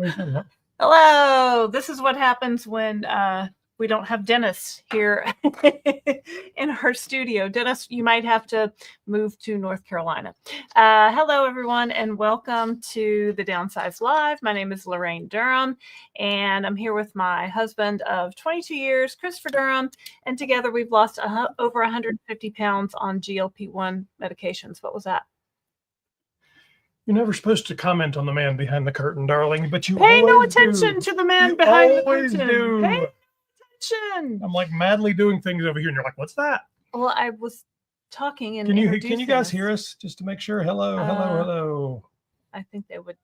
What are you talking about? Hello. This is what happens when we don't have Dennis here in our studio. Dennis, you might have to move to North Carolina. Hello, everyone, and welcome to the Downsized Live. My name is Laraine Durham, and I'm here with my husband of 22 years, Christopher Durham, and together we've lost over 150 pounds on GLP-1 medications. What was that? You're never supposed to comment on the man behind the curtain, darling, but you Pay no always attention do. to the man You behind the always curtain. do. Pay attention. I'm like madly doing things over here, and you're like, "What's that?" Well, I was talking and Can you introducing guys us. hear us just to make sure? Hello. I think they would.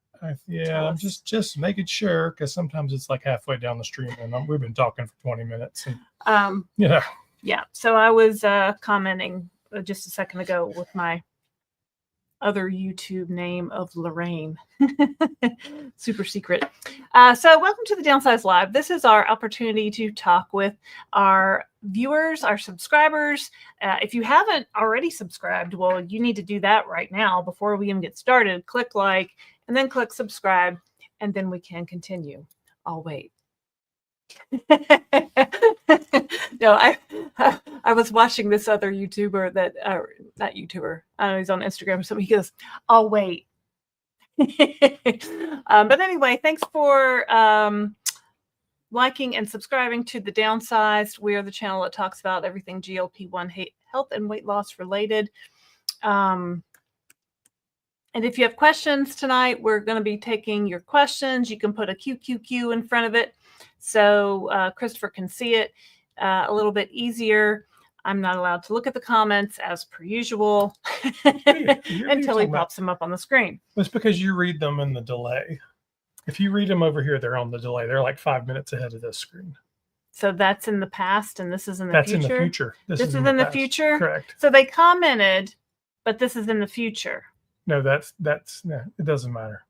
Yeah, I'm just making sure because sometimes it's like halfway down the stream, and we've been talking for 20 minutes. And, Yeah. So I was commenting just a second ago with my other YouTube name of Laraine. Super secret. So welcome to the Downsized Live. This is our opportunity to talk with our viewers, our subscribers. If you haven't already subscribed, well, you need to do that right now before we even get started. Click like and then click subscribe, and then we can continue. I'll wait. No, I was watching this other YouTuber that not YouTuber. I don't know, he's on Instagram or something. He goes, "I'll wait." But anyway, thanks for liking and subscribing to the Downsized. We are the channel that talks about everything GLP-1 health and weight loss related. And if you have questions tonight, we're going to be taking your questions. You can put a QQQ in front of it so Christopher can see it a little bit easier. I'm not allowed to look at the comments as per usual until he pops them up on the screen. That's because you read them in the delay. If you read them over here, they're on the delay. They're like 5 minutes ahead of this screen. So that's in the past and this is in the future? future? That's in the future. This is in the future? Correct. So they commented, but this is in the future. No, that's no, it doesn't matter.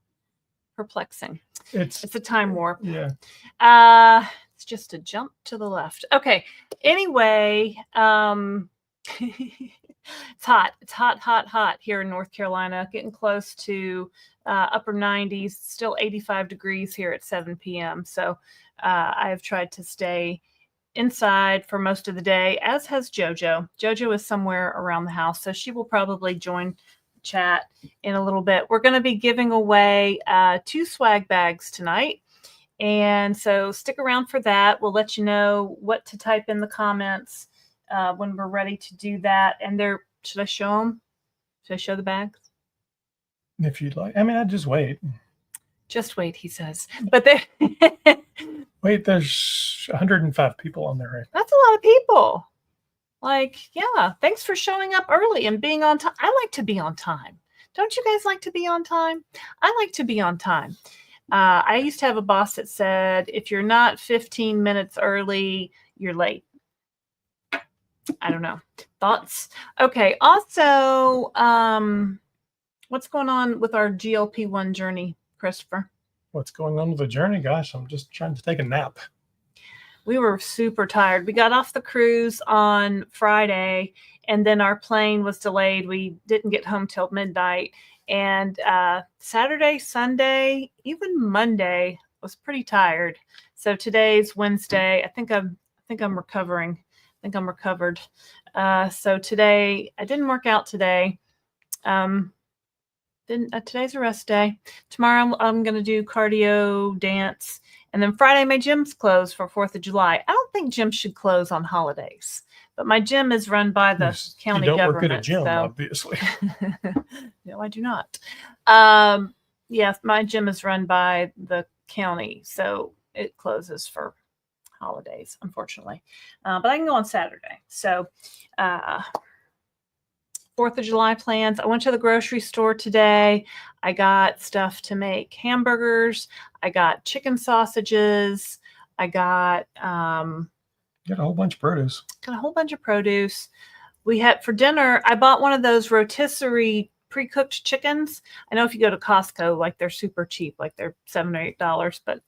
Perplexing. It's a time warp. Yeah. It's just a jump to the left. Okay. Anyway, it's hot. It's hot here in North Carolina, getting close to upper 90s, still 85 degrees here at 7 p.m. So I have tried to stay inside for most of the day, as has JoJo. JoJo is somewhere around the house, so she will probably join chat in a little bit. We're going to be giving away 2 swag bags tonight, and so stick around for that. We'll let you know what to type in the comments when we're ready to do that. And there, should I show them? Should I show the bags? If you'd like. I mean, I'd just wait. Just wait, he says. But they wait, there's 105 people on there, right? That's a lot of people. Like, yeah, thanks for showing up early and being on time. I like to be on time. Don't you guys like to be on time? I like to be on time. I used to have a boss that said, if you're not 15 minutes early, you're late. I don't know. Thoughts? Okay. Also, what's going on with our GLP-1 journey, Christopher? What's going on with the journey? Gosh, I'm just trying to take a nap. We were super tired. We got off the cruise on Friday, and then our plane was delayed. We didn't get home till midnight. And Saturday, Sunday, even Monday, was pretty tired. So today's Wednesday. I think I'm recovering. I think I'm recovered. So today, I didn't work out today. Today's a rest day. Tomorrow I'm going to do cardio, dance, and then Friday my gym's closed for 4th of July. I don't think gyms should close on holidays, but my gym is run by the county government. You don't work at a gym, obviously. No, I do not. Yes, my gym is run by the county, so it closes for holidays, unfortunately. But I can go on Saturday. So 4th of July plans. I went to the grocery store today. I got stuff to make hamburgers. I got chicken sausages. I got got a whole bunch of produce. We had for dinner, I bought one of those rotisserie pre-cooked chickens. I know if you go to Costco, like they're super cheap, like they're $7 or $8, but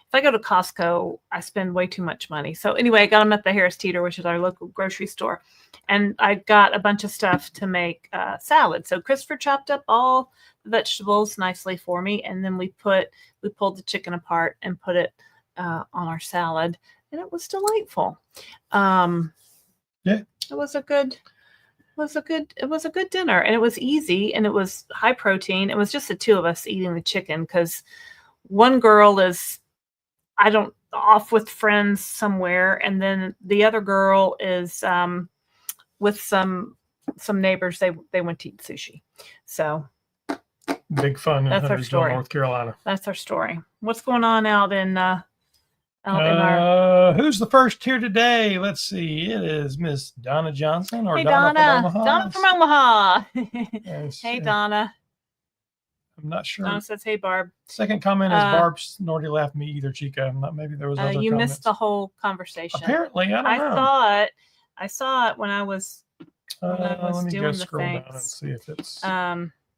if I go to Costco, I spend way too much money. So anyway, I got them at the Harris Teeter, which is our local grocery store. And I got a bunch of stuff to make salad. So Christopher chopped up all vegetables nicely for me, and then we pulled the chicken apart and put it on our salad, and it was delightful. Yeah. It was a good dinner, and it was easy, and it was high protein. It was just the two of us eating the chicken because one girl is off with friends somewhere, and then the other girl is with some neighbors. They went to eat sushi. So big fun in that's our Huntersville, story. North Carolina. That's our story. What's going on out in our? Who's the first here today? Let's see. It is Miss Donna Johnson or Hey, Donna from Omaha. Donna from Omaha. Yes, Hey, Donna. I'm not sure. Donna says, "Hey, Barb." Second comment is Barb snorty laughed me either, Chica. I'm not. Maybe there was other you comments. missed the whole conversation. Apparently, I don't know. I saw it when I was let me doing go the scroll down and things. see if it's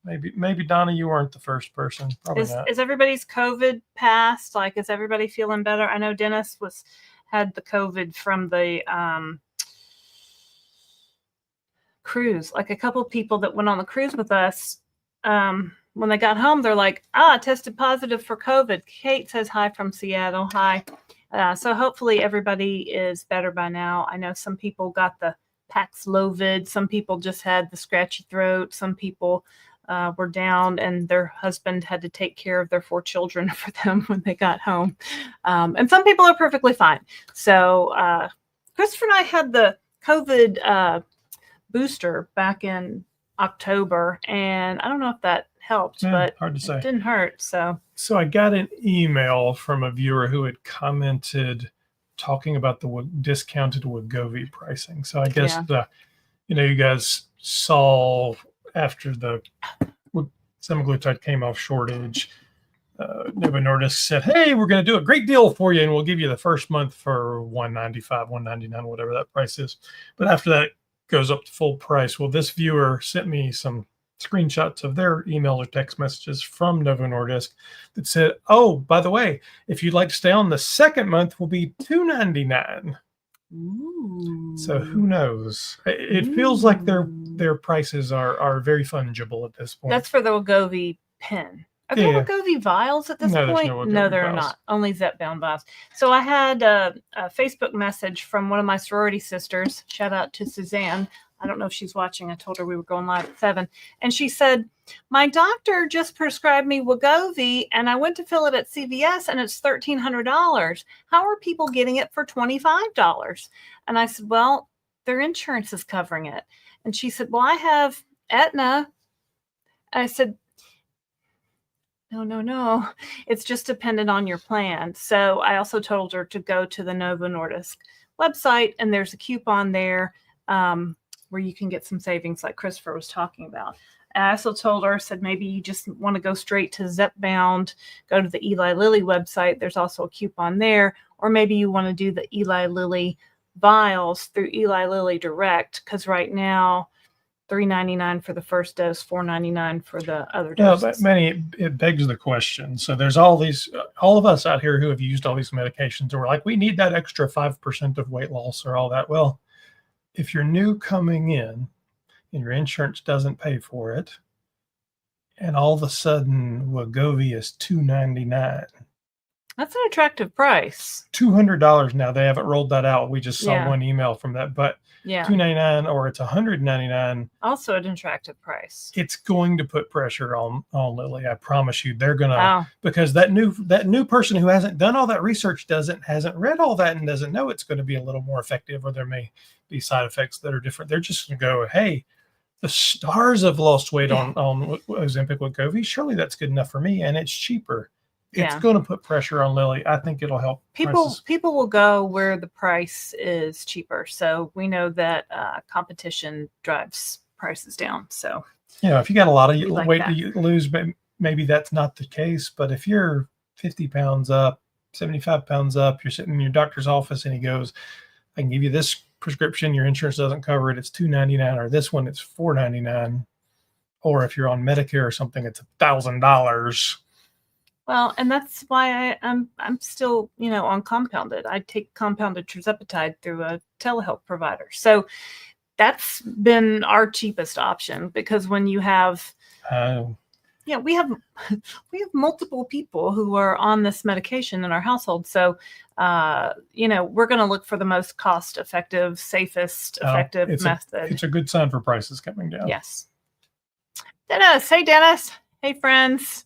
maybe Donna, you weren't the first person. Probably not. Is everybody's COVID passed? Like, is everybody feeling better? I know Dennis had the COVID from the cruise. Like a couple of people that went on the cruise with us, when they got home, they're like, tested positive for COVID. Kate says hi from Seattle. Hi. So hopefully everybody is better by now. I know some people got the Paxlovid. Some people just had the scratchy throat. Some people were down and their husband had to take care of their 4 children for them when they got home. And some people are perfectly fine. So Christopher and I had the COVID booster back in October, and I don't know if that helped, but hard to say. It didn't hurt. So I got an email from a viewer who had commented talking about the discounted Wegovy pricing. So I guess you guys saw after the Semaglutide came off shortage, Novo Nordisk said, "Hey, we're going to do a great deal for you, and we'll give you the first month for $195, $199, whatever that price is. But after that, it goes up to full price." Well, this viewer sent me some screenshots of their email or text messages from Novo Nordisk that said, "Oh, by the way, if you'd like to stay on, the second month will be $299." So who knows? It feels like their prices are very fungible at this point. That's for the Wegovy pen. Are there Wegovy vials at this point? No, there are not. Only Zepbound vials. So I had a Facebook message from one of my sorority sisters. Shout out to Suzanne. I don't know if she's watching. I told her we were going live at 7. And she said, "My doctor just prescribed me Wegovy, and I went to fill it at CVS, and it's $1,300. How are people getting it for $25? And I said, "Well, their insurance is covering it." And she said, "Well, I have Aetna." I said, No. It's just dependent on your plan. So I also told her to go to the Novo Nordisk website, and there's a coupon there where you can get some savings like Christopher was talking about. And I also told her, said, maybe you just want to go straight to Zepbound, go to the Eli Lilly website. There's also a coupon there. Or maybe you want to do the Eli Lilly vials through Eli Lilly Direct, because right now, $3.99 for the first dose, $4.99 for the other doses. Yeah, but Manny, it begs the question. So there's all of us out here who have used all these medications, and we're like, we need that extra 5% of weight loss or all that. Well, if you're new coming in and your insurance doesn't pay for it, and all of a sudden Wegovy is $2.99. That's an attractive price. $200 now. They haven't rolled that out. We just saw one email from that, but $2.99 or it's $199. Also an attractive price. It's going to put pressure on Lilly. I promise you. They're gonna because that new person who hasn't done all that research hasn't read all that and doesn't know it's going to be a little more effective, or there may be side effects that are different. They're just going to go, "Hey, the stars have lost weight on Ozempic Wegovy. Surely that's good enough for me, and it's cheaper." It's going to put pressure on Lilly. I think it'll help. People will go where the price is cheaper. So we know that competition drives prices down. So if you got a lot of weight to lose, maybe that's not the case. But if you're 50 pounds up, 75 pounds up, you're sitting in your doctor's office and he goes, "I can give you this prescription. Your insurance doesn't cover it. It's $2.99, or this one it's $4.99, or if you're on Medicare or something, it's $1,000." Well, and that's why I'm still, on compounded. I take compounded Tirzepatide through a telehealth provider. So that's been our cheapest option, because when you have, we have multiple people who are on this medication in our household. So, we're going to look for the most cost-effective, safest, effective method. It's a good sign for prices coming down. Yes. Dennis. Hey, Dennis. Hey, friends.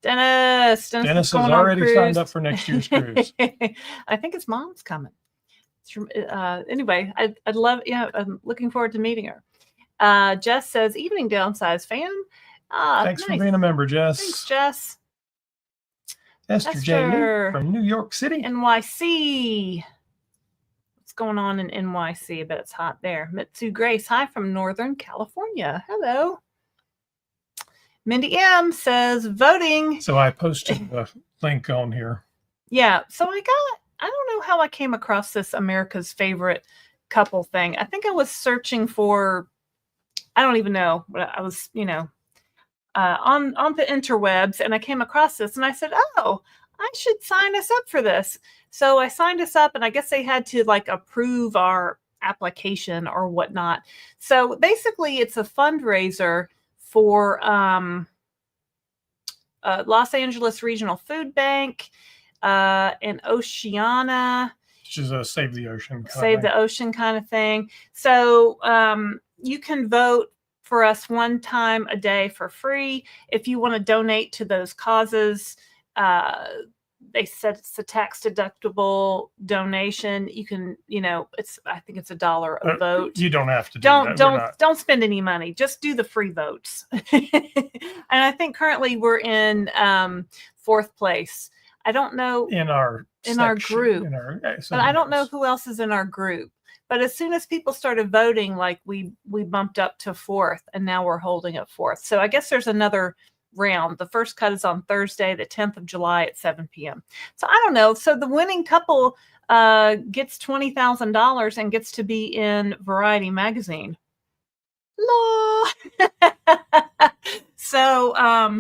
Dennis has already signed up for next year's cruise. I think his mom's coming. Anyway, I'd love, I'm looking forward to meeting her. Jess says, evening Downsized fam. Thanks for being a member, Jess. Thanks, Jess. Esther J. from New York City. NYC. What's going on in NYC? I bet it's hot there. Mitsu Grace, hi from Northern California. Hello. Mindy M says voting. So I posted the link on here. Yeah. So I don't know how I came across this America's Favorite Couple thing. I think I was searching for, I don't even know, but I was, on the interwebs, and I came across this and I said, oh, I should sign us up for this. So I signed us up, and I guess they had to approve our application or whatnot. So basically it's a fundraiser for Los Angeles Regional Food Bank and Oceana. Which is a Save the Ocean kind of thing. So you can vote for us one time a day for free. If you want to donate to those causes, they said it's a tax deductible donation. You can, I think it's $1 a vote. You don't have to don't spend any money. Just do the free votes. And I think currently we're in 4th place. I don't know in our group, but I don't know who else is in our group. But as soon as people started voting, we bumped up to 4th, and now we're holding at 4th. So I guess there's another round. The first cut is on Thursday, the 10th of July at 7 p.m. So I don't know. So the winning couple gets $20,000 and gets to be in Variety magazine. Law. So, I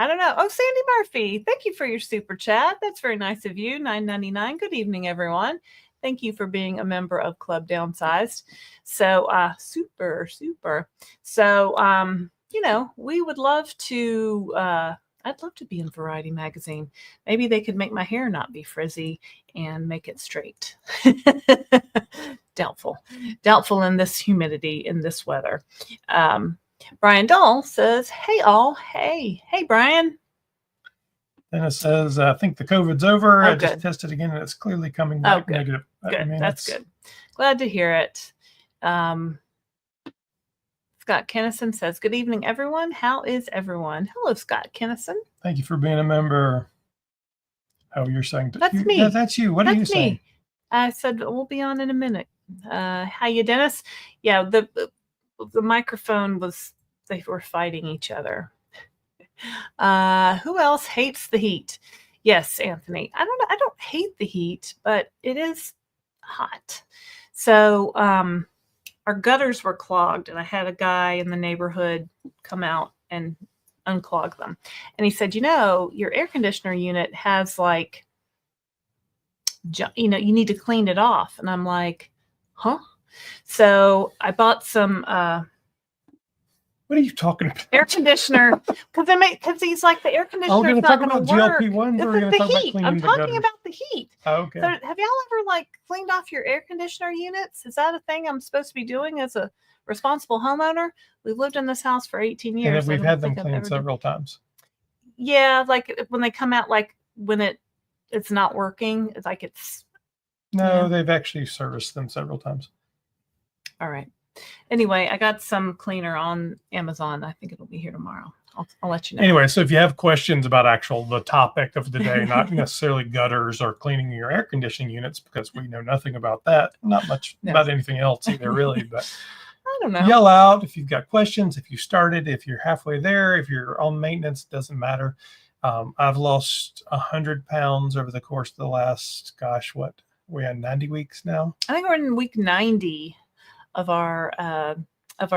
don't know. Oh, Sandy Murphy, thank you for your super chat. That's very nice of you. $9.99. Good evening, everyone. Thank you for being a member of Club Downsized. So, super. So, we would love to, I'd love to be in Variety magazine. Maybe they could make my hair not be frizzy and make it straight. Doubtful in this humidity, in this weather. Brian Dahl says, hey all. Hey, Brian. Then it says, I think the COVID's over. I just tested again, and it's clearly coming back negative. Good. That's good. Glad to hear it. Scott Kennison says, good evening, everyone. How is everyone? Hello, Scott Kennison. Thank you for being a member. Oh, you're saying that's me. Yeah, that's you. What are you saying? I said we'll be on in a minute. Hi, you, Dennis. Yeah, the microphone they were fighting each other. Who else hates the heat? Yes, Anthony. I don't hate the heat, but it is hot. So our gutters were clogged, and I had a guy in the neighborhood come out and unclog them. And he said, your air conditioner unit has you need to clean it off. And I'm like, huh? So I bought some what are you talking about? Air conditioner, because he's like, the air conditioner is not going to work. GLP-1s, or the heat. I'm talking about the heat. Oh, okay. So have y'all ever cleaned off your air conditioner units? Is that a thing I'm supposed to be doing as a responsible homeowner? We've lived in this house for 18 years. And we've had them cleaned several times. Yeah, when they come out, when it's not working, it's. No, they've actually serviced them several times. All right. Anyway, I got some cleaner on Amazon. I think it'll be here tomorrow. I'll let you know. Anyway, so if you have questions about the topic of the day, not necessarily gutters or cleaning your air conditioning units, because we know nothing about that. Not much about anything else either, really. But I don't know. Yell out if you've got questions. If you started, if you're halfway there, if you're on maintenance, doesn't matter. I've lost 100 pounds over the course of the last, we had 90 weeks now. I think we're in week 90 of our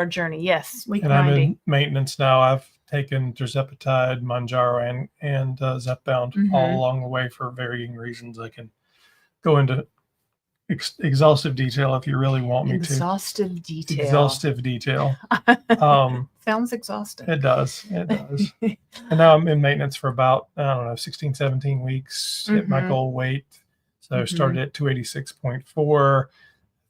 journey. Yes, week 90. I'm in maintenance now. I've taken Tirzepatide, Mounjaro, and Zepbound all along the way for varying reasons. I can go into exhaustive detail if you really want me to. Exhaustive detail. Sounds exhausting. It does. It does. And now I'm in maintenance for about, I don't know, 16, 17 weeks, hit my goal weight. So I started at 286.4. I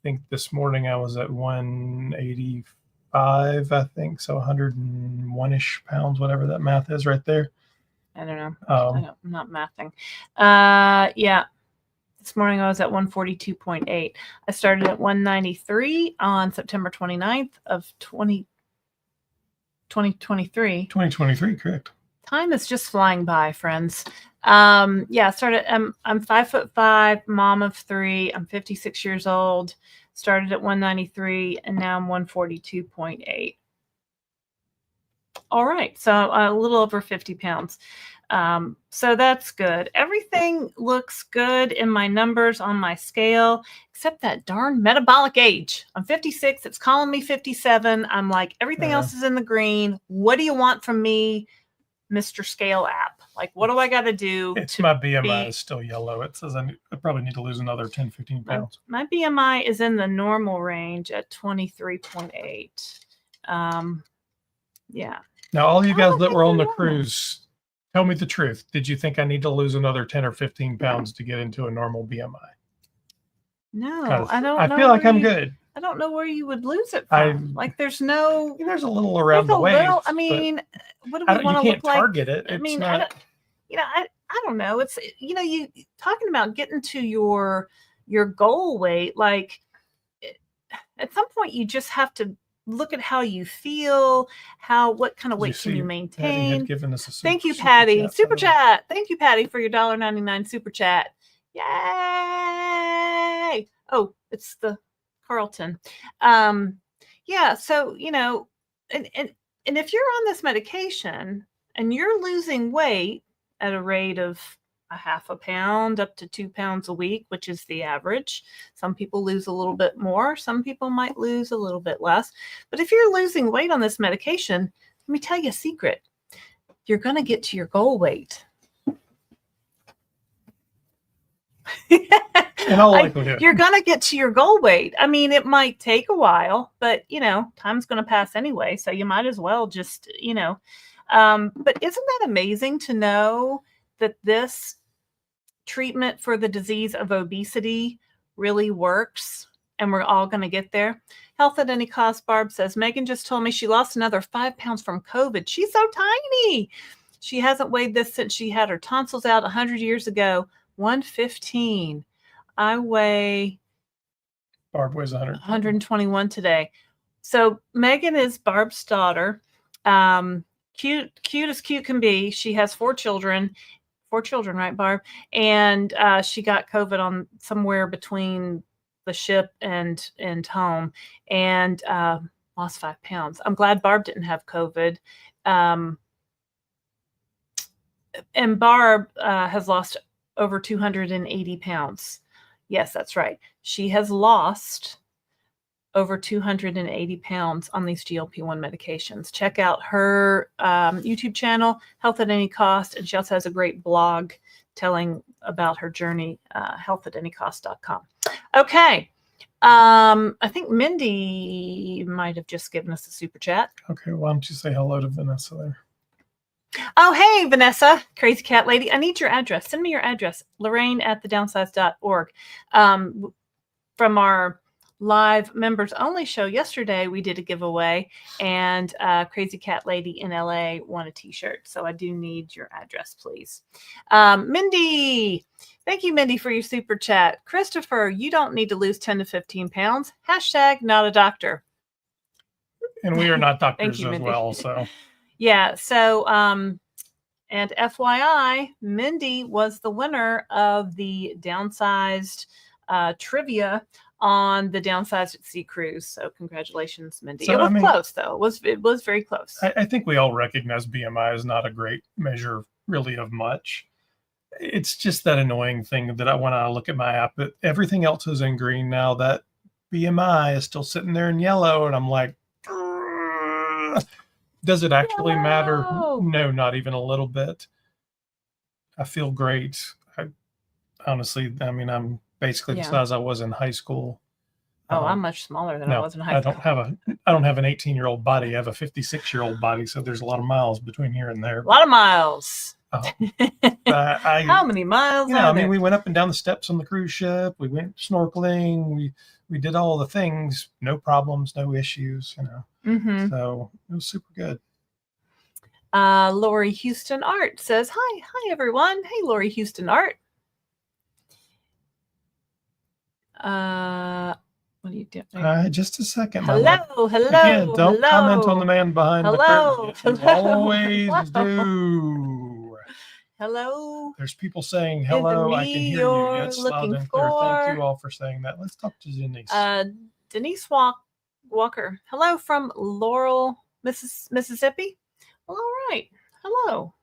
think this morning I was at 185, I think. So 101-ish pounds, whatever that math is right there. I don't know. I'm not mathing. Yeah. This morning I was at 142.8. I started at 193 on September 29th of 2023. 2023, correct. Time is just flying by, friends. Yeah, started. I'm 5'5", mom of 3. I'm 56 years old. Started at 193, and now I'm 142.8. All right, so a little over 50 pounds. So that's good. Everything looks good in my numbers on my scale, except that darn metabolic age. I'm 56. It's calling me 57. I'm like, everything else is in the green. What do you want from me, Mr. Scale app? Like, what do I got to do? My BMI is still yellow. It says I probably need to lose another 10, 15 pounds. My BMI is in the normal range at 23.8. Yeah. Now, all you guys that were on the cruise, tell me the truth. Did you think I need to lose another 10 or 15 pounds to get into a normal BMI? No, I don't. I feel like I'm good. I don't know where you would lose it from. Like, there's no. There's a little around the waist. I mean, what do we want to look like? You can't target it. I mean, I don't know. It's, you talking about getting to your goal weight. Like, at some point, you just have to look at how you feel, what kind of weight can you maintain. Thank you, Patty. Super chat. Thank you, Patty, for your $1.99 super chat. Yay! Oh, it's the Carlton. Yeah. So, and if you're on this medication and you're losing weight at a rate of a half a pound up to 2 pounds a week, which is the average. Some people lose a little bit more. Some people might lose a little bit less. But if you're losing weight on this medication, let me tell you a secret. You're going to get to your goal weight. In all likelihood. You're going to get to your goal weight. I mean, it might take a while, but, time's going to pass anyway. So you might as well just, but isn't that amazing to know that this treatment for the disease of obesity really works, and we're all going to get there? Health at any cost, Barb says. Megan just told me she lost another 5 pounds from COVID. She's so tiny. She hasn't weighed this since she had her tonsils out 100 years ago. 115. Barb weighs 121 today. So Megan is Barb's daughter. Cute as cute can be. She has 4 children. 4 children, right, Barb? And she got COVID on somewhere between the ship and home, and lost 5 pounds. I'm glad Barb didn't have COVID. And Barb has lost over 280 pounds. Yes, that's right. She has lost over 280 pounds on these GLP-1 medications. Check out her YouTube channel, Health at Any Cost, and she also has a great blog telling about her journey, healthatanycost.com. Okay. I think Mindy might have just given us a super chat. Okay, why don't you say hello to Vanessa there? Oh, hey, Vanessa, crazy cat lady. I need your address. Send me your address, Laraine@thedownsized.org. From our live members only show yesterday, we did a giveaway, and Crazy Cat Lady in LA won a t-shirt. So I do need your address, please. Mindy, thank you, Mindy, for your super chat. Christopher, you don't need to lose 10 to 15 pounds. # not a doctor. And we are not doctors you, as well. So yeah. So, and FYI, Mindy was the winner of the Downsized trivia on the Downsized at Sea cruise. So congratulations, Mindy. So, it was close, though. It was very close. I think we all recognize BMI is not a great measure really of much. It's just that annoying thing that when I look at my app, that everything else is in green now. That BMI is still sitting there in yellow. And I'm like, does it actually matter? No, not even a little bit. I feel great. Honestly, I'm basically the size I was in high school. Oh, I'm much smaller than I was in high I school. I don't have an 18-year-old body. I have a 56-year-old body. So there's a lot of miles between here and there. A lot of miles. How many miles? I mean, we went up and down the steps on the cruise ship. We went snorkeling. We did all the things. No problems, no issues. So it was super good. Lori Houston Art says, hi everyone. Hey, Lori Houston Art. What are you doing? Just a second. Hello. Again, don't comment on the man behind the curtain. You always do. Hello. There's people saying hello. I can hear you. It's loud and clear. Thank you all for saying that. Let's talk to Denise. Denise Walker. Hello from Laurel, Mississippi. Well, all right. Hello.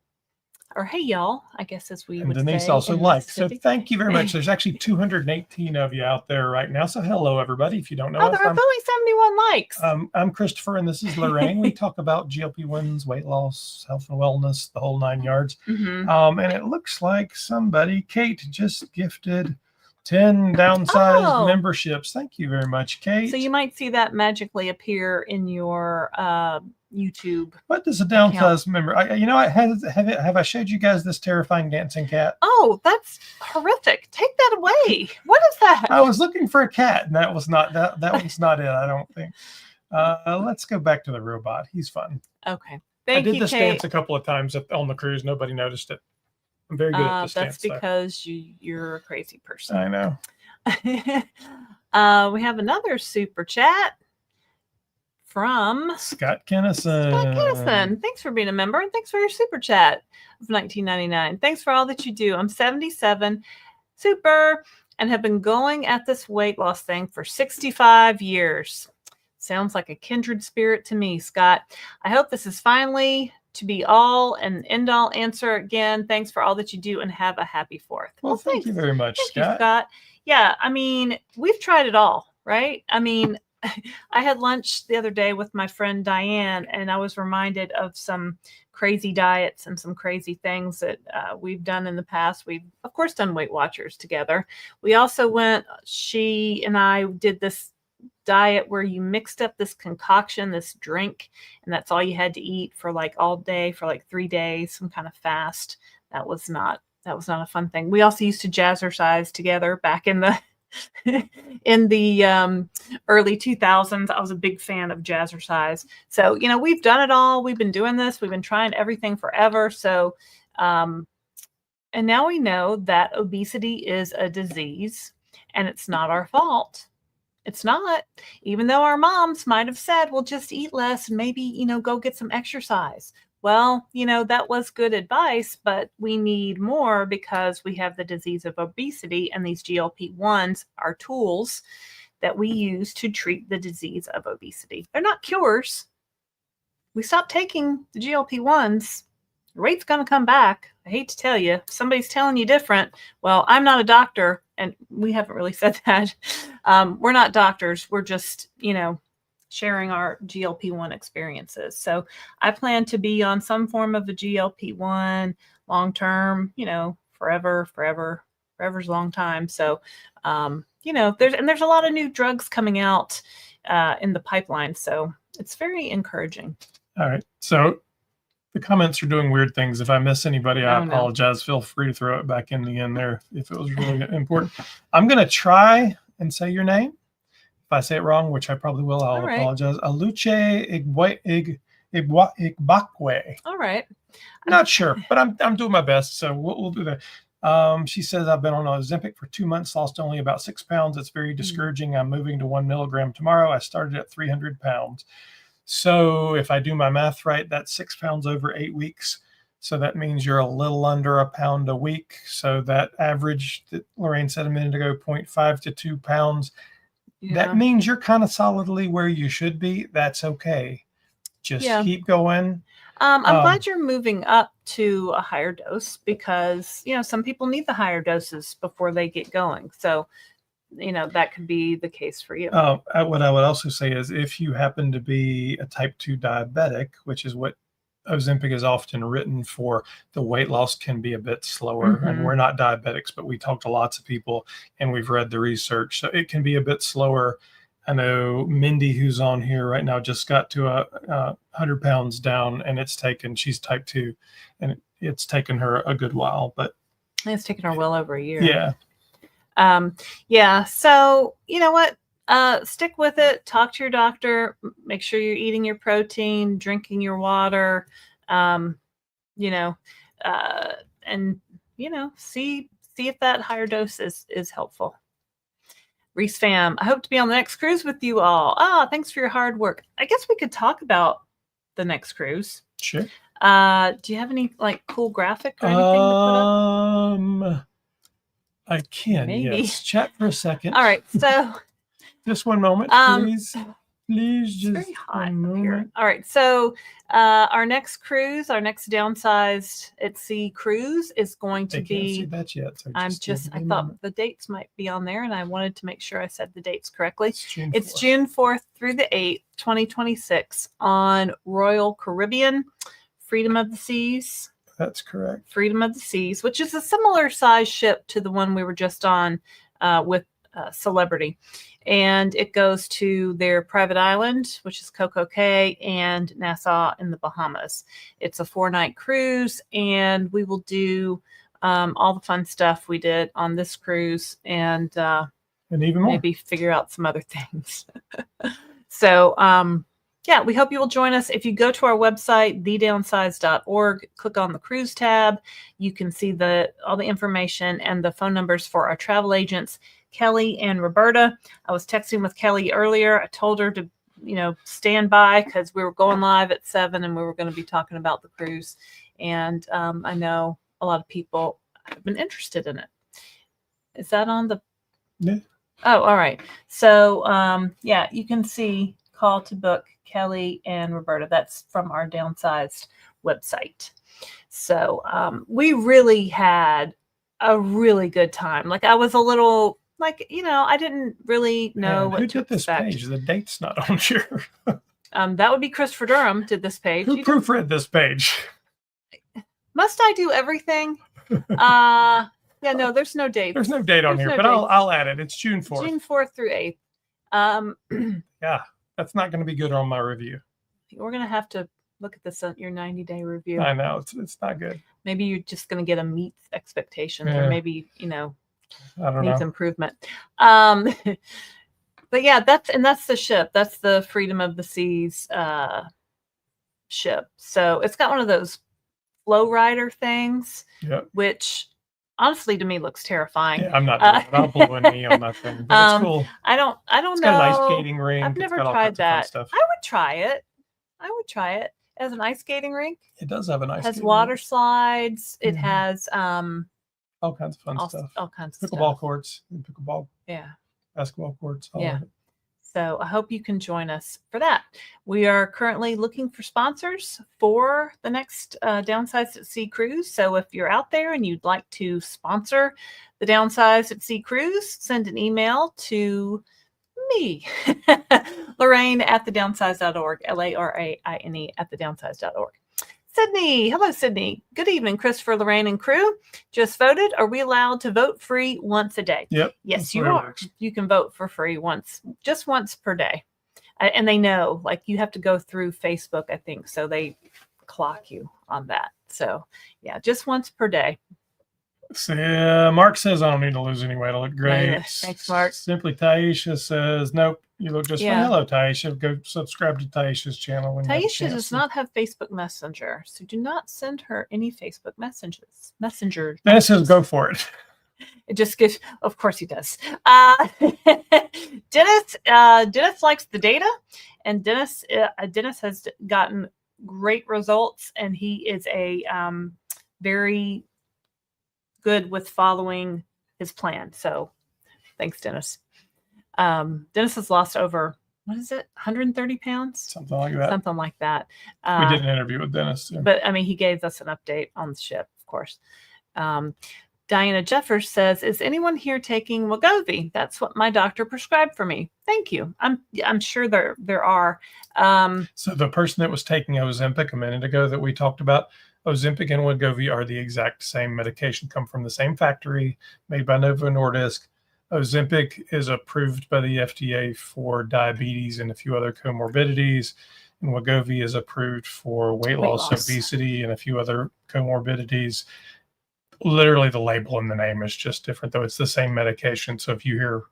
Or hey, y'all, I guess as we would say. And Denise also likes. So thank you very much. There's actually 218 of you out there right now. So hello, everybody. If you don't know us, there are only 71 likes. I'm Christopher, and this is Laraine. We talk about GLP-1s, weight loss, health and wellness, the whole 9 yards. And it looks like Kate just gifted 10 downsized memberships. Thank you very much, Kate. So you might see that magically appear in your YouTube. What does a downsized member? Have I showed you guys this terrifying dancing cat? Oh, that's horrific! Take that away. What is that? I was looking for a cat, and that was not that. That one's not it. I don't think. Let's go back to the robot. He's fun. Okay. I did this dance a couple of times on the cruise. Nobody noticed it. I'm very good at this dance. That's because you're a crazy person. I know. We have another super chat from Scott Kennison. Thanks for being a member, and thanks for your super chat of $19.99. Thanks for all that you do. I'm 77, super, and have been going at this weight loss thing for 65 years. Sounds like a kindred spirit to me, Scott. I hope this is finally to be all and end all answer again. Thanks for all that you do, and have a happy 4th. Well, thank you very much, Scott. You, Scott. Yeah, I mean, we've tried it all, right? I mean, I had lunch the other day with my friend Diane, and I was reminded of some crazy diets and some crazy things that we've done in the past. We've, of course, done Weight Watchers together. We also she and I did this diet where you mixed up this concoction, this drink, and that's all you had to eat for like all day for like 3 days, some kind of fast. That was not a fun thing. We also used to jazzercise together back in the early 2000s. I was a big fan of jazzercise. So, we've done it all. We've been doing this. We've been trying everything forever. So, and now we know that obesity is a disease, and it's not our fault. It's not, even though our moms might have said, well, just eat less and maybe, go get some exercise. Well, that was good advice, but we need more because we have the disease of obesity, and these GLP-1s are tools that we use to treat the disease of obesity. They're not cures. We stop taking the GLP-1s, your weight's going to come back. I hate to tell you, if somebody's telling you different. Well, I'm not a doctor, and we haven't really said that. We're not doctors. We're just, sharing our GLP-1 experiences. So I plan to be on some form of a GLP-1 long-term, forever's a long time. So, there's a lot of new drugs coming out in the pipeline. So it's very encouraging. All right. So the comments are doing weird things. If I miss anybody, I apologize. Feel free to throw it back in the end there if it was really important. I'm going to try and say your name. If I say it wrong, which I probably will, I'll apologize. Aluche Igbakwe. All right. Not sure, but I'm doing my best, so we'll do that. She says, I've been on Ozempic for 2 months, lost only about 6 pounds. It's very discouraging. I'm moving to 1 milligram tomorrow. I started at 300 pounds. So if I do my math right, that's 6 pounds over 8 weeks. So that means you're a little under a pound a week. So that average that Laraine said a minute ago, 0.5 to 2 pounds. Yeah. That means you're kind of solidly where you should be. That's okay. Just keep going. I'm glad you're moving up to a higher dose because, some people need the higher doses before they get going. So, that could be the case for you. What I would also say is if you happen to be a type 2 diabetic, which is what Ozempic is often written for, the weight loss can be a bit slower. And we're not diabetics, but we talk to lots of people and we've read the research. So it can be a bit slower. I know Mindy, who's on here right now, just got to 100 pounds down, and she's type 2, and it's taken her a good while, but it's taken her well over a year. Yeah. Yeah. So you know what? Stick with it. Talk to your doctor. Make sure you're eating your protein, drinking your water. And see if that higher dose is helpful. Reese fam, I hope to be on the next cruise with you all. Thanks for your hard work. I guess we could talk about the next cruise. Sure. Do you have any cool graphic or anything to put up? I can. Maybe. Yes. Chat for a second. All right. So just one moment, please. Please, just very hot one moment. Here. All right. So our next cruise, our next Downsized at Sea cruise is going to be. Can't see that yet. So I thought the dates might be on there, and I wanted to make sure I said the dates correctly. It's June 4th through the 8th, 2026 on Royal Caribbean, Freedom of the Seas. That's correct. Freedom of the Seas, which is a similar size ship to the one we were just on with Celebrity. And it goes to their private island, which is Coco Cay, and Nassau in the Bahamas. It's a 4-night cruise, and we will do all the fun stuff we did on this cruise, and even more. Maybe figure out some other things. So, yeah, we hope you will join us. If you go to our website, thedownsized.org, click on the cruise tab, you can see all the information and the phone numbers for our travel agents, Kelly and Roberta. I was texting with Kelly earlier. I told her to, stand by because we were going live at 7 and we were going to be talking about the cruise. And I know a lot of people have been interested in it. Is that on the? Yeah. Oh, all right. So, yeah, you can see call to book Kelly and Roberta. That's from our Downsized website. So we really had a really good time. I was a little I didn't really know what to expect. Who did this page? The date's not on here. That would be Christopher Durham did this page. Who proofread this page? Must I do everything? Yeah, no, there's no date. There's no date on here, but I'll add it. It's June 4th. June 4th through 8th. Yeah, that's not going to be good on my review. We're going to have to look at this your 90-day review. I know it's not good. Maybe you're just going to get a meet expectations, or maybe I don't needs know. improvement. But yeah, that's the ship. That's the Freedom of the Seas ship. So it's got one of those flow rider things, which honestly to me looks terrifying. Yeah, I'm not doing it. I'll blow a knee on that thing. But it's cool. I don't It's know. got an ice skating rink. I've never tried that. I would try it. As an ice skating rink. It does have an ice skating rink. It has water slides. It has all kinds of fun stuff. All kinds of pickleball stuff. Courts, pickleball. Yeah. Basketball courts. All yeah. of it. So I hope you can join us for that. We are currently looking for sponsors for the next Downsized at Sea cruise. So if you're out there and you'd like to sponsor the Downsized at Sea cruise, send an email to me, Laraine at thedownsized.org, Laraine at thedownsized.org. Sydney. Hello, Sydney. Good evening, Christopher, Laraine, and crew. Just voted. Are we allowed to vote free once a day? Yep. Yes, you are. You can vote for free just once per day. And they know, you have to go through Facebook, I think. So they clock you on that. So, yeah, just once per day. So, Mark says, I don't need to lose any weight. I look great. Yeah, thanks, Mark. Simply Taisha says, nope, you look just fine. Hello, Taisha. Go subscribe to Taisha's channel. Taisha does not have Facebook Messenger, so do not send her any Facebook messages. That says go for it. It just gives, of course he does. Dennis likes the data, and Dennis has gotten great results, and he is a very good with following his plan. So thanks, Dennis. Dennis has lost over, 130 pounds? Something like that. Something like that. We did an interview with Dennis too. But he gave us an update on the ship, of course. Diana Jeffers says, is anyone here taking Wegovy? That's what my doctor prescribed for me. Thank you. I'm sure there are. So the person that was taking Ozempic a minute ago that we talked about, Ozempic and Wegovy are the exact same medication, come from the same factory, made by Novo Nordisk. Ozempic is approved by the FDA for diabetes and a few other comorbidities. And Wegovy is approved for weight loss, obesity, and a few other comorbidities. Literally, the label and the name is just different, though it's the same medication. So if you hear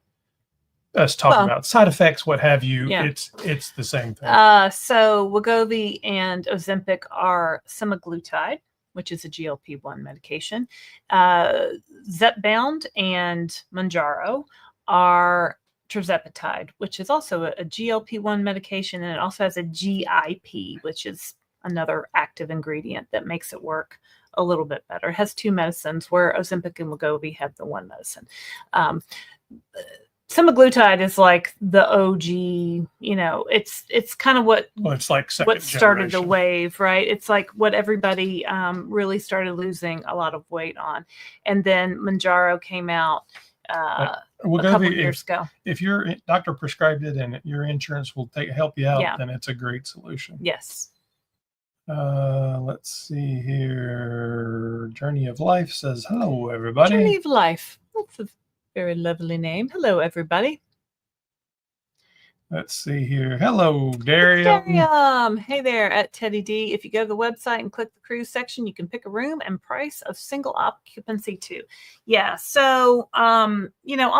us talking about side effects, what have you, it's the same thing. So Wegovy and Ozempic are semaglutide, which is a GLP-1 medication. Zepbound and Mounjaro are Tirzepatide, which is also a GLP-1 medication, and it also has a GIP, which is another active ingredient that makes it work a little bit better. It has two medicines, where Ozempic and Wegovy have the one medicine. Semaglutide is like the OG, it's kind of what started the wave, right? It's like what everybody really started losing a lot of weight on. And then Mounjaro came out a couple of years ago. If your doctor prescribed it and your insurance will help you out, then it's a great solution. Yes. Let's see here. Journey of Life says, hello, everybody. Journey of Life. That's a very lovely name. Hello, everybody. Let's see here. Hello, Darium. Hey there at Teddy D. If you go to the website and click the cruise section, you can pick a room and price of single occupancy too. Yeah. So, on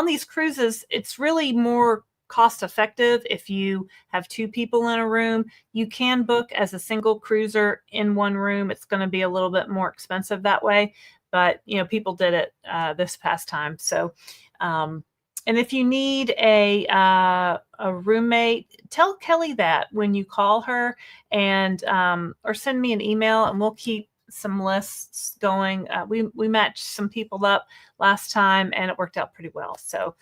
these cruises, it's really more cost effective if you have two people in a room. You can book as a single cruiser in one room. It's going to be a little bit more expensive that way, but people did it this past time. So, and if you need a roommate, tell Kelly that when you call her, and or send me an email, and we'll keep some lists going. We matched some people up last time, and it worked out pretty well. So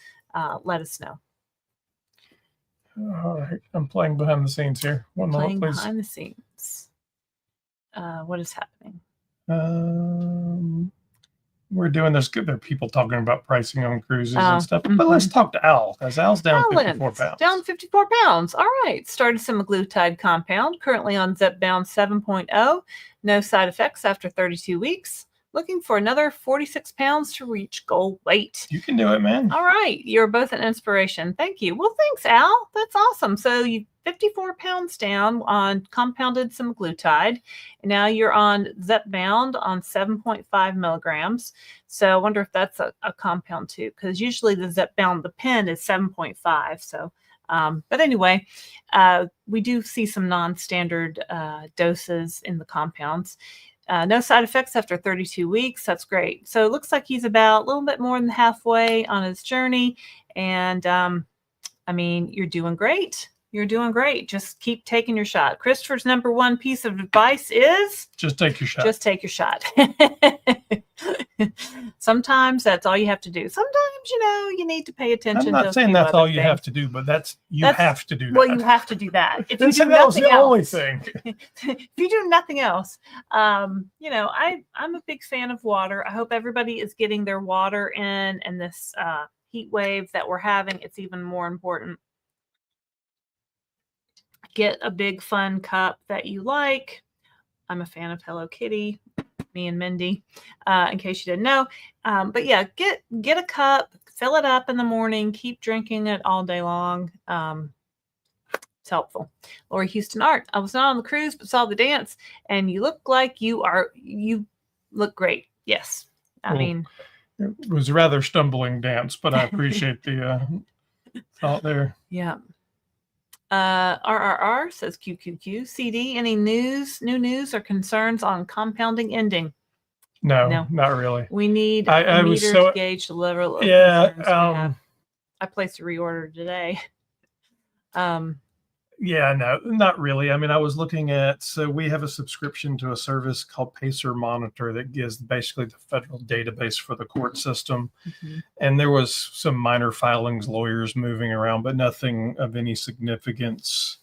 let us know. All right, I'm playing behind the scenes here. One moment, please. Behind the scenes. What is happening? We're doing this. There are people talking about pricing on cruises and stuff. But let's talk to Al, because Al's down 54 pounds. Down 54 pounds. All right. Started semaglutide compound. Currently on Zepbound 7.0. No side effects after 32 weeks. Looking for another 46 pounds to reach goal weight. You can do it, man. All right. You're both an inspiration. Thank you. Well, thanks, Al. That's awesome. So you 54 pounds down on compounded semaglutide. And now you're on Zepbound on 7.5 milligrams. So I wonder if that's a compound too, because usually the Zepbound, the pen is 7.5. So, but anyway, we do see some non-standard doses in the compounds. No side effects after 32 weeks. That's great. So it looks like he's about a little bit more than halfway on his journey. And you're doing great. You're doing great. Just keep taking your shot. Christopher's number one piece of advice is just take your shot. Just take your shot. Sometimes that's all you have to do. Sometimes, you need to pay attention. I'm not saying that's all you have to do, but you have to do that. Well, you have to do that. If you do that was the only else, thing. If you do nothing else, I'm a big fan of water. I hope everybody is getting their water in, and this heat wave that we're having, it's even more important. Get a big fun cup that you like. I'm a fan of Hello Kitty, me and Mindy, in case you didn't know. But yeah, get a cup, fill it up in the morning, keep drinking it all day long. It's helpful. Lori Houston Art. I was not on the cruise, but saw the dance, and you look like you look great. Yes. It was a rather stumbling dance, but I appreciate the thought there. Yeah. RRR says QQQ. CD, any new news or concerns on compounding ending? No, not really. We need a meter to gauge the level of concerns we have. I placed a reorder today. Yeah, no, not really. I was looking at, so we have a subscription to a service called Pacer Monitor that gives basically the federal database for the court system. Mm-hmm. And there was some minor filings, lawyers moving around, but nothing of any significance.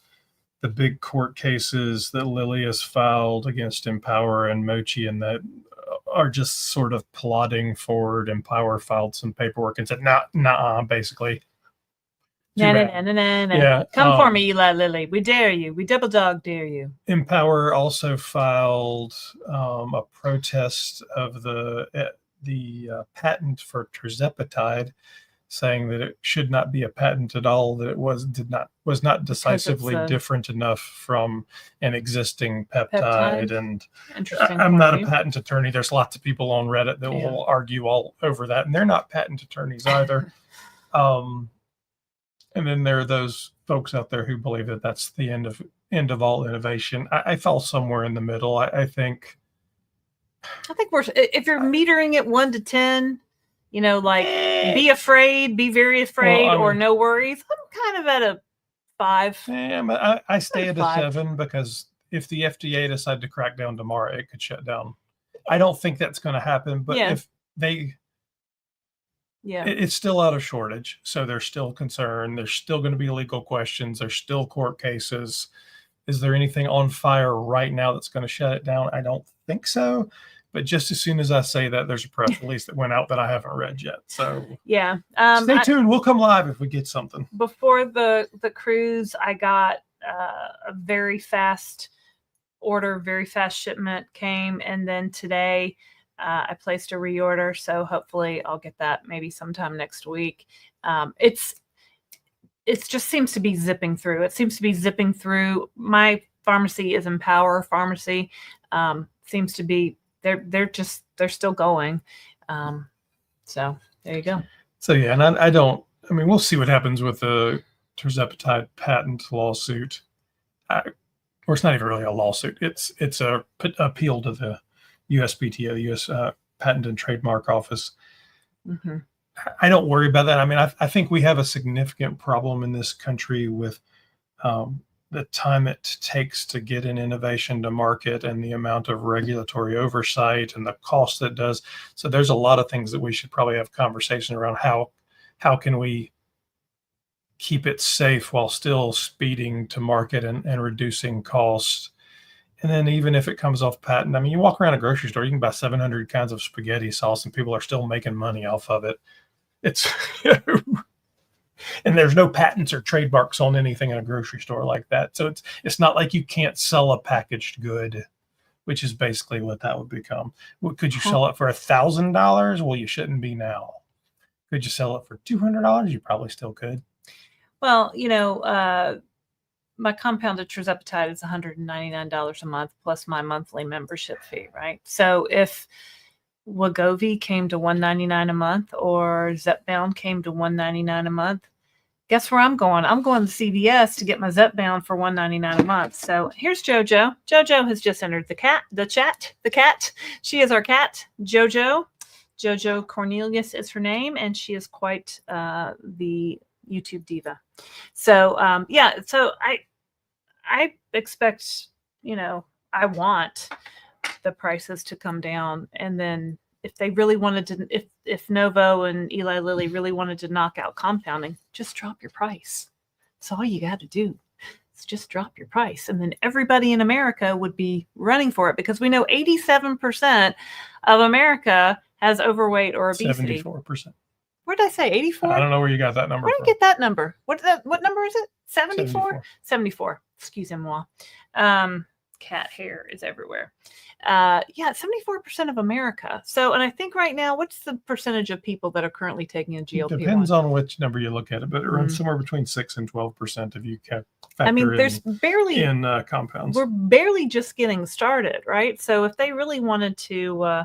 The big court cases that Lily has filed against Empower and Mochi and that are just sort of plodding forward. Empower filed some paperwork and said, nah, basically. Yeah. Come for me, Eli Lilly. We dare you. We double dog dare you. Empower also filed a protest of the patent for Tirzepatide, saying that it should not be a patent at all, that it was not decisively different enough from an existing peptide. And I'm not a patent attorney. There's lots of people on Reddit that will argue all over that, and they're not patent attorneys either. And then there are those folks out there who believe that that's the end of all innovation. I fall somewhere in the middle. I think we're, if you're metering it 1 to 10, you know, like be afraid, be very afraid, or no worries. I'm kind of at a 5. Yeah, I stay at a 7 because if the FDA decided to crack down tomorrow, it could shut down. I don't think that's going to happen, but if they, it's still out of shortage, so they're still concerned. There's still going to be legal questions. There's still court cases. Is there anything on fire right now that's going to shut it down? I don't think so. But just as soon as I say that, there's a press release that went out that I haven't read yet. So stay tuned. We'll come live if we get something. Before the cruise, I got a very fast order, very fast shipment came. And then today I placed a reorder. So hopefully I'll get that maybe sometime next week. It just seems to be zipping through. It seems to be zipping through. My pharmacy is Empower Pharmacy. Seems to be, they're still going. So there you go. So yeah, and I mean, we'll see what happens with the Tirzepatide patent lawsuit. Or it's not even really a lawsuit. It's a appeal to the USPTO, the U.S. Patent and Trademark Office. Mm-hmm. I don't worry about that. I mean, I think we have a significant problem in this country with the time it takes to get an innovation to market and the amount of regulatory oversight and the cost that does. So there's a lot of things that we should probably have conversation around. How can we keep it safe while still speeding to market and reducing costs? And then even if it comes off patent, I mean, you walk around a grocery store, you can buy 700 kinds of spaghetti sauce and people are still making money off of it. It's, and there's no patents or trademarks on anything in a grocery store like that. So it's not like you can't sell a packaged good, which is basically what that would become. Could you sell it for $1,000? Well, you shouldn't be now. Could you sell it for $200? You probably still could. Well, you know, my compounded Tirzepatide is $199 a month plus my monthly membership fee, right? So if Wegovy came to $199 a month or Zepbound came to $199 a month, guess where I'm going? I'm going to CVS to get my Zepbound for $199 a month. So here's JoJo. JoJo has just entered the chat. She is our cat, JoJo. JoJo Cornelius is her name, and she is quite the YouTube diva. So so I expect, you know, I want the prices to come down, and then if they really wanted to, if Novo and Eli Lilly really wanted to knock out compounding, just drop your price. That's all you got to do. It's just drop your price, and then everybody in America would be running for it, because we know 87% of America has overweight or obesity. 74%. What did I say? 84? I don't know where you got that number. Where did I get that number? What number is it? 74? 74. Excusez-moi. Cat hair is everywhere. 74% of America. So, and I think right now, what's the percentage of people that are currently taking a GLP-1? It depends on which number you look at it, but it runs somewhere between 6 and 12% if you factor there's barely in compounds. We're barely just getting started, right? So if they really wanted to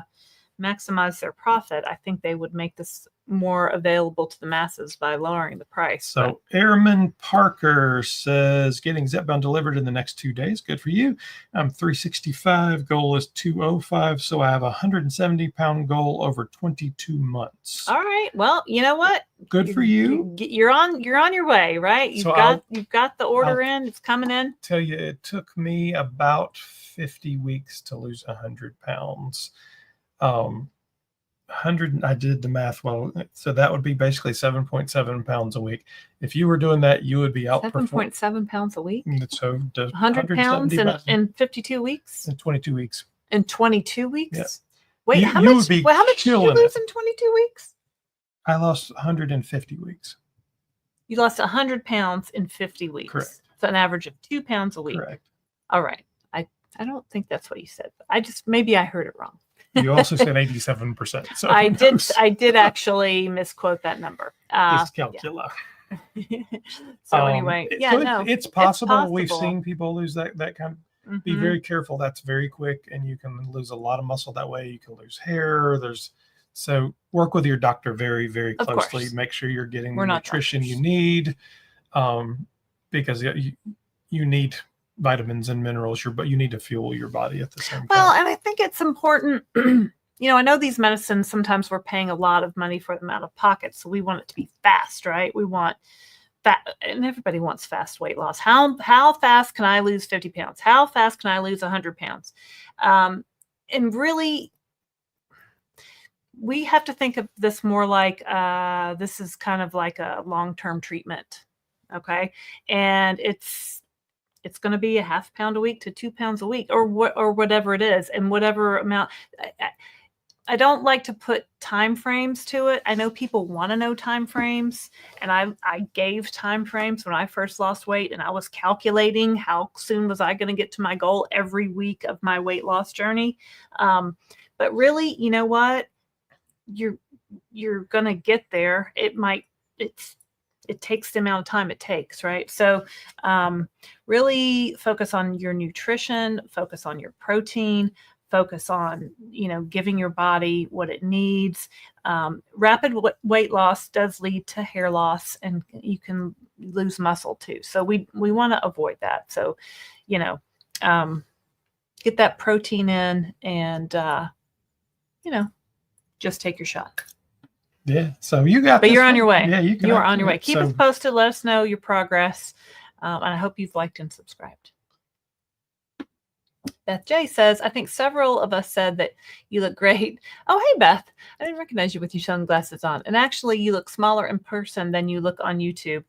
maximize their profit, I think they would make this more available to the masses by lowering the price. So Airman Parker says, getting Zepbound delivered in the next 2 days. Good for you. I'm 365. Goal is 205. So I have a 170-pound goal over 22 months. All right. Well, you know what? Good for you. You're on your way, right? You've got the order in. It's coming in. Tell you, it took me about 50 weeks to lose 100 pounds. 100, I did the math well, so that would be basically 7.7 pounds a week. If you were doing that, you would be out 7.7 pounds a week. So 100 pounds in 52 weeks. In 22 weeks. In 22 weeks. Yeah. Wait, how much did you lose in 22 weeks? I lost 150 weeks. You lost 100 pounds in 50 weeks. Correct. So an average of 2 pounds a week. Correct. All right. I don't think that's what you said. Maybe I heard it wrong. You also said 87%. So I did actually misquote that number. Dyscalculia. Yeah. So anyway, it's possible. We've possible. seen people lose that kind of. Be very careful. That's very quick, and you can lose a lot of muscle that way. You can lose hair. So work with your doctor very, very closely. Make sure you're getting the nutrition you need, because you need vitamins and minerals. But you need to fuel your body at the same time. Well, and I think it's important. I know these medicines, sometimes we're paying a lot of money for them out of pocket. So we want it to be fast, right? We want and everybody wants fast weight loss. How fast can I lose 50 pounds? How fast can I lose 100 pounds? And really, we have to think of this more like this is kind of like a long-term treatment. Okay. And it's going to be a half pound a week to 2 pounds a week, or whatever it is, and whatever amount. I don't like to put time frames to it. I know people want to know time frames, and I gave time frames when I first lost weight, and I was calculating how soon was I going to get to my goal every week of my weight loss journey. But really, you know what? You're going to get there. It takes the amount of time it takes, right? So really focus on your nutrition, focus on your protein, focus on, giving your body what it needs. Rapid weight loss does lead to hair loss, and you can lose muscle too. So we want to avoid that. So, get that protein in, and, just take your shot. Yeah. So you got But you're on your way. Yeah, you are on your way. Keep us posted. Let us know your progress. And I hope you've liked and subscribed. Beth J says, I think several of us said that you look great. Oh, hey, Beth. I didn't recognize you with your sunglasses on. And actually, you look smaller in person than you look on YouTube.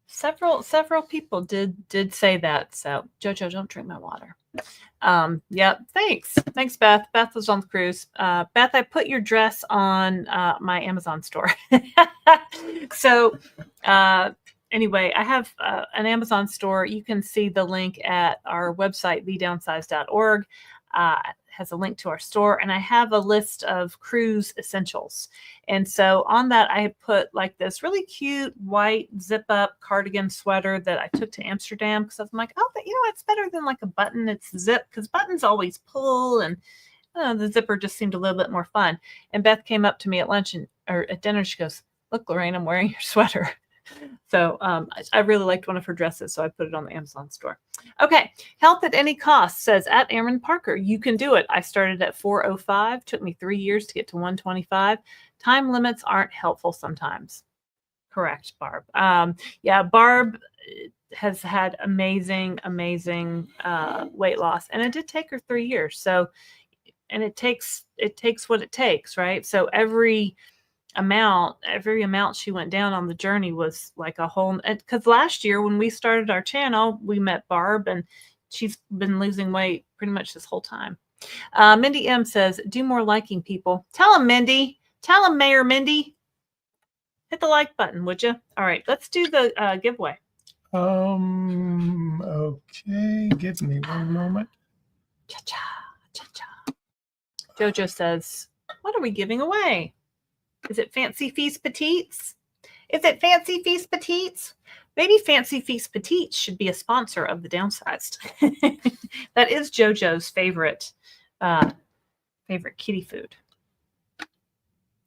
Several people did say that. So, Jojo, don't drink my water. Yeah, thanks, Beth. Beth was on the cruise. Beth, I put your dress on my Amazon store. So anyway, I have an Amazon store. You can see the link at our website, thedownsized.org. Has a link to our store, and I have a list of cruise essentials. And so on that, I have put like this really cute white zip up cardigan sweater that I took to Amsterdam, because I'm like, oh, but it's better than like a button. It's zip, because buttons always pull, and the zipper just seemed a little bit more fun. And Beth came up to me at lunch or at dinner. She goes, look, Laraine, I'm wearing your sweater. So I really liked one of her dresses, so I put it on the Amazon store. Okay, health at any cost, says at Aaron Parker. You can do it. I started at 4:05. Took me 3 years to get to 125. Time limits aren't helpful sometimes. Correct, Barb. Yeah, Barb has had amazing weight loss, and it did take her 3 years. So, and it takes what it takes, right? So every amount she went down on the journey was like a whole, because last year when we started our channel, we met Barb, and she's been losing weight pretty much this whole time. Mindy M says, do more liking, people. Tell them, Mindy. Tell them, Mayor Mindy. Hit the like button, would you? All right, let's do the giveaway. Okay, give me one moment. Cha-cha. Jojo says, what are we giving away? Is it Fancy Feast Petites? Is it Fancy Feast Petites? Maybe Fancy Feast Petites should be a sponsor of the Downsized. That is Jojo's favorite kitty food.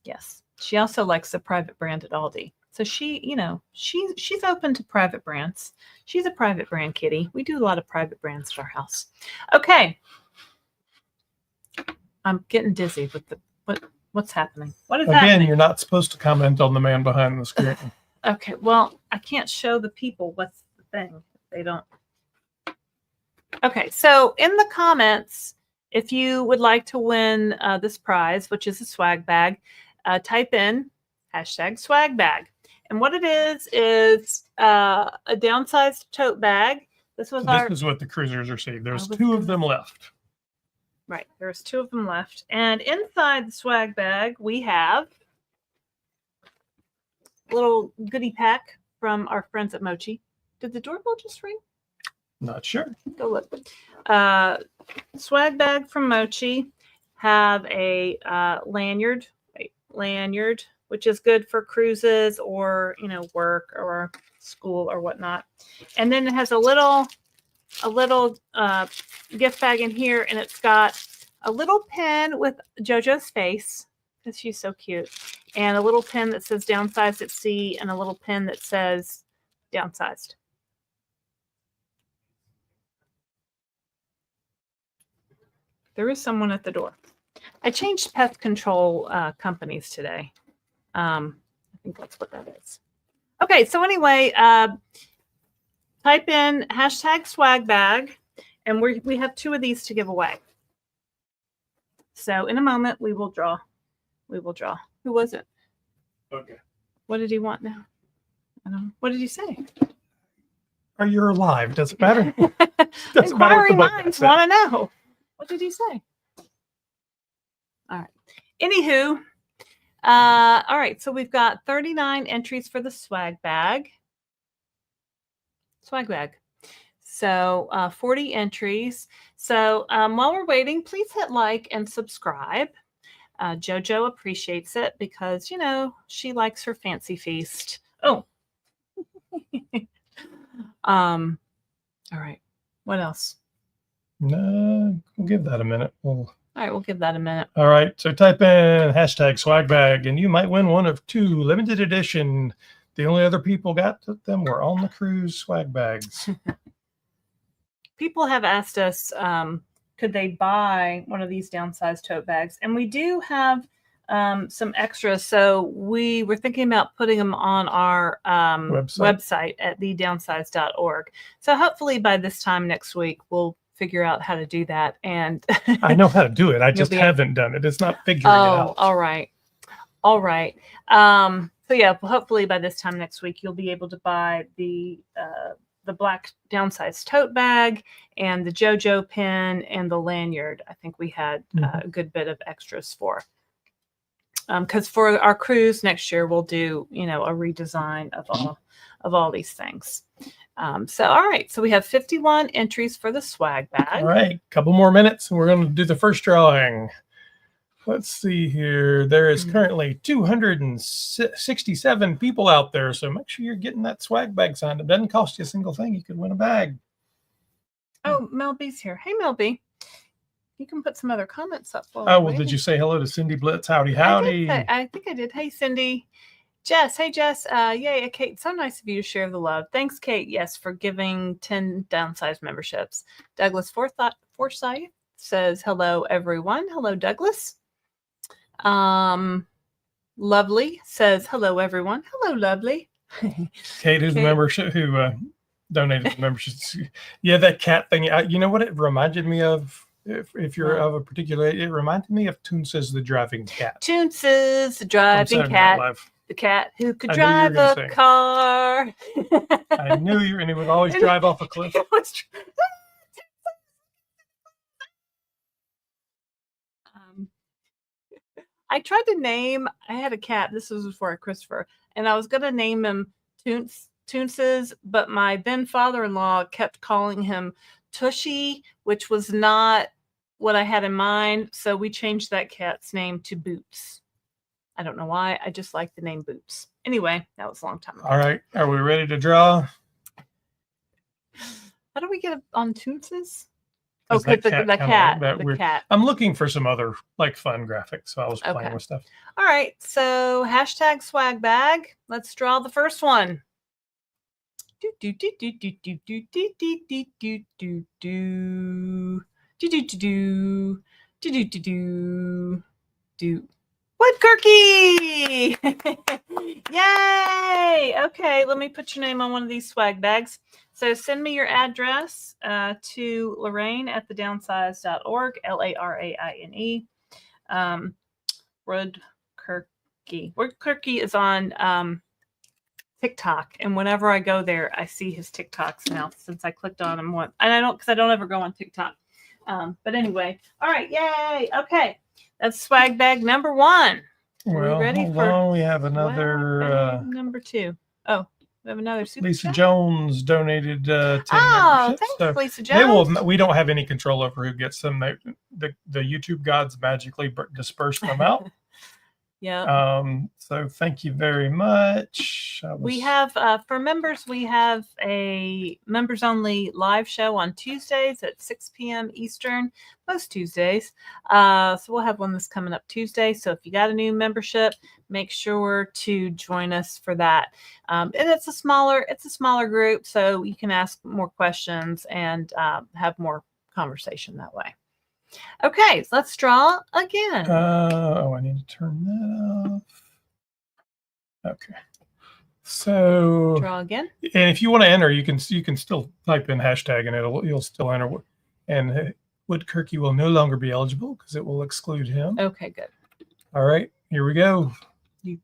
Yes. She also likes the private brand at Aldi. So she's open to private brands. She's a private brand kitty. We do a lot of private brands at our house. Okay. I'm getting dizzy with what's happening. What is happening? Again, you're not supposed to comment on the man behind the screen. Okay, well, I can't show the people what's the thing. They don't. Okay, so in the comments, if you would like to win this prize, which is a swag bag, type in #swag bag. And what it is a downsized tote bag. This is what the cruisers received. There's 2 of them left. Right. There's 2 of them left. And inside the swag bag, we have a little goodie pack from our friends at Mochi. Did the doorbell just ring? Not sure. Go look. Swag bag from Mochi have a lanyard, which is good for cruises or work or school or whatnot. And then it has a little gift bag in here, and it's got a little pin with JoJo's face because she's so cute, and a little pin that says "Downsized at Sea," and a little pin that says "Downsized." There is someone at the door. I changed pest control companies today. I think that's what that is. Okay, so anyway, type in #swagbag, and we have 2 of these to give away. So in a moment, we will draw. Who was it? Okay. What did he want now? I don't know. What did he say? Are you alive? Doesn't matter. Doesn't matter what Inquiring minds want to know. What did he say? All right. Anywho, all right. So we've got 39 entries for the swag bag. So 40 entries. So while we're waiting, please hit like and subscribe. JoJo appreciates it because, she likes her fancy feast. Oh. All right. What else? No, we'll give that a minute. All right, we'll give that a minute. All right, so type in #swagbag, and you might win one of 2 limited edition. The only other people got them were On the Cruise swag bags. People have asked us, could they buy one of these downsized tote bags? And we do have some extras. So we were thinking about putting them on our website at thedownsized.org. So hopefully by this time next week, we'll figure out how to do that. And I know how to do it. I just haven't done it. It's not figuring it out. All right. So yeah, hopefully by this time next week, you'll be able to buy the black downsized tote bag and the JoJo pin and the lanyard. I think we had a good bit of extras for. Because for our cruise next year, we'll do, a redesign of all these things. So, all right. So we have 51 entries for the swag bag. All right. Couple more minutes and we're going to do the first drawing. Let's see here. There is currently 267 people out there. So make sure you're getting that swag bag signed. It doesn't cost you a single thing. You could win a bag. Oh, Mel B's here. Hey, Mel B. You can put some other comments up. Well, did you say hello to Cindy Blitz? Howdy. I think I did. Hey, Cindy. Jess. Hey, Jess. Yay, Kate. So nice of you to share the love. Thanks, Kate. Yes, for giving 10 downsized memberships. Douglas Forsyth says, hello, everyone. Hello, Douglas. Lovely says, hello, everyone. Hello, Lovely. Kate, who's a membership, who donated the memberships. Yeah, that cat thing. You know what it reminded me of? If you're of a particular, it reminded me of Toonces the driving cat. Toonces the driving cat. The cat who could drive a car. I knew you were, and he would always drive off a cliff. I tried to name, I had a cat, this was before Christopher, and I was going to name him Toonces, but my then father-in-law kept calling him Tushy, which was not what I had in mind. So we changed that cat's name to Boots. I don't know why. I just like the name Boots. Anyway, that was a long time ago. All right. Are we ready to draw? How do we get on Toonces? Oh, the cat. I'm looking for some other fun graphics, so I was playing with stuff. All right. So #swag bag. Let's draw the first one. Wood cookie! Yay! Okay, let me put your name on one of these swag bags. So send me your address to Laraine at thedownsized.org, Laraine. Wood cookie. Wood cookie is on TikTok, and whenever I go there, I see his TikToks now since I clicked on him once. And I don't ever go on TikTok. But anyway, all right, yay! Okay, that's swag bag number 1. Well, ready for? We have another number 2. Oh, We have another super Lisa chat. Jones donated 10 Oh, memberships. thanks, Lisa Jones. We don't have any control over who gets them. The YouTube gods magically disperse them out. Yeah. So thank you very much. We have, for members, we have a members only live show on Tuesdays at 6 p.m. Eastern, most Tuesdays. So we'll have one that's coming up Tuesday. So if you got a new membership, make sure to join us for that. And it's a smaller group, so you can ask more questions and have more conversation that way. Okay, so let's draw again. I need to turn that off. Okay. So draw again. And if you want to enter, you can still type in hashtag and you'll still enter. And Woodkirky will no longer be eligible because it will exclude him. Okay, good. All right, here we go. You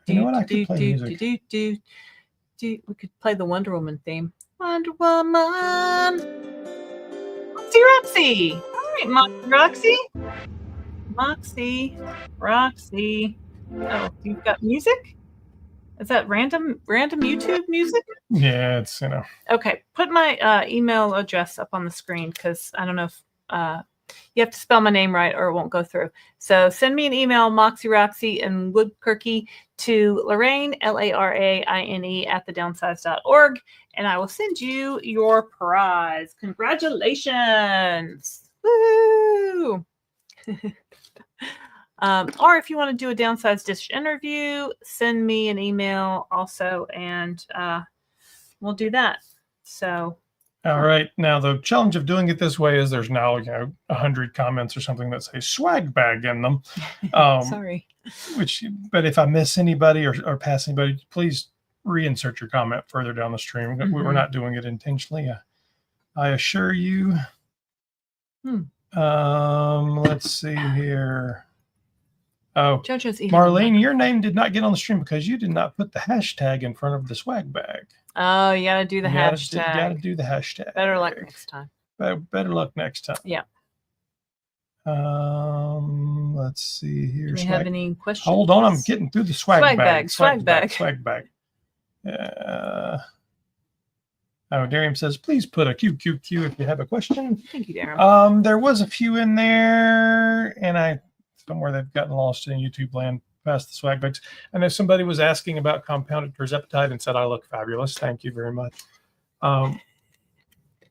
know what? I could play music. We could play the Wonder Woman theme. Wonder Woman. Roxy. All right, Roxy. Oh, you've got music? Is that random YouTube music? Yeah, it's Okay, put my email address up on the screen because I don't know if you have to spell my name right or it won't go through. So send me an email, MoxieRoxy and Woodkirky, to Laraine, Laraine, at thedownsized.org, and I will send you your prize. Congratulations! Woo! Or if you want to do a Downsized Dish interview, send me an email also, and we'll do that. So. All right. Now, the challenge of doing it this way is there's now 100 comments or something that say swag bag in them. Sorry. But if I miss anybody or pass anybody, please reinsert your comment further down the stream. Mm-hmm. We're not doing it intentionally. I assure you. Let's see here. Oh, Marlene, your name did not get on the stream because you did not put the hashtag in front of the swag bag. Oh, you got to do the hashtag. You got to do the hashtag. Better luck next time. Better luck next time. Yeah. Let's see here. Do you have any questions? Hold on, I'm getting through the swag bag. Swag bag. Oh, Durham says, please put a QQQ if you have a question. Thank you, Durham. There was a few in there, and somewhere they've gotten lost in YouTube land past the swag bags. I know somebody was asking about compounded Tirzepatide and said I look fabulous. Thank you very much.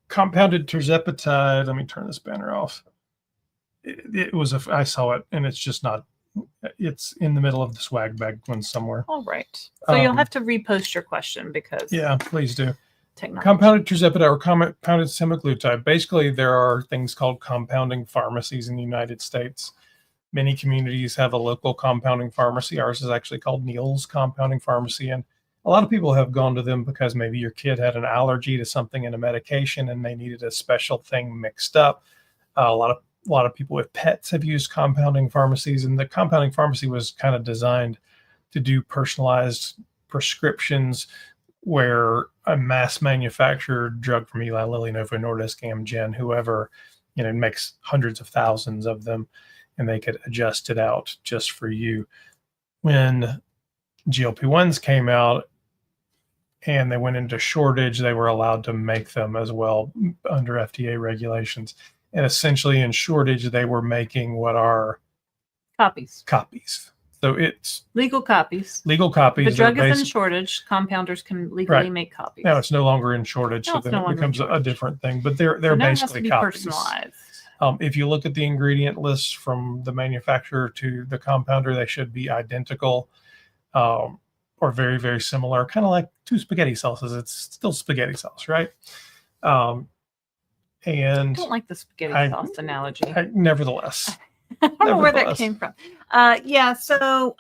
Compounded Tirzepatide. Let me turn this banner off. I saw it, and it's just not. It's in the middle of the swag bag one somewhere. All right. So you'll have to repost your question because. Yeah, please do. Technology. Compounded Tirzepatide or compounded Semaglutide. Basically, there are things called compounding pharmacies in the United States. Many communities have a local compounding pharmacy. Ours is actually called Neil's Compounding Pharmacy. And a lot of people have gone to them because maybe your kid had an allergy to something in a medication and they needed a special thing mixed up. A lot of people with pets have used compounding pharmacies. And the compounding pharmacy was kind of designed to do personalized prescriptions where a mass manufactured drug from Eli Lilly, Novo Nordisk, Amgen, whoever, makes hundreds of thousands of them, and they could adjust it out just for you. When GLP-1s came out and they went into shortage, they were allowed to make them as well under FDA regulations. And essentially in shortage, they were making what are copies. So it's legal copies. The drug is in shortage. Compounders can legally make copies. Now it's no longer in shortage, so then it becomes a different thing. But they're basically it has to be copies. Personalized. If you look at the ingredient lists from the manufacturer to the compounder, they should be identical or very, very similar, kind of like two spaghetti sauces. It's still spaghetti sauce, right? And I don't like the spaghetti sauce analogy. Nevertheless. I don't know where that came from. So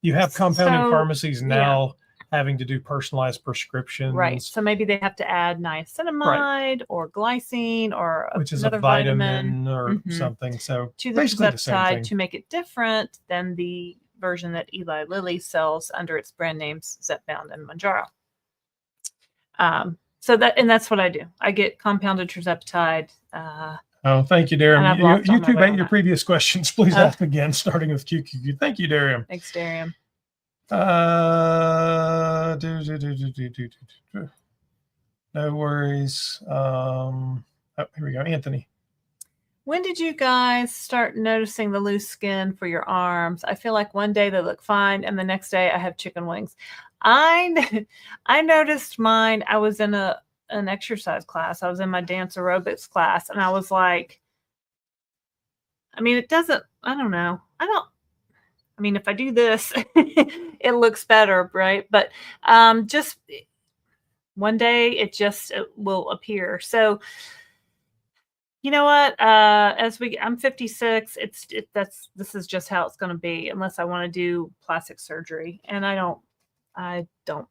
you have compounding pharmacies now having to do personalized prescriptions. Right. So maybe they have to add niacinamide or glycine or which is a vitamin or something. So to the Tirzepatide to make it different than the version that Eli Lilly sells under its brand names Zepbound and Mounjaro. That's what I do. I get compounded Tirzepatide. Thank you, Durham. YouTube ate your previous questions. Please ask again, starting with QQQ. Thank you, Durham. Thanks, Durham. No worries. Oh, here we go. Anthony. When did you guys start noticing the loose skin for your arms? I feel like one day they look fine and the next day I have chicken wings. I noticed mine. I was in an exercise class. I was in my dance aerobics class and I was like, I mean, it doesn't, I don't know. I mean, if I do this, it looks better, right? But just one day it will appear. So, you know what? I'm 56. This is just how it's going to be, unless I want to do plastic surgery, and I don't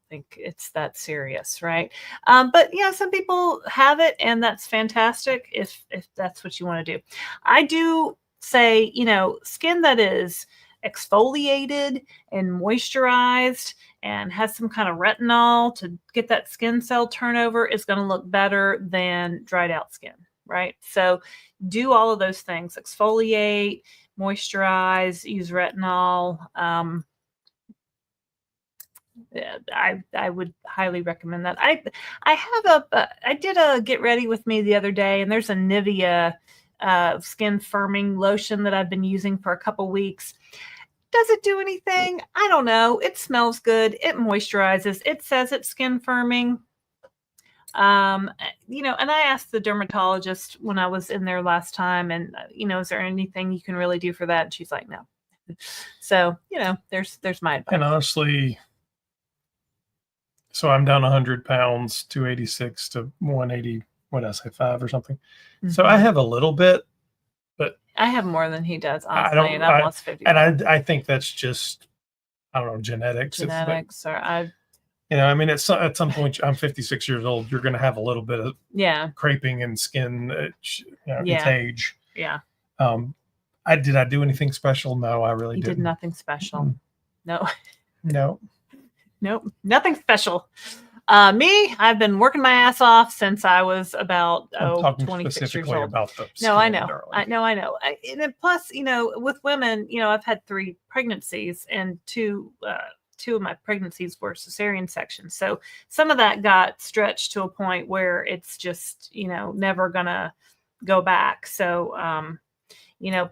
think it's that serious, right? But yeah, some people have it, and that's fantastic if that's what you want to do. I do say, skin that is exfoliated and moisturized and has some kind of retinol to get that skin cell turnover is going to look better than dried out skin. Right? So do all of those things, exfoliate, moisturize, use retinol. I would highly recommend that. I did a get ready with me the other day, and there's a Nivea skin firming lotion that I've been using for a couple weeks. Does it do anything? I don't know. It smells good. It moisturizes. It says it's skin firming. And I asked the dermatologist when I was in there last time, and is there anything you can really do for that? And she's like, no. So, there's my advice. And honestly, so I'm down 100 pounds, 286 to 180, what did I say, 5 or something. Mm-hmm. So I have a little bit, but I have more than he does, honestly, and I've lost 50 pounds. And I think that's just, I don't know, genetics. I mean, at some point, I'm 56 years old. You're going to have a little bit of creping and skin age. Yeah. Did I do anything special? No, I really didn't. You did nothing special. No. Nope. Nothing special. Me, I've been working my ass off since I was about 26 years old. About the no, I know. I know. And plus, with women, I've had 3 pregnancies, and 2 of my pregnancies were cesarean sections. So some of that got stretched to a point where it's just, never gonna go back. So,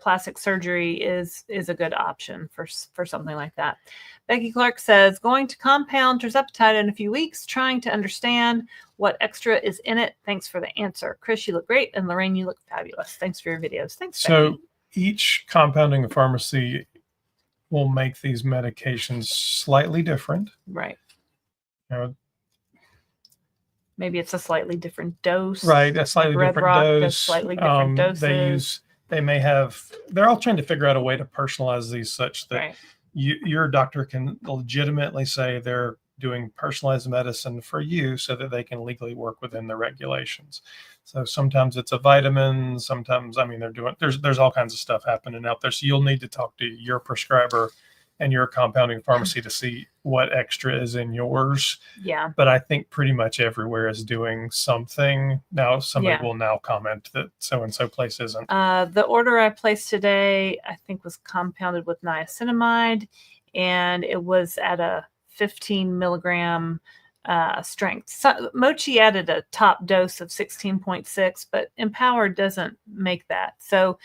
plastic surgery is a good option for something like that. Becky Clark says, going to compound Tirzepatide in a few weeks, trying to understand what extra is in it. Thanks for the answer. Chris, you look great. And Laraine, you look fabulous. Thanks for your videos. Thanks, So Becky. Each compounding pharmacy will make these medications slightly different. Right. Maybe it's a slightly different dose. Right, a slightly different dose. Slightly different doses. They're all trying to figure out a way to personalize these such that your doctor can legitimately say they're doing personalized medicine for you so that they can legally work within the regulations. So sometimes it's a vitamin, sometimes, there's all kinds of stuff happening out there. So you'll need to talk to your prescriber and your compounding pharmacy to see what extra is in yours. Yeah. But I think pretty much everywhere is doing something. Now, somebody will now comment that so-and-so place isn't. The order I placed today, I think, was compounded with niacinamide, and it was at a 15 milligram strength. So, Mochi added a top dose of 16.6, but Empower doesn't make that. So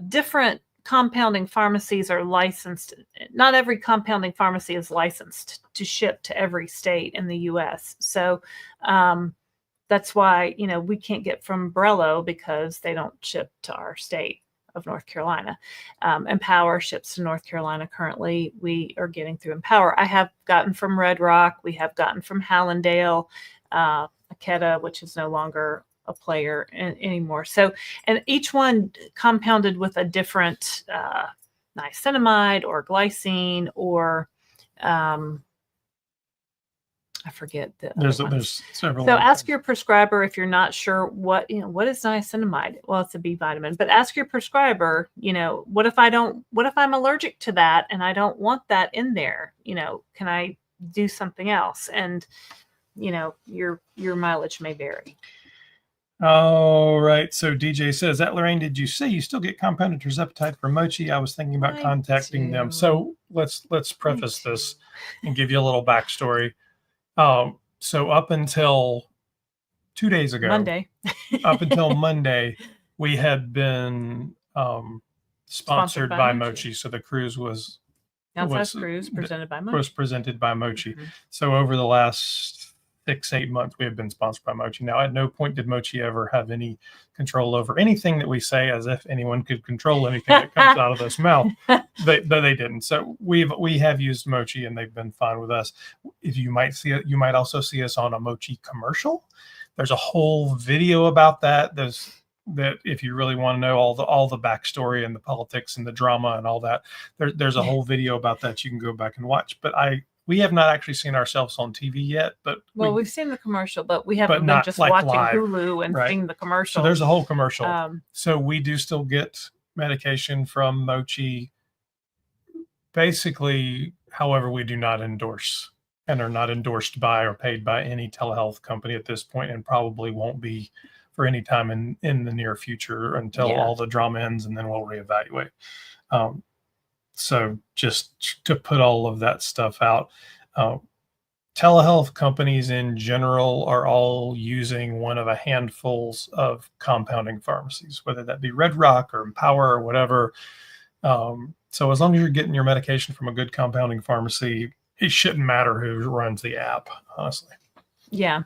different compounding pharmacies are licensed. Not every compounding pharmacy is licensed to ship to every state in the U.S. So that's why, we can't get from Brello because they don't ship to our state of North Carolina. Empower ships to North Carolina currently. We are getting through Empower. I have gotten from Red Rock. We have gotten from Hallandale, Akeda, which is no longer a player anymore. So, and each one compounded with a different niacinamide or glycine or I forget the there's several. So ask your prescriber if you're not sure what is niacinamide. Well, it's a B vitamin, but ask your prescriber, what if I'm allergic to that and I don't want that in there? Can I do something else? And your mileage may vary. All right. So DJ says, that Laraine, did you say you still get compounded Tirzepatide for Mochi? I was thinking about contacting them. So let's preface this and give you a little backstory. So up until 2 days ago, Monday, up until Monday, we had been sponsored by Mochi. So the cruise was Downsized cruise presented by Mochi. Was presented by Mochi. So over the last 6-8 months, we have been sponsored by Mochi. Now, at no point did Mochi ever have any control over anything that we say, as if anyone could control anything that comes out of this mouth. They didn't. So we have used Mochi, and they've been fine with us. If you might see it, you might also see us on a Mochi commercial. There's a whole video about that. That if you really want to know all the backstory and the politics and the drama and all that, there's a whole video about that you can go back and watch. But we have not actually seen ourselves on TV yet, but we've seen the commercial, but we haven't been just like watching live, Hulu and seeing the commercial. So there's a whole commercial. So we do still get medication from Mochi. Basically, however, we do not endorse and are not endorsed by or paid by any telehealth company at this point, and probably won't be for any time in the near future until all the drama ends, and then we'll reevaluate. So just to put all of that stuff out, telehealth companies in general are all using one of a handfuls of compounding pharmacies, whether that be Red Rock or Empower or whatever. So as long as you're getting your medication from a good compounding pharmacy, it shouldn't matter who runs the app, honestly. Yeah.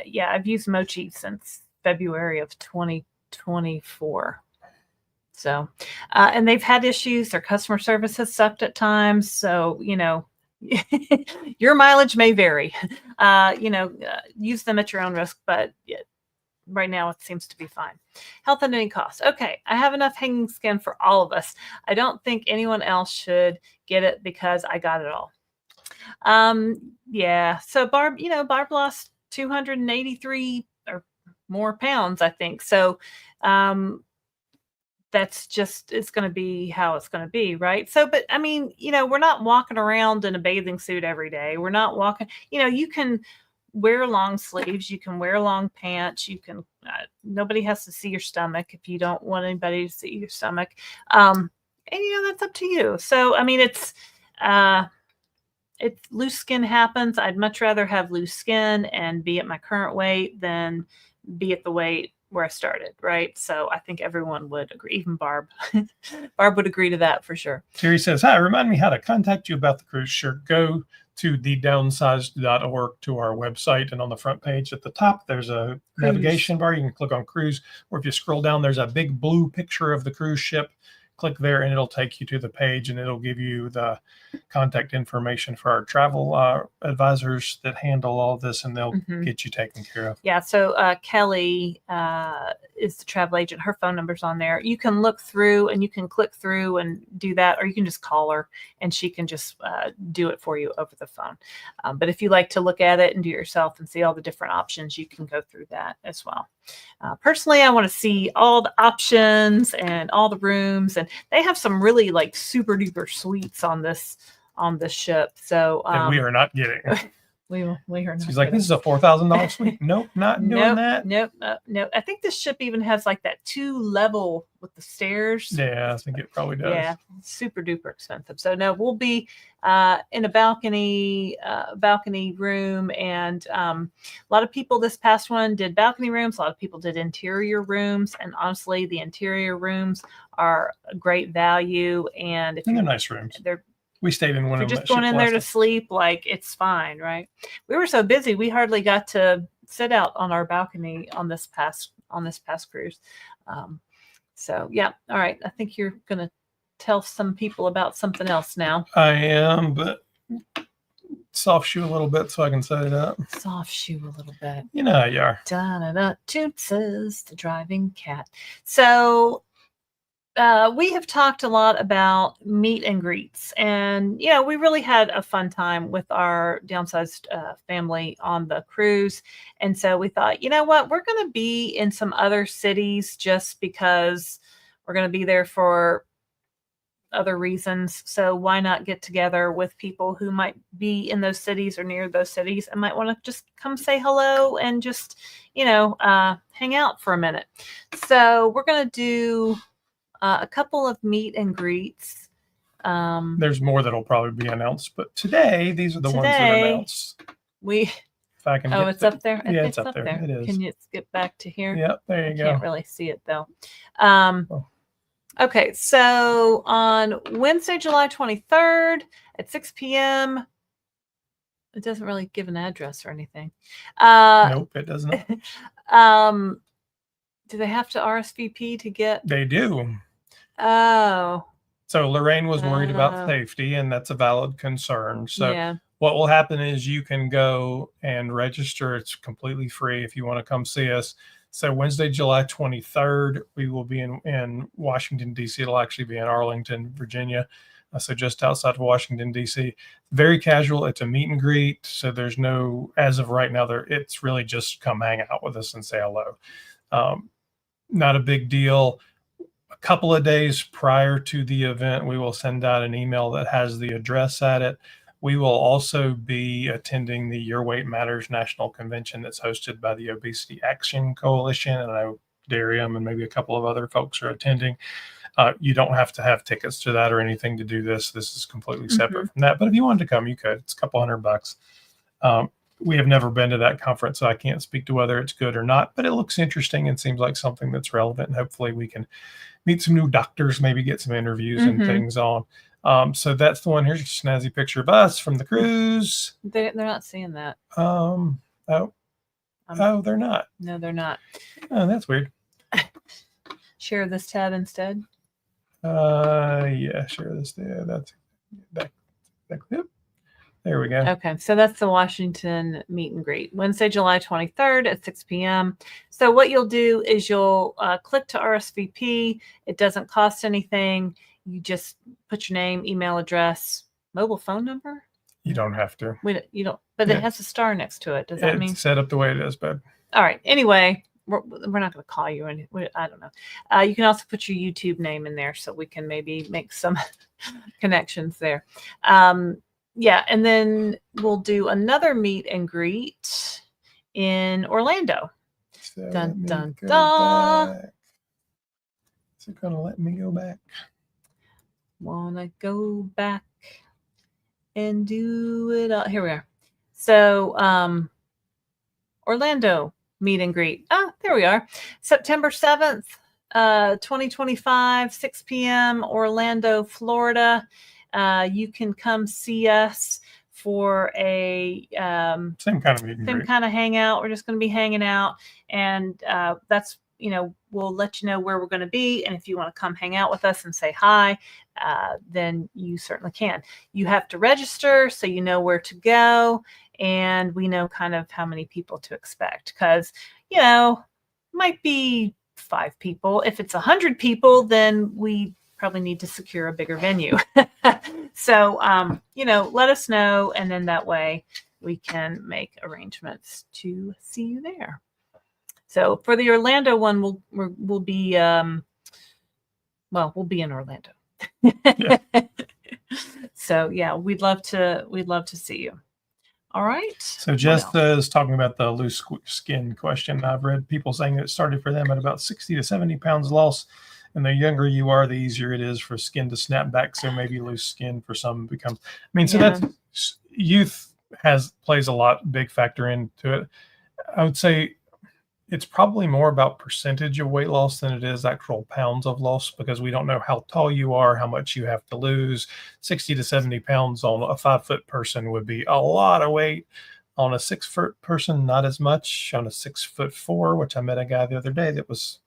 Yeah, I've used Mochi since February of 2024. So, and they've had issues. Their customer service has sucked at times. So, your mileage may vary. Use them at your own risk, but right now it seems to be fine. Health at any cost. Okay, I have enough hanging skin for all of us. I don't think anyone else should get it because I got it all. Yeah. So Barb lost 283 or more pounds, I think. So, that's just, it's going to be how it's going to be, right? So, but I mean, we're not walking around in a bathing suit every day. We're not walking, you can wear long sleeves, you can wear long pants, you can, nobody has to see your stomach if you don't want anybody to see your stomach. And that's up to you. So, I mean, it's loose skin happens. I'd much rather have loose skin and be at my current weight than be at the weight where I started, right? So I think everyone would agree, even Barb. Barb would agree to that for sure. Terry says, hi, remind me how to contact you about the cruise. Sure, go to thedownsized.org to our website, and on the front page at the top, there's a navigation bar. You can click on cruise, or if you scroll down, there's a big blue picture of the cruise ship. Click there and it'll take you to the page, and it'll give you the contact information for our travel advisors that handle all this, and they'll get you taken care of. Yeah. So Kelly is the travel agent. Her phone number's on there. You can look through and you can click through and do that, or you can just call her and she can just do it for you over the phone. But if you like to look at it and do it yourself and see all the different options, you can go through that as well. Personally, I want to see all the options and all the rooms, and they have some really like super duper suites on this ship. So and we are not getting. we are not. She's like, this is a $4,000 suite. Nope, not doing that. Nope. I think this ship even has like that 2-level with the stairs. Yeah, I think it probably does. Yeah, super duper expensive. So no, we'll be in a balcony room, and a lot of people this past one did balcony rooms. A lot of people did interior rooms, and honestly, the interior rooms are a great value. And they're nice rooms. We stayed in one of them. You're just going in there to sleep, like it's fine, right? We were so busy, we hardly got to sit out on our balcony on this past cruise. So yeah, all right. I think you're gonna tell some people about something else now. I am, but soft shoe a little bit so I can set it up. Soft shoe a little bit. You know how you are. Da-da-da, Toots is the driving cat. So we have talked a lot about meet and greets, and we really had a fun time with our downsized family on the cruise. And so we thought, you know what, we're going to be in some other cities just because we're going to be there for other reasons. So why not get together with people who might be in those cities or near those cities and might want to just come say hello and just, hang out for a minute. So we're going to do a couple of meet and greets. There's more that'll probably be announced, but today, these are the ones that are announced. If I can it's up there? Yeah, it's up there. It is. Can you skip back to here? Yep, there you go. Can't really see it, though. Okay, so on Wednesday, July 23rd at 6 p.m., it doesn't really give an address or anything. Nope, it doesn't. Do they have to RSVP to get? They do. Oh. So Laraine was worried about safety, and that's a valid concern. So what will happen is you can go and register. It's completely free if you want to come see us. So Wednesday, July 23rd, we will be in Washington, D.C. It'll actually be in Arlington, Virginia. So just outside of Washington, D.C. Very casual. It's a meet and greet. So there's no, as of right now, it's really just come hang out with us and say hello. Not a big deal. A couple of days prior to the event, we will send out an email that has the address at it. We will also be attending the Your Weight Matters National Convention that's hosted by the Obesity Action Coalition. And I know Durham and maybe a couple of other folks are attending. You don't have to have tickets to that or anything to do this. This is completely separate from that. But if you wanted to come, you could. It's a couple $100. We have never been to that conference, so I can't speak to whether it's good or not. But it looks interesting and seems like something that's relevant. And hopefully we can meet some new doctors, maybe get some interviews and things on. So that's the one. Here's a snazzy picture of us from the cruise. They're not seeing that. They're not. No, they're not. Oh, that's weird. Share this tab instead. Yeah, share this tab. That's that clip. There we go. Okay, so that's the Washington meet and greet, Wednesday, July 23rd at 6 p.m. So what you'll do is you'll click to RSVP. It doesn't cost anything. You just put your name, email address, mobile phone number. You don't have to. You don't, but it has a star next to it. Does that mean? It's set up the way it is, bud. All right. Anyway, we're not going to call you. I don't know. You can also put your YouTube name in there so we can maybe make some connections there. Yeah, and then we'll do another meet and greet in Orlando. So dun, dun, dun. Is it going to let me go back? Want to go back and do it all. Here we are. So Orlando meet and greet. There we are. September 7th, 2025, 6 p.m., Orlando, Florida. You can come see us for a same kind of meet and greet. Same kind of hangout. We're just going to be hanging out, and that's, we'll let you know where we're going to be. And if you want to come hang out with us and say hi, then you certainly can. You have to register so you know where to go, and we know kind of how many people to expect, because might be 5 people. If it's 100 people, then we probably need to secure a bigger venue. So, let us know. And then that way we can make arrangements to see you there. So for the Orlando one, we'll be, we'll be in Orlando. Yeah. So yeah, we'd love to see you. All right. So Jess is talking about the loose skin question. I've read people saying that it started for them at about 60 to 70 pounds loss. And the younger you are, the easier it is for skin to snap back. So maybe loose skin for some becomes, that's youth plays a big factor into it. I would say it's probably more about percentage of weight loss than it is actual pounds of loss, because we don't know how tall you are, how much you have to lose. 60 to 70 pounds on a 5-foot person would be a lot of weight. On a 6-foot person, not as much. On a 6'4", which I met a guy the other day that was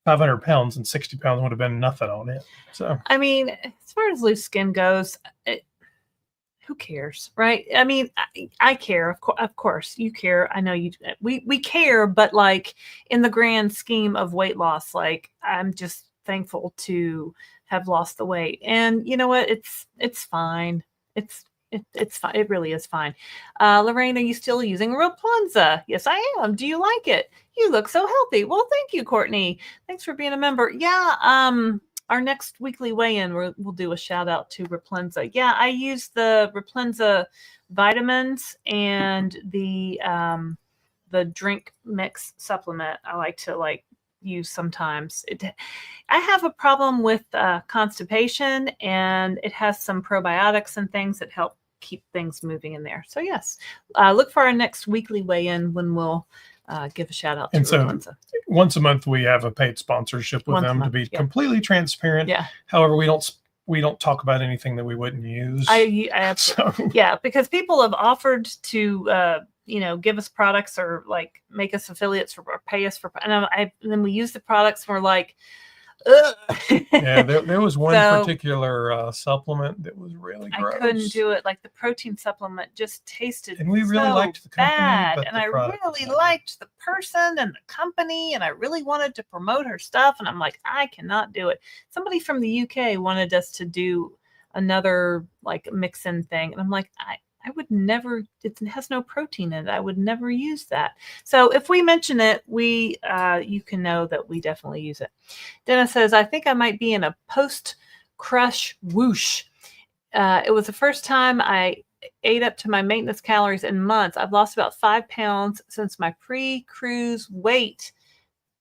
500 pounds, and 60 pounds would have been nothing on it. So, I mean, as far as loose skin goes, who cares, right? I mean, I care. Of course, you care. I know you. We care, but like in the grand scheme of weight loss, like I'm just thankful to have lost the weight, and you know what? It's fine. It's fine. It really is fine. Laraine, are you still using Rapunzel? Yes, I am. Do you like it? You look so healthy. Well, thank you, Courtney. Thanks for being a member. Yeah. our next weekly weigh-in, we'll do a shout out to Replenza. Yeah, I use the Replenza vitamins and the drink mix supplement. I like to use sometimes. I have a problem with constipation, and it has some probiotics and things that help keep things moving in there. So yes, look for our next weekly weigh-in when we'll give a shout out to Replenza. Once a month we have a paid sponsorship with them to be completely transparent. Yeah. However, we don't talk about anything that we wouldn't use. I absolutely. Yeah, because people have offered to give us products or make us affiliates or pay us for, and then we use the products and we're like, ugh. Yeah, there was one particular supplement that was really gross. I couldn't do it. Like the protein supplement just tasted and we really liked the company, bad, and I really liked the person and the company, and I really wanted to promote her stuff, and I'm like, I cannot do it. Somebody from the UK wanted us to do another mix-in thing, and I'm like, I would never, it has no protein in it. I would never use that. So if we mention it, you can know that we definitely use it. Dennis says, I think I might be in a post-crush whoosh. It was the first time I ate up to my maintenance calories in months. I've lost about 5 pounds since my pre-cruise weight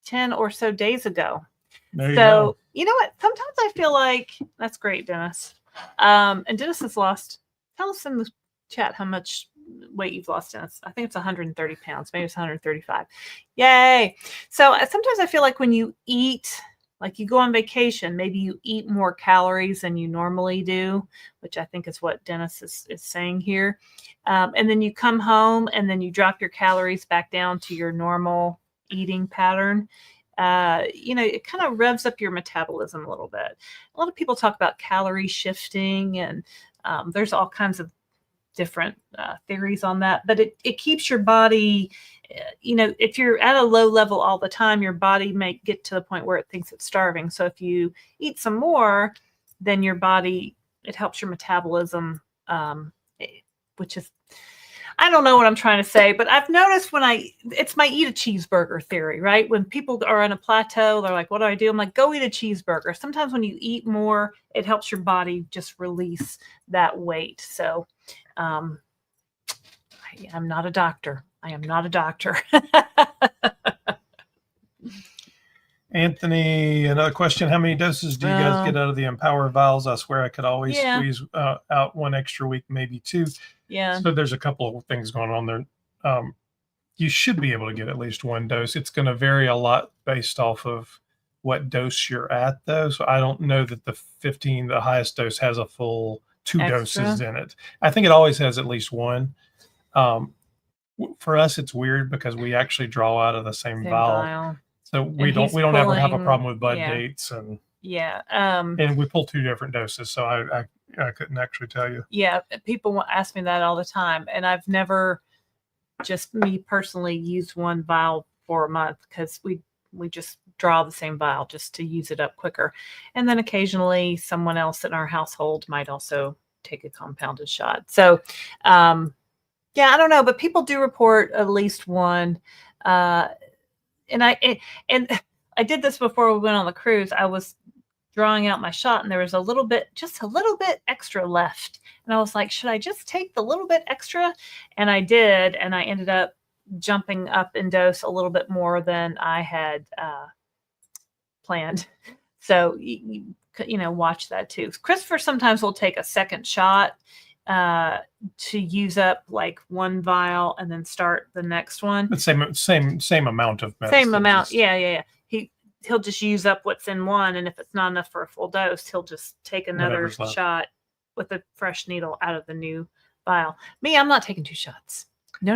10 or so days ago. So you know what? Sometimes I feel like, that's great, Dennis. And Dennis has lost, tell us in the chat how much weight you've lost, Dennis. I think it's 130 pounds. Maybe it's 135. Yay. So sometimes I feel like when you eat, like you go on vacation, maybe you eat more calories than you normally do, which I think is what Dennis is saying here. And then you come home and then you drop your calories back down to your normal eating pattern. It kind of revs up your metabolism a little bit. A lot of people talk about calorie shifting, and there's all kinds of different theories on that, but it keeps your body, if you're at a low level all the time, your body may get to the point where it thinks it's starving. So if you eat some more, then your body, it helps your metabolism, which is, I don't know what I'm trying to say, but I've noticed it's my eat a cheeseburger theory, right? When people are on a plateau, they're like, what do I do? I'm like, go eat a cheeseburger. Sometimes when you eat more, it helps your body just release that weight. So I'm not a doctor. I am not a doctor. Anthony, another question. How many doses do you guys get out of the Empower vials? I swear I could always squeeze out one extra week, maybe 2. Yeah. So there's a couple of things going on there. You should be able to get at least 1 dose. It's going to vary a lot based off of what dose you're at, though. So I don't know that the highest dose, has a full 2 doses in it. I think it always has at least 1. For us, it's weird because we actually draw out of the same vial. So we don't ever have a problem with bud dates, and and we pull 2 different doses. So I couldn't actually tell you. Yeah, people ask me that all the time, and I've never, just me personally, used 1 vial for a month because we just draw the same vial just to use it up quicker. And then occasionally someone else in our household might also take a compounded shot. So, I don't know, but people do report at least 1. And I did this before we went on the cruise. I was drawing out my shot, and there was just a little bit extra left. And I was like, should I just take the little bit extra? And I did, and I ended up jumping up in dose a little bit more than I had planned. So watch that too. Christopher sometimes will take a second shot to use up 1 vial and then start the next one. The same amount of medicine. Same amount. Yeah. He'll just use up what's in one, and if it's not enough for a full dose, he'll just take another shot with a fresh needle out of the new vial. Me, I'm not taking 2 shots. No.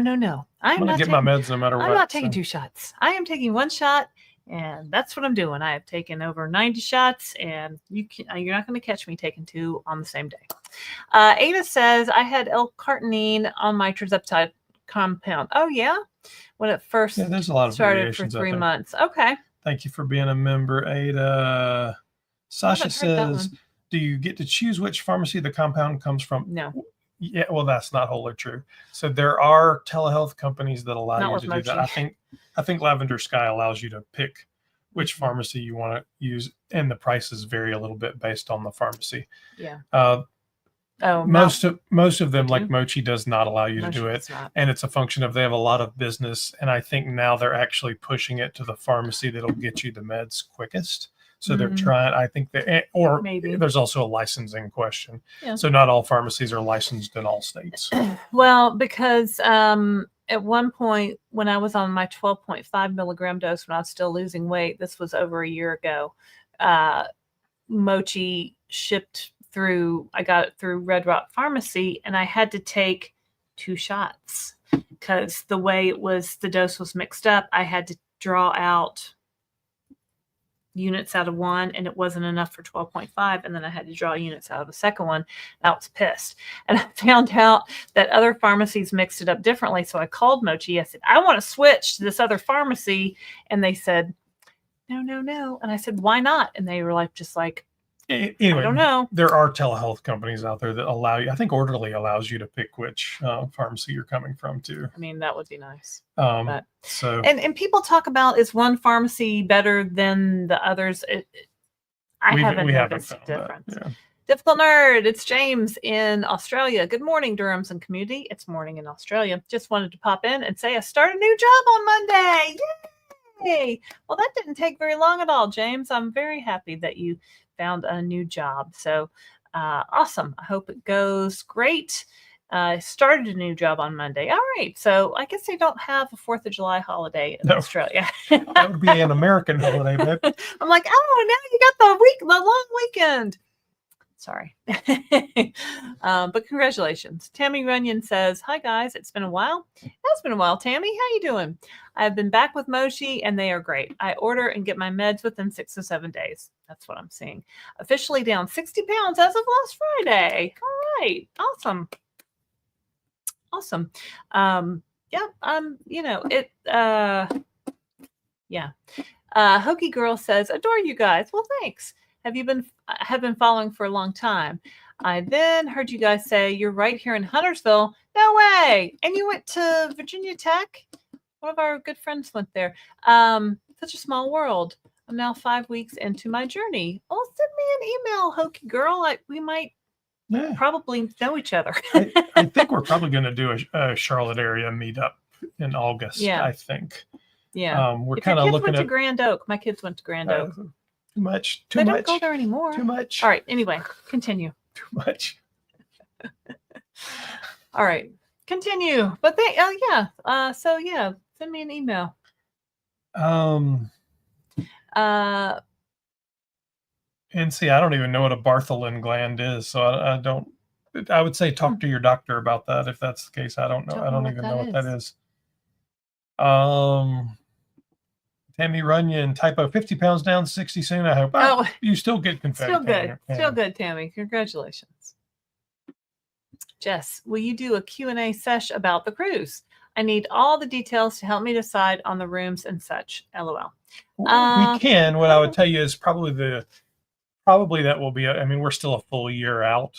I'm not getting my meds no matter what. I'm not taking 2 shots. I am taking 1 shot, and that's what I'm doing. I have taken over 90 shots, and you're not going to catch me taking 2 on the same day. Ada says, I had L-carnitine on my Tirzepatide compound. Oh, yeah? When it first there's a lot of started for 3 months. Okay. Thank you for being a member, Ada. Sasha says, do you get to choose which pharmacy the compound comes from? No. Yeah, well, that's not wholly true. So there are telehealth companies that allow you to do that. I think Lavender Sky allows you to pick which pharmacy you want to use, and the prices vary a little bit based on the pharmacy. Yeah. Most of them, like Mochi, does not allow you to do it, and it's a function of they have a lot of business, and I think now they're actually pushing it to the pharmacy that'll get you the meds quickest. So they're trying, I think or maybe there's also a licensing question. Yeah. So not all pharmacies are licensed in all states. Well, because at one point when I was on my 12.5 milligram dose, when I was still losing weight, this was over a year ago, Mochi shipped through, I got it through Red Rock Pharmacy, and I had to take 2 shots because the way it was, the dose was mixed up. I had to draw out units out of one, and it wasn't enough for 12.5, and then I had to draw units out of the second one. I was pissed, and I found out that other pharmacies mixed it up differently. So I called Mochi. I said, I want to switch to this other pharmacy, and they said, no. And I said, why not? And they were like, anyway, I don't know. There are telehealth companies out there that allow you. I think Orderly allows you to pick which pharmacy you're coming from too. I mean, that would be nice. So and people talk about, is one pharmacy better than the others? I haven't noticed a difference. Yeah. Difficult Nerd, it's James in Australia. Good morning, Durham's and community. It's morning in Australia. Just wanted to pop in and say I started a new job on Monday. Yay! Well, that didn't take very long at all, James. I'm very happy that you found a new job. So awesome. I hope it goes great. I started a new job on Monday. All right. So I guess they don't have a 4th of July holiday in Australia. That would be an American holiday, babe. I'm like, oh, now you got the long weekend. Sorry. But congratulations. Tammy Runyon says, hi guys, it's been a while. It's been a while, Tammy. How you doing? I've been back with Mochi and they are great. I order and get my meds within 6 to 7 days. That's what I'm seeing. Officially down 60 pounds as of last Friday. All right. Awesome. Hokey Girl says, adore you guys. Well, thanks. Have been following for a long time. I then heard you guys say you're right here in Huntersville. No way. And you went to Virginia Tech? One of our good friends went there. Such a small world. I'm now 5 weeks into my journey. Oh, send me an email, Hokey Girl. We might probably know each other. I think we're probably going to do a Charlotte area meetup in August. Yeah. I think. Yeah. We're kind of looking at Grand Oak. My kids went to Grand Oak. Too much. They don't go there anymore. Too much. All right. Anyway, continue. Too much. All right. Continue. But so send me an email. And see, I don't even know what a Bartholin gland is, so I don't. I would say talk to your doctor about that if that's the case. I don't know. I don't even know what that is. Tammy Runyon, typo, 50 pounds down, 60 soon. I hope. You still get confetti. Still good. Still good, Tammy. Congratulations. Jess, will you do a Q&A sesh about the cruise? I need all the details to help me decide on the rooms and such. LOL. We can. What I would tell you is probably that will be. I mean, we're still a full year out.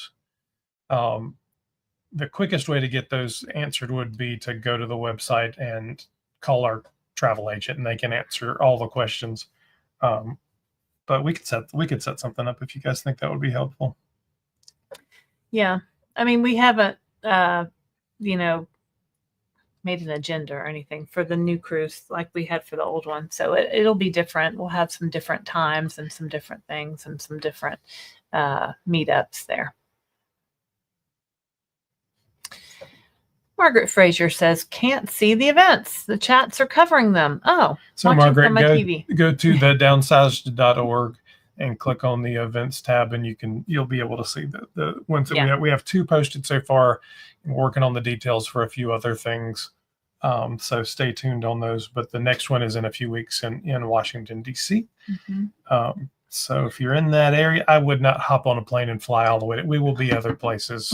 The quickest way to get those answered would be to go to the website and call our travel agent, and they can answer all the questions. But we could set something up if you guys think that would be helpful. Yeah, I mean, we haven't, made an agenda or anything for the new cruise like we had for the old one, so it'll be different. We'll have some different times and some different things and some different meetups there. Margaret Frazier says, can't see the events. The chats are covering them. Oh, so Margaret, go to the downsized.org and click on the events tab, and you'll be able to see the ones that we have 2 posted so far. We're working on the details for a few other things. So stay tuned on those. But the next one is in a few weeks in Washington, D.C. Mm-hmm. So if you're in that area, I would not hop on a plane and fly all the way. We will be other places.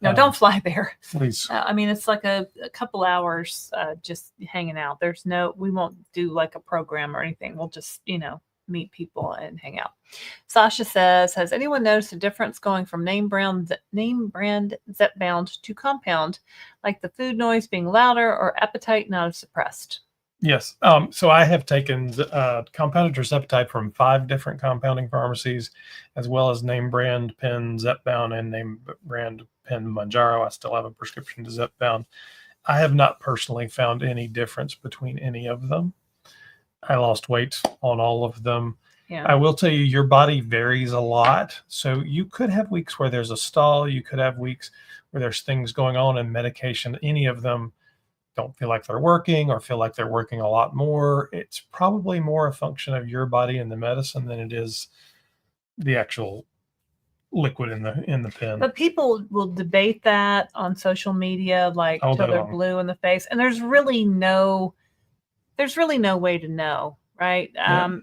No, don't fly there. Please. I mean, it's like a couple hours just hanging out. We won't do like a program or anything. We'll just, meet people and hang out. Sasha says, has anyone noticed a difference going from name brand Zepbound to compound, like the food noise being louder or appetite not as suppressed? Yes. So I have taken compounded Tirzepatide from 5 different compounding pharmacies, as well as name brand pen Zepbound and name brand pen Mounjaro. I still have a prescription to Zepbound. I have not personally found any difference between any of them. I lost weight on all of them. Yeah. I will tell you, your body varies a lot. So you could have weeks where there's a stall. You could have weeks where there's things going on in medication. Any of them don't feel like they're working or feel like they're working a lot more. It's probably more a function of your body and the medicine than it is the actual liquid in the pen. But people will debate that on social media, like till they're blue in the face, and there's really no way to know, right? Yeah.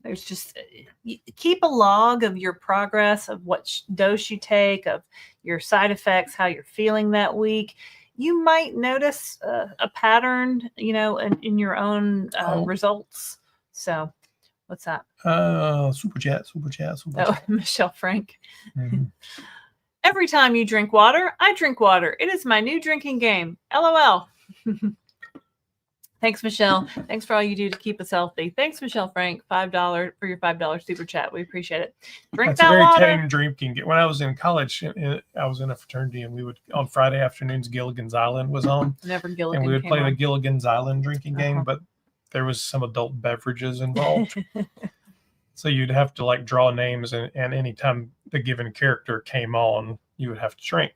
There's just keep a log of your progress, of what dose you take, of your side effects, how you're feeling that week. You might notice a pattern, in your own results. So, what's that? Super chat. Oh, Michelle Frank. Mm-hmm. Every time you drink water, I drink water. It is my new drinking game. LOL. Thanks, Michelle. Thanks for all you do to keep us healthy. Thanks, Michelle Frank. $5 for your $5 super chat. We appreciate it. Drink that water. Very tame drinking. When I was in college, I was in a fraternity, and we would on Friday afternoons, Gilligan's Island was on. Never Gilligan. And we would play the Gilligan's Island drinking game, but there was some adult beverages involved. So you'd have to draw names, and anytime the given character came on, you would have to drink.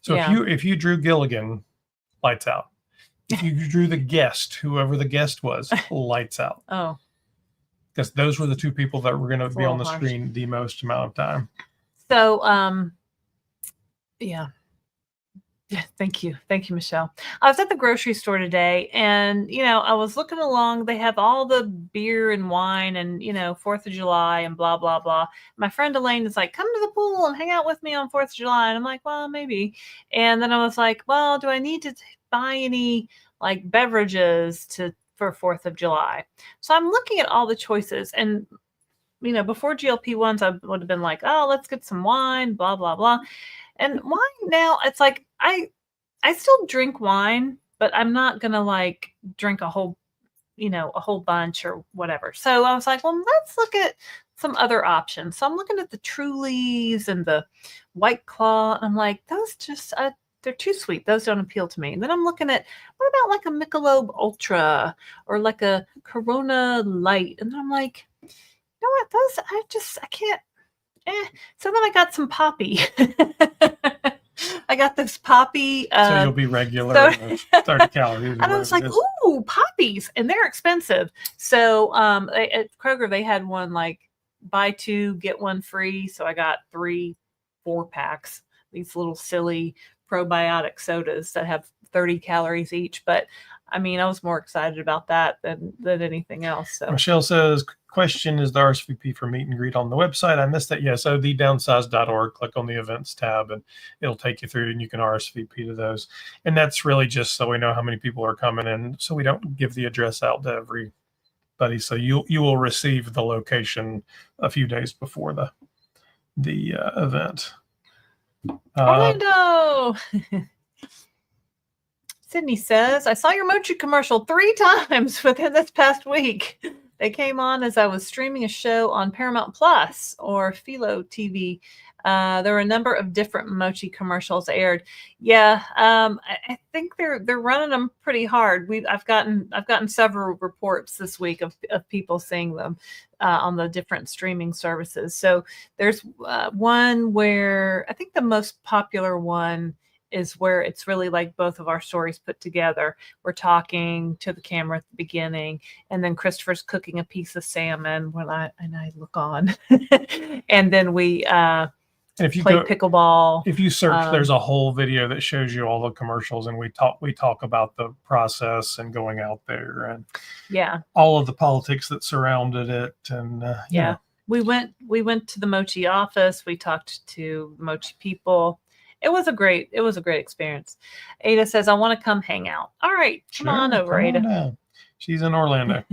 So if you drew Gilligan, lights out. If you drew the guest, whoever the guest was, lights out. Oh. Because those were the two people that were going to be on the screen the most amount of time. So, yeah. Thank you, Michelle. I was at the grocery store today, and I was looking along. They have all the beer and wine, and 4th of July and blah blah blah. My friend Elaine is like, "Come to the pool and hang out with me on 4th of July," and I'm like, "Well, maybe." And then I was like, "Well, do I need to buy any beverages for 4th of July?" So I'm looking at all the choices, and before GLP-1s, I would have been like, "Oh, let's get some wine," blah blah blah. And wine now, it's like I still drink wine, but I'm not gonna drink a whole bunch or whatever. So I was like, well, let's look at some other options. So I'm looking at the Trulies and the White Claw. And I'm like, those just they're too sweet. Those don't appeal to me. And then I'm looking at, what about a Michelob Ultra or a Corona Light? And I'm like, you know what? Those I can't. So then I got some Poppy. I got this Poppy. So you'll be regular. 30 calories. And I was like, ooh, Poppies. And they're expensive. So at Kroger, they had one buy 2, get 1 free. So I got 3 4-packs, these little silly probiotic sodas that have 30 calories each. But I was more excited about that than anything else. So Michelle says, question, is the RSVP for meet and greet on the website? I missed that. Yeah, so the downsized.org, click on the events tab, and it'll take you through, and you can RSVP to those. And that's really just so we know how many people are coming in, so we don't give the address out to everybody. So you will receive the location a few days before the event. Orlando. Sydney says, I saw your Mochi commercial 3 times within this past week. They came on as I was streaming a show on Paramount Plus or Philo TV. There were a number of different Mochi commercials aired. Yeah, I think they're running them pretty hard. I've gotten several reports this week of people seeing them on the different streaming services. So there's one where I think the most popular one is where it's really both of our stories put together. We're talking to the camera at the beginning, and then Christopher's cooking a piece of salmon when I look on, and then we if you play pickleball. If you search, there's a whole video that shows you all the commercials, and we talk about the process and going out there, and all of the politics that surrounded it, and we went to the Mochi office. We talked to Mochi people. It was a great experience. Ada says, I want to come hang out. All right, come on over, Ada. She's in Orlando.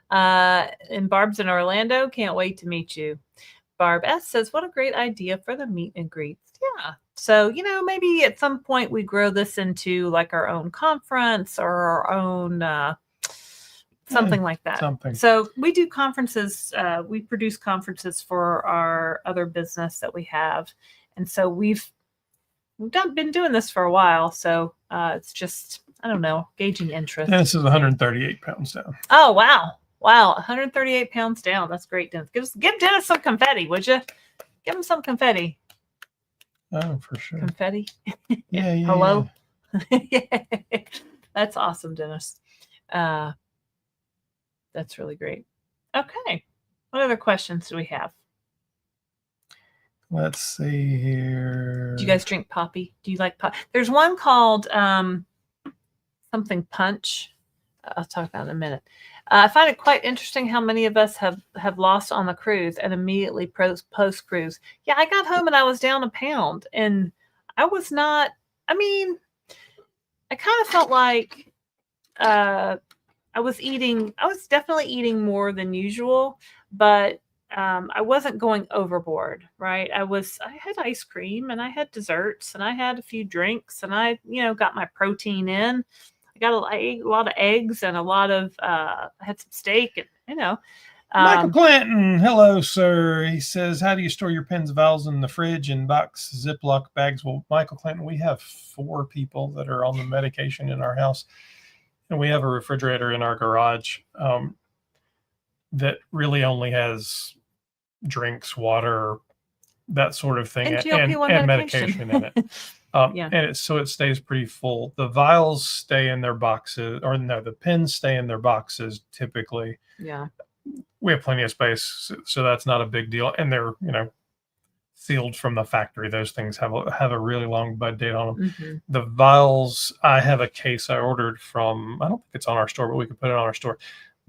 And Barb's in Orlando. Can't wait to meet you. Barb S says, what a great idea for the meet and greets. Yeah. So, maybe at some point we grow this into our own conference or our own something like that. Something. So we do conferences. We produce conferences for our other business that we have, and so we've been doing this for a while. So it's just, I don't know, gauging interest. Dennis is 138 pounds down. Oh wow, 138 pounds down. That's great, Dennis. Give Dennis some confetti, would you? Give him some confetti. Oh, for sure. Confetti. Yeah. Hello. Yeah. That's awesome, Dennis. That's really great. Okay. What other questions do we have? Let's see here. Do you guys drink Poppy? Do you like Poppy? There's one called something Punch. I'll talk about it in a minute. I find it quite interesting how many of us have lost on the cruise and immediately post cruise. Yeah, I got home and I was down a pound, and I was not. I mean, I kind of felt like I was definitely eating more than usual, but I wasn't going overboard, right? I had ice cream and I had desserts and I had a few drinks and I, got my protein in. I ate a lot of eggs and a lot of, I had some steak and, Michael Clanton, hello, sir. He says, how do you store your pens, vials in the fridge and box Ziploc bags? Well, Michael Clanton, we have 4 people that are on the medication in our house, and we have a refrigerator in our garage that really only has drinks, water, that sort of thing, and medication in it. And so it stays pretty full. The vials stay in their boxes, or no, the pens stay in their boxes typically. Yeah. We have plenty of space, so that's not a big deal. And they're, sealed from the factory. Those things have a really long bud date on them. Mm-hmm. The vials, I have a case I ordered from, I don't think it's on our store, but we could put it on our store.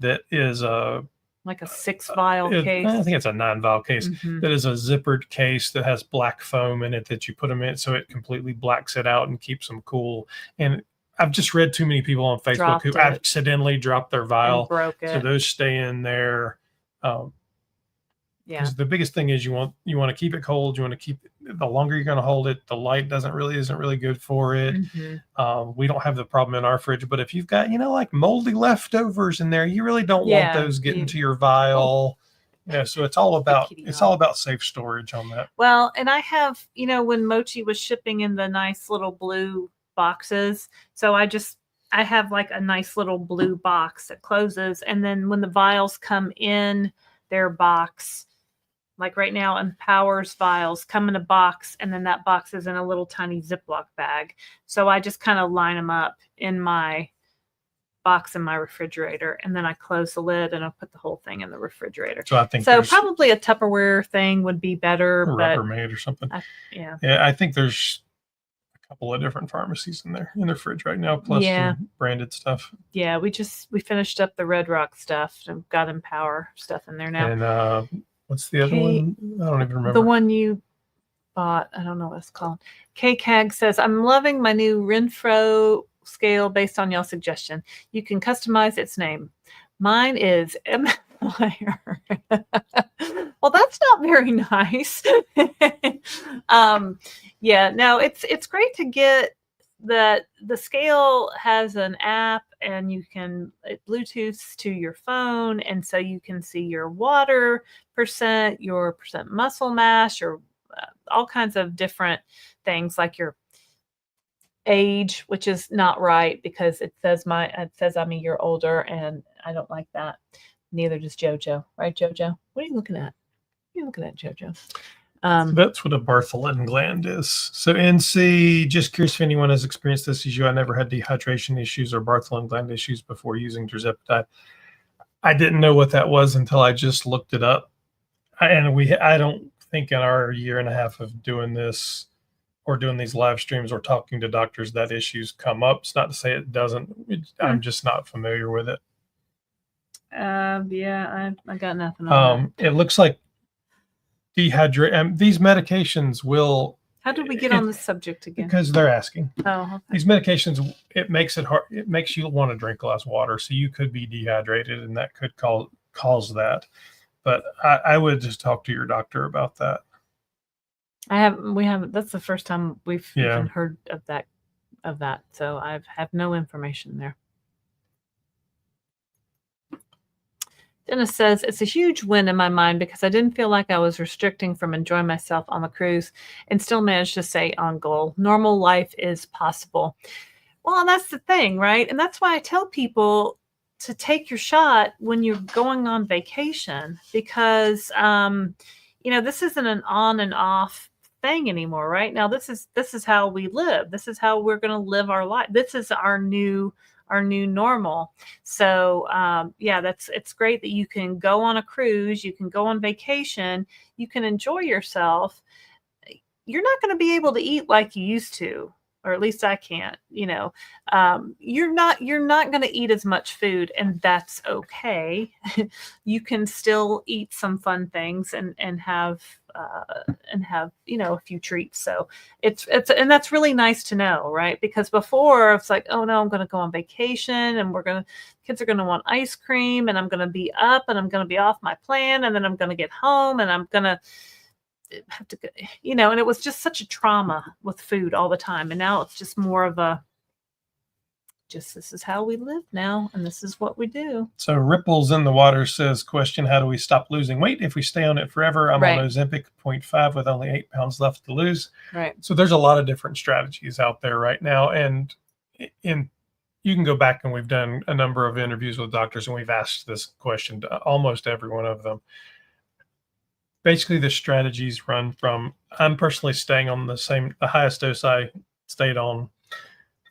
That is like a 6 vial case. I think it's a 9 vial case. Mm-hmm. That is a zippered case that has black foam in it that you put them in, so it completely blacks it out and keeps them cool. And I've just read too many people on Facebook who accidentally dropped their vial, and broke it. So those stay in there. Because the biggest thing is you want to keep it cold. You want to keep it, the longer you're going to hold it, the light isn't really good for it. Mm-hmm. We don't have the problem in our fridge, but if you've got like moldy leftovers in there, you really don't want those getting to your vial. So it's all about safe storage on that. Well, and I have, when Mochi was shipping in the nice little blue boxes, so I have like a nice little blue box that closes, and then when the vials come in their box, like right now, Empower's vials come in a box, and then that box is in a little tiny Ziploc bag. So I just kind of line them up in my box in my refrigerator, and then I close the lid and I put the whole thing in the refrigerator. So I think probably a Tupperware thing would be better, or Rubbermaid or something. I think there's a couple of different pharmacies in their fridge right now, plus some branded stuff. Yeah, we finished up the Red Rock stuff and got Empower stuff in there now. And what's the other one? I don't even remember. The one you bought. I don't know what it's called. K-Cag says, I'm loving my new Renfro scale based on y'all's suggestion. You can customize its name. Mine is Empire. Well, that's not very nice. It's great to get that. The scale has an app, and it Bluetooths to your phone, and so you can see your water percent, your percent muscle mass, your all kinds of different things, like your age, which is not right because it says I'm a year older, and I don't like that. Neither does JoJo, right, JoJo? What are you looking at? What are you looking at, JoJo? That's what a Bartholin gland is. So NC, just curious if anyone has experienced this issue. I never had dehydration issues or Bartholin gland issues before using Tirzepatide. I didn't know what that was until I just looked it up. I don't think in our year and a half of doing this or doing these live streams or talking to doctors that issues come up. It's not to say it doesn't. I'm just not familiar with it. I got nothing on that. It looks like these medications will. How did we get on this subject again? Because they're asking. Oh, okay. These medications, it makes it hard. It makes you want to drink less water, so you could be dehydrated, and that could cause that. But I would just talk to your doctor about that. We haven't. That's the first time we've even heard of that. So I have no information there. Dennis says, it's a huge win in my mind because I didn't feel like I was restricting from enjoying myself on the cruise and still managed to stay on goal. Normal life is possible. Well, and that's the thing, right? And that's why I tell people to take your shot when you're going on vacation because, this isn't an on and off thing anymore, right? Now, this is how we live. This is how we're going to live our life. This is our new normal. So it's great that you can go on a cruise, you can go on vacation, you can enjoy yourself. You're not going to be able to eat like you used to, or at least I can't. You're not going to eat as much food, and that's okay. You can still eat some fun things and have a few treats. So it's and that's really nice to know, right? Because before it's like, oh no, I'm going to go on vacation and kids are going to want ice cream and I'm going to be up and I'm going to be off my plan and then I'm going to get home and I'm going to have to, and it was just such a trauma with food all the time. And now it's just more of this is how we live now, and this is what we do. So Ripples in the Water says, question, how do we stop losing weight if we stay on it forever? I'm on Ozempic 0.5 with only 8 pounds left to lose. Right. So there's a lot of different strategies out there right now. And you can go back and we've done a number of interviews with doctors and we've asked this question to almost every one of them. Basically, the strategies run from, I'm personally staying on the highest dose I stayed on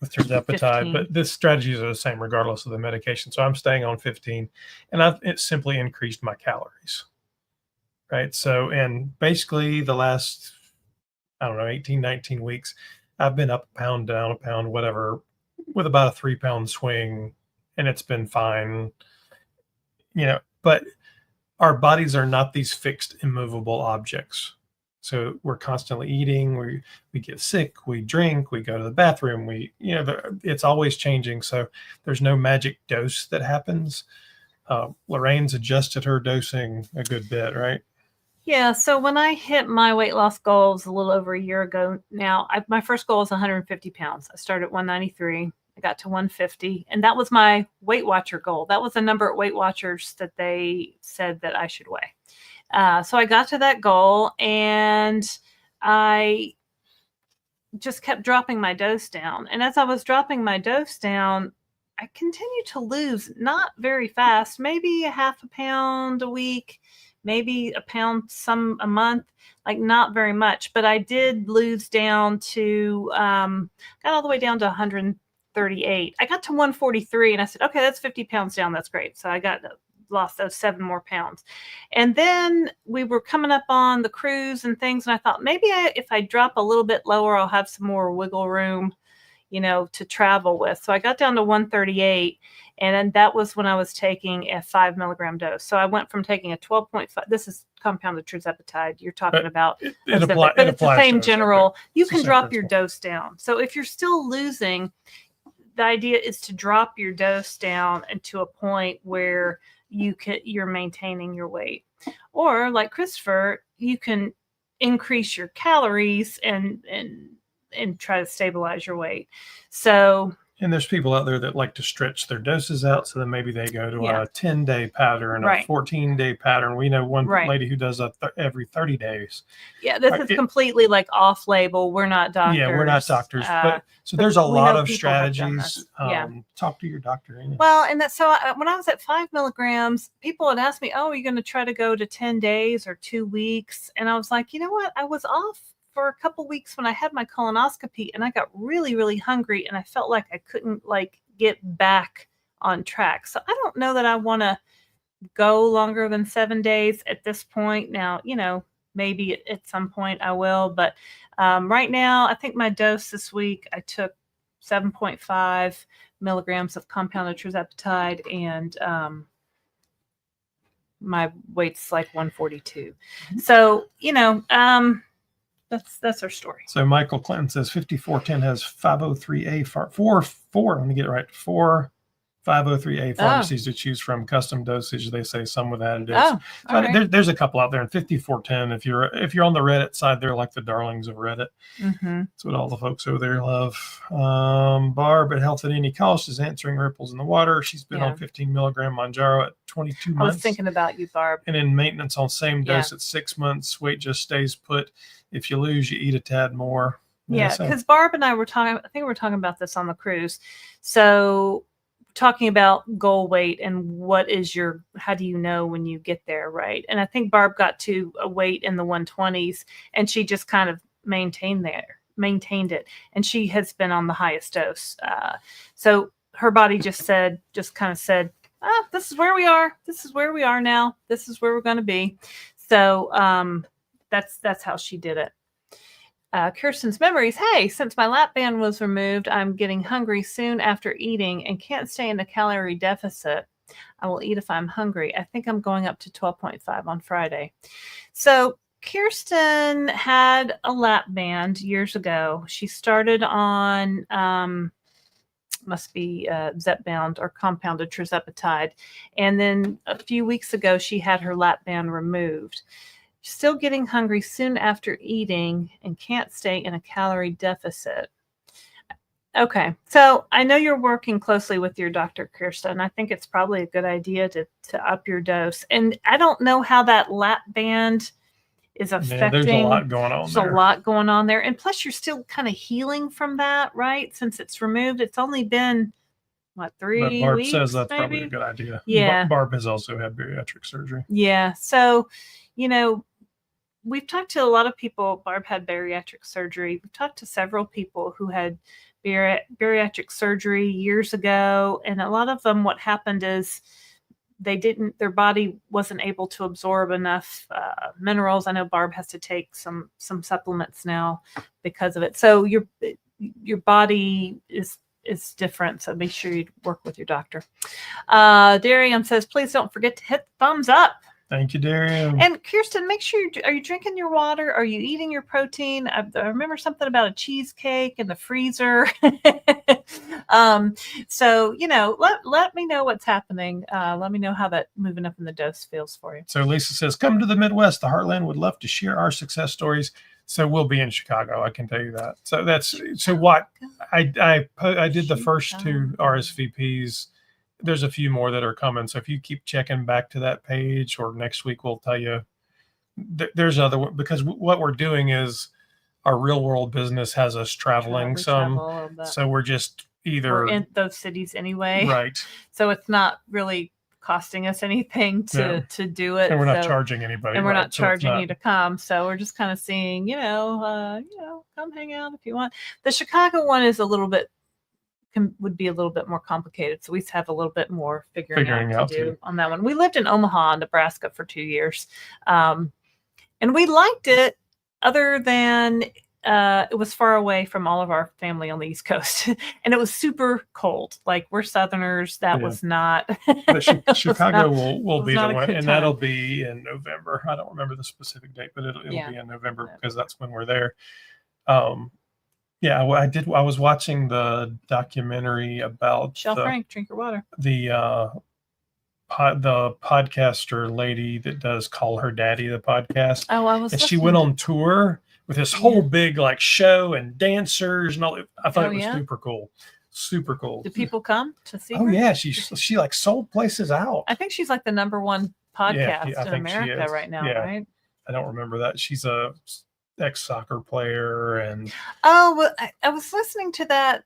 with Tirzepatide, but the strategies are the same regardless of the medication. So I'm staying on 15 and it simply increased my calories, right? So, and basically the last, 18, 19 weeks, I've been up a pound, down a pound, whatever, with about a 3 pound swing, and it's been fine, but our bodies are not these fixed, immovable objects. So we're constantly eating, we get sick, we drink, we go to the bathroom, it's always changing. So there's no magic dose that happens. Laraine's adjusted her dosing a good bit, right? Yeah. So when I hit my weight loss goals a little over a year ago now, my first goal was 150 pounds. I started at 193. I got to 150, and that was my Weight Watcher goal. That was the number at Weight Watchers that they said that I should weigh. So I got to that goal and I just kept dropping my dose down. And as I was dropping my dose down, I continued to lose, not very fast, maybe a half a pound a week, maybe a pound a month, like not very much. But I did lose down to, got all the way down to 138. I got to 143 and I said, okay, that's 50 pounds down. That's great. So I lost those 7 more pounds. And then we were coming up on the cruise and things. And I thought maybe if I drop a little bit lower, I'll have some more wiggle room, to travel with. So I got down to 138. And then that was when I was taking a 5 milligram dose. So I went from taking a 12.5. This is compounded Tirzepatide you're talking about. But it's the same general. You can drop your dose down. So if you're still losing, the idea is to drop your dose down to a point where you're maintaining your weight. Or like Christopher, you can increase your calories and try to stabilize your weight. So, and there's people out there that like to stretch their doses out. So then maybe they go to a 10-day pattern, a 14-day pattern. We know one lady who does every 30 days. Yeah, this is completely like off label. We're not doctors. Yeah, we're not doctors. So there's a lot of strategies. Talk to your doctor. Well, and when I was at 5 milligrams, people would ask me, oh, are you going to try to go to 10 days or 2 weeks? And I was like, you know what? I was off for a couple weeks when I had my colonoscopy and I got really, really hungry and I felt like I couldn't get back on track. So I don't know that I want to go longer than 7 days at this point. Now, maybe at some point I will, but right now I think my dose this week, I took 7.5 milligrams of compounded Tirzepatide and my weight's like 142. So, that's our story. So Michael Clinton says 5410 has 503A 4. Let me get it right. 4 503A pharmacies to choose from. Custom dosage, they say, some with additives. Oh, all right. There's a couple out there. And 5410, if you're on the Reddit side, they're like the darlings of Reddit. Mm-hmm. That's what all the folks over there love. Barb at Health at Any Cost is answering ripples in the water. She's been on 15 milligram Mounjaro at 22 months. I was thinking about you, Barb. And in maintenance on same dose at 6 months. Weight just stays put. If you lose, you eat a tad more. Yeah, because Barb and I were talking, I think we were talking about this on the cruise. So talking about goal weight and what is how do you know when you get there, right? And I think Barb got to a weight in the 120s and she just kind of maintained it. And she has been on the highest dose. So her body just kind of said, this is where we are. This is where we are now. This is where we're going to be. So that's how she did it. Kirsten's memories. Hey, since my lap band was removed, I'm getting hungry soon after eating and can't stay in a calorie deficit. I will eat if I'm hungry. I think I'm going up to 12.5 on Friday. So Kirsten had a lap band years ago. She started on must be Zepbound or compounded Tirzepatide. And then a few weeks ago, she had her lap band removed. Still getting hungry soon after eating and can't stay in a calorie deficit. Okay, so I know you're working closely with your doctor, Kirsten. I think it's probably a good idea to up your dose. And I don't know how that lap band is affecting. Yeah, there's a lot going on there. There's a lot going on there. And plus, you're still kind of healing from that, right? Since it's removed, it's only been, what, 3 weeks? But Barb says that's maybe? Probably a good idea. Yeah. Barb has also had bariatric surgery. Yeah, so, we've talked to a lot of people. Barb had bariatric surgery. We've talked to several people who had bariatric surgery years ago. And a lot of them, what happened is their body wasn't able to absorb enough minerals. I know Barb has to take some supplements now because of it. So your body is different. So be sure you work with your doctor. Darian says, please don't forget to hit the thumbs up. Thank you, Durham. And Kirsten, make sure are you drinking your water? Are you eating your protein? I remember something about a cheesecake in the freezer. So, let me know what's happening. Let me know how that moving up in the dose feels for you. So Lisa says, come to the Midwest. The Heartland would love to share our success stories. So we'll be in Chicago. I can tell you that. So what I did the first 2 RSVPs. There's a few more that are coming. So if you keep checking back to that page, or next week, we'll tell you there's other one, because what we're doing is our real world business has us traveling some. So we're just we're in those cities anyway. Right. So it's not really costing us anything to do it. And we're not charging anybody. And we're not charging you to come. So we're just kind of seeing, come hang out if you want. The Chicago one is would be a little bit more complicated. So we have a little bit more figuring out to do on that one. We lived in Omaha, Nebraska for 2 years. And we liked it, other than it was far away from all of our family on the East Coast. And it was super cold. Like, we're Southerners. That was not. Chicago will be the one. And that'll be in November. I don't remember the specific date, but it'll be in November because that's when we're there. Yeah, well, I was watching the documentary about Frank, drink your water. The podcaster lady that does Call Her Daddy, the podcast. Oh, I was. And she went on tour with this whole big show and dancers and all. I thought it was super cool. Super cool. Do people come to see her? Oh yeah, she sold places out. I think she's like the #1 podcast in America right now, right? I don't remember that. She's a ex-soccer player. And I was listening to that.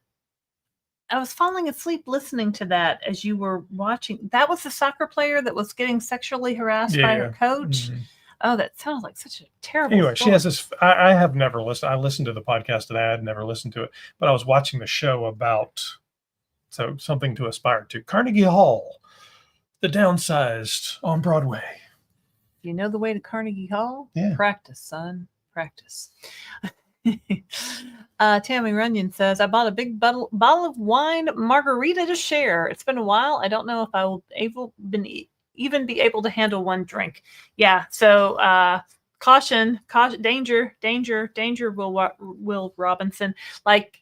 I was falling asleep listening to that as you were watching. That was the soccer player that was getting sexually harassed by her coach. Mm-hmm. Oh, that sounds like such a terrible story. She has this. I have never listened. I listened to the podcast and I had never listened to it, but I was watching the show about something to aspire to. Carnegie Hall, the Downsized on Broadway. You know the way to Carnegie Hall? Yeah. Practice, son. Practice. Tammy Runyon says, I bought a big bottle of wine margarita to share. It's been a while. I don't know if I will even be able to handle one drink. Yeah. So caution, danger, Will Robinson. Like,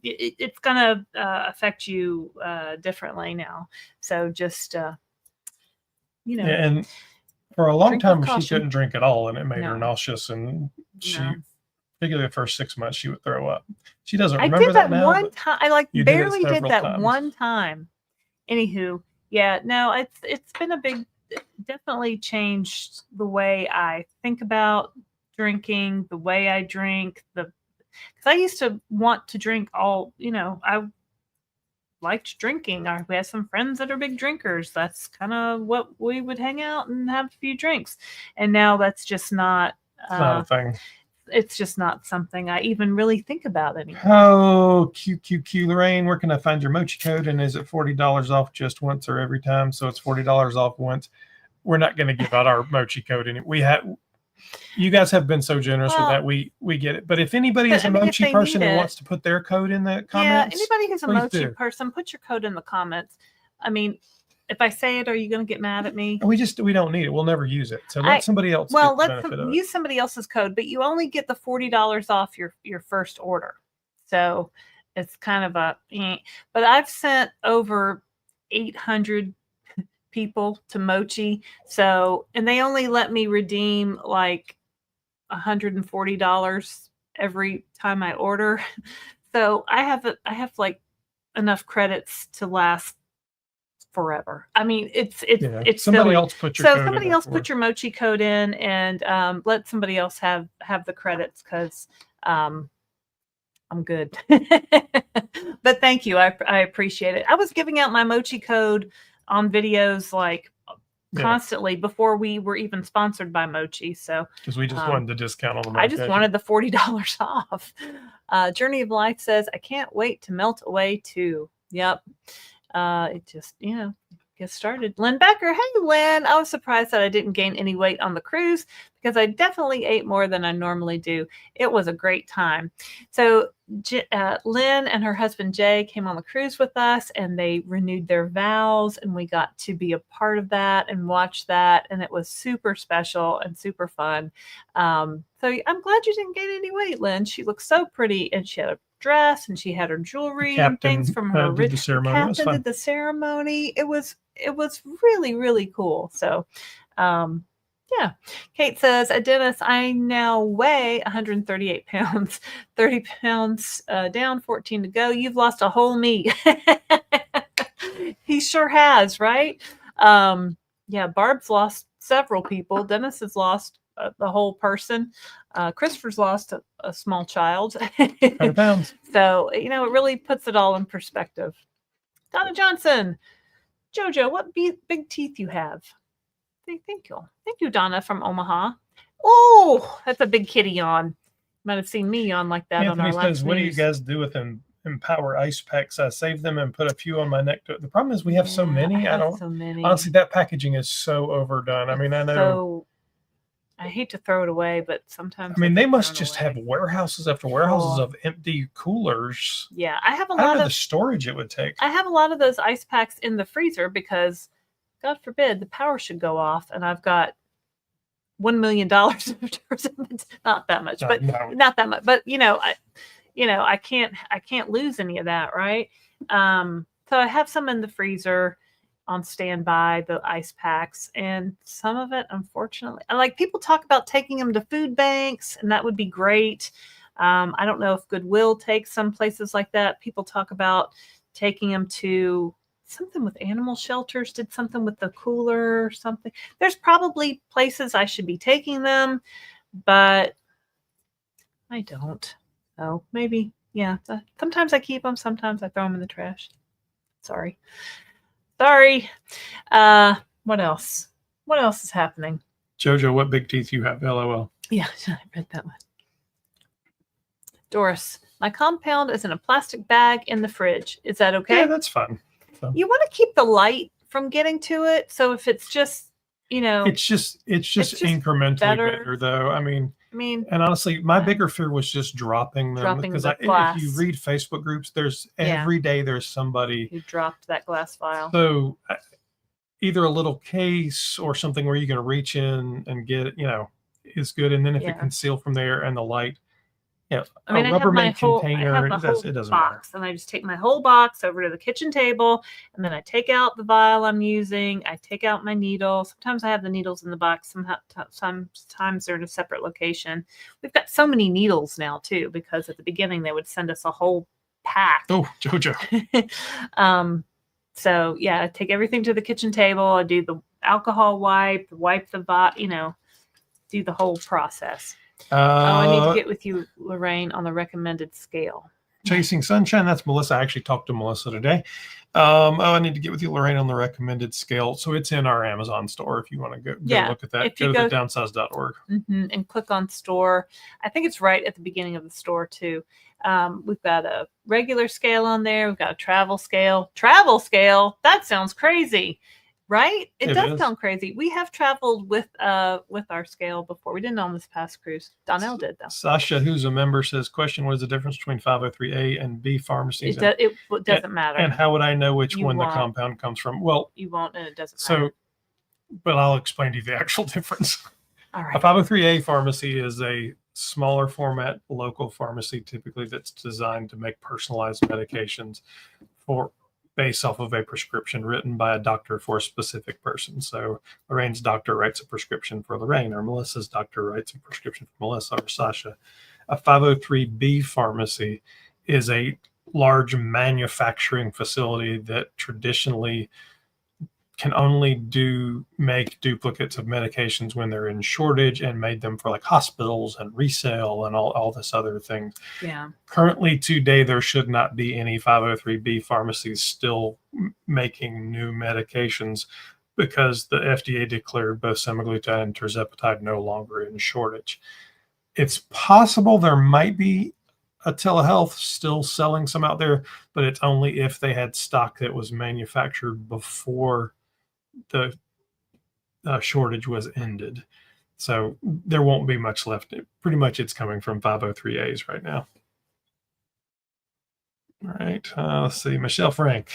it's going to affect you differently now. So just, and for a long drink time, with she caution. couldn't drink at all, and it made her No. nauseous, and she, No. particularly the first 6 months, she would throw up. She doesn't I remember did that now. one time. I like you did it barely did several that times. one time. Anywho, yeah, no, it's been a big, definitely changed the way I think about drinking, the way I drink, because I used to want to drink all, I liked drinking. We have some friends that are big drinkers. That's kind of what we would hang out and have a few drinks. And now that's just not, It's not a thing. It's just not something I even really think about anymore. Oh, QQQ, Laraine, where can I find your Mochi code? And is it $40 off just once or every time? So it's $40 off once. We're not going to give out our Mochi code. You guys have been so generous with that. We get it. But if anybody is a Mochi person and wants to put their code in the comments, anybody who's a Mochi person, put your code in the comments. I mean, if I say it, are you going to get mad at me? We don't need it. We'll never use it. So let somebody else. Well, use somebody else's code, but you only get the $40 off your first order. So it's kind of but I've sent over 800 people to Mochi. So, and they only let me redeem like $140 every time I order. So I have like enough credits to last forever. I mean, it's somebody silly. Else put your code somebody else put your Mochi code in, and let somebody else have the credits, because I'm good. But thank you. I appreciate it. I was giving out my Mochi code on videos like constantly before we were even sponsored by Mochi. So because we just wanted the discount on the medication. I just wanted the $40 off. Journey of Life says, I can't wait to melt away too. Yep. It just, get started. Lynn Becker. Hey, Lynn. I was surprised that I didn't gain any weight on the cruise, because I definitely ate more than I normally do. It was a great time. So Lynn and her husband Jay came on the cruise with us, and they renewed their vows, and we got to be a part of that and watch that. And it was super special and super fun. So I'm glad you didn't gain any weight, Lynn. She looked so pretty, and she had a dress, and she had her jewelry and things from her did the ceremony. Captain did the ceremony. It was really, really cool. So yeah. Kate says, Dennis, I now weigh 138 pounds, 30 pounds down, 14 to go. You've lost a whole me. He sure has, right? Yeah, Barb's lost several people. Dennis has lost the whole person. Christopher's lost a small child. 100 pounds. So, it really puts it all in perspective. Donna Johnson, Jojo, what big teeth you have. Thank you, Donna from Omaha. Oh, that's a big kitty yawn. You might have seen me yawn like that. Anthony on our last says, what do you guys do with Empower ice packs? I save them and put a few on my neck. The problem is we have so many. So many. Honestly, that packaging is so overdone. I mean, I know. So, I hate to throw it away, but sometimes. I mean, they must just have warehouses after warehouses of empty coolers. Yeah, I have a I lot don't know of the storage it would take. I have a lot of those ice packs in the freezer because, God forbid, the power should go off, and I've got $1 million of not that much, but not that much. But I can't lose any of that, right? So I have some in the freezer on standby, the ice packs, and some of it, unfortunately, like people talk about taking them to food banks, and that would be great. I don't know if Goodwill takes some places like that. People talk about taking them to something with animal shelters, did something with the cooler or something. There's probably places I should be taking them, but I don't. So maybe, yeah. Sometimes I keep them, sometimes I throw them in the trash. Sorry. What else? What else is happening? Jojo, what big teeth you have? LOL. Yeah, I read that one. Doris, my compound is in a plastic bag in the fridge. Is that okay? Yeah, that's fine. So. You want to keep the light from getting to it. So if it's just, it's just incrementally better though. I mean, and honestly, my bigger fear was just dropping them, because if you read Facebook groups, there's every day there's somebody who dropped that glass vial. So either a little case or something where you can reach in and get it, is good. And then if it can seal from there and the light, Yeah, I mean, a I have my Rubbermaid whole, container, it doesn't matter. box, and I just take my whole box over to the kitchen table, and then I take out the vial I'm using. I take out my needle. Sometimes I have the needles in the box. Sometimes they're in a separate location. We've got so many needles now too, because at the beginning they would send us a whole pack. Oh, JoJo. So yeah, I take everything to the kitchen table. I do the alcohol wipe the do the whole process. I need to get with you, Laraine, on the recommended scale. Chasing Sunshine. That's Melissa. I actually talked to Melissa today. I need to get with you, Laraine, on the recommended scale. So it's in our Amazon store. If you want to go look at that, go to the downsized.org. And click on store. I think it's right at the beginning of the store too. We've got a regular scale on there. We've got a travel scale. Travel scale? That sounds crazy. Right? It does sound crazy. We have traveled with our scale before. We didn't on this past cruise. Donnell did, though. Sasha, who's a member, says, question, what is the difference between 503A and B pharmacies? It doesn't matter. And how would I know which one the compound comes from? Well, you won't, and it doesn't matter. But I'll explain to you the actual difference. All right. A 503A pharmacy is a smaller format local pharmacy, typically that's designed to make personalized medications based off of a prescription written by a doctor for a specific person. So Lorraine's doctor writes a prescription for Laraine, or Melissa's doctor writes a prescription for Melissa or Sasha. A 503B pharmacy is a large manufacturing facility that traditionally can only make duplicates of medications when they're in shortage, and made them for like hospitals and resale and all this other things. Yeah. Currently today, there should not be any 503B pharmacies still making new medications, because the FDA declared both Semaglutide and Tirzepatide no longer in shortage. It's possible there might be a telehealth still selling some out there, but it's only if they had stock that was manufactured before the shortage was ended. So there won't be much left. Pretty much it's coming from 503As right now. All right. Let's see. Michelle Frank.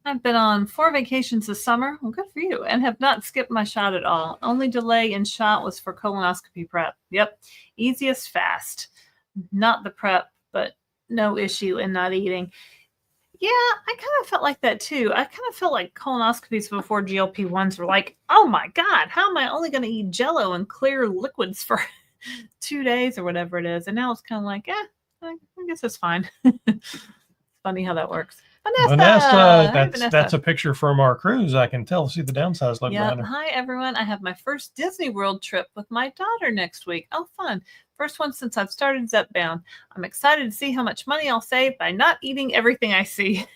I've been on 4 vacations this summer. Well, good for you. And have not skipped my shot at all. Only delay in shot was for colonoscopy prep. Yep. Easiest fast. Not the prep, but no issue in not eating. Yeah, I kind of felt like that too. I kind of felt like colonoscopies before GLP-1s were like, oh my God, how am I only going to eat Jell-O and clear liquids for 2 days or whatever it is? And now it's kind of like, I guess it's fine. It's funny how that works. Vanessa, that's a picture from our cruise. I can tell. See the Downsized logo. Yeah. Hi everyone. I have my first Disney World trip with my daughter next week. Oh, fun! First one since I've started Zepbound. I'm excited to see how much money I'll save by not eating everything I see.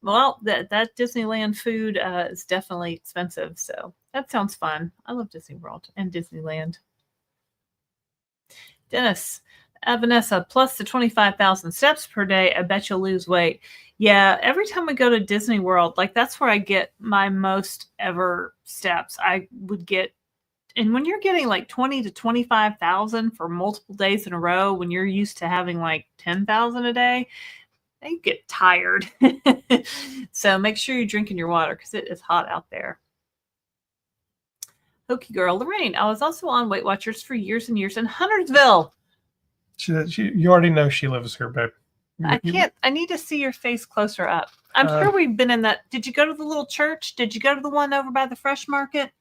Well, that Disneyland food is definitely expensive, so that sounds fun. I love Disney World and Disneyland. Dennis. Vanessa, plus the 25,000 steps per day, I bet you'll lose weight. Yeah, every time we go to Disney World, like that's where I get my most ever steps. I would get, and when you're getting like 20 to 25,000 for multiple days in a row, when you're used to having like 10,000 a day, they get tired. So make sure you're drinking your water because it is hot out there. Hokey girl, Laraine. I was also on Weight Watchers for years and years in Huntersville. You already know she lives here, babe. I can't. I need to see your face closer up. I'm sure we've been in that. Did you go to the little church? Did you go to the one over by the Fresh Market?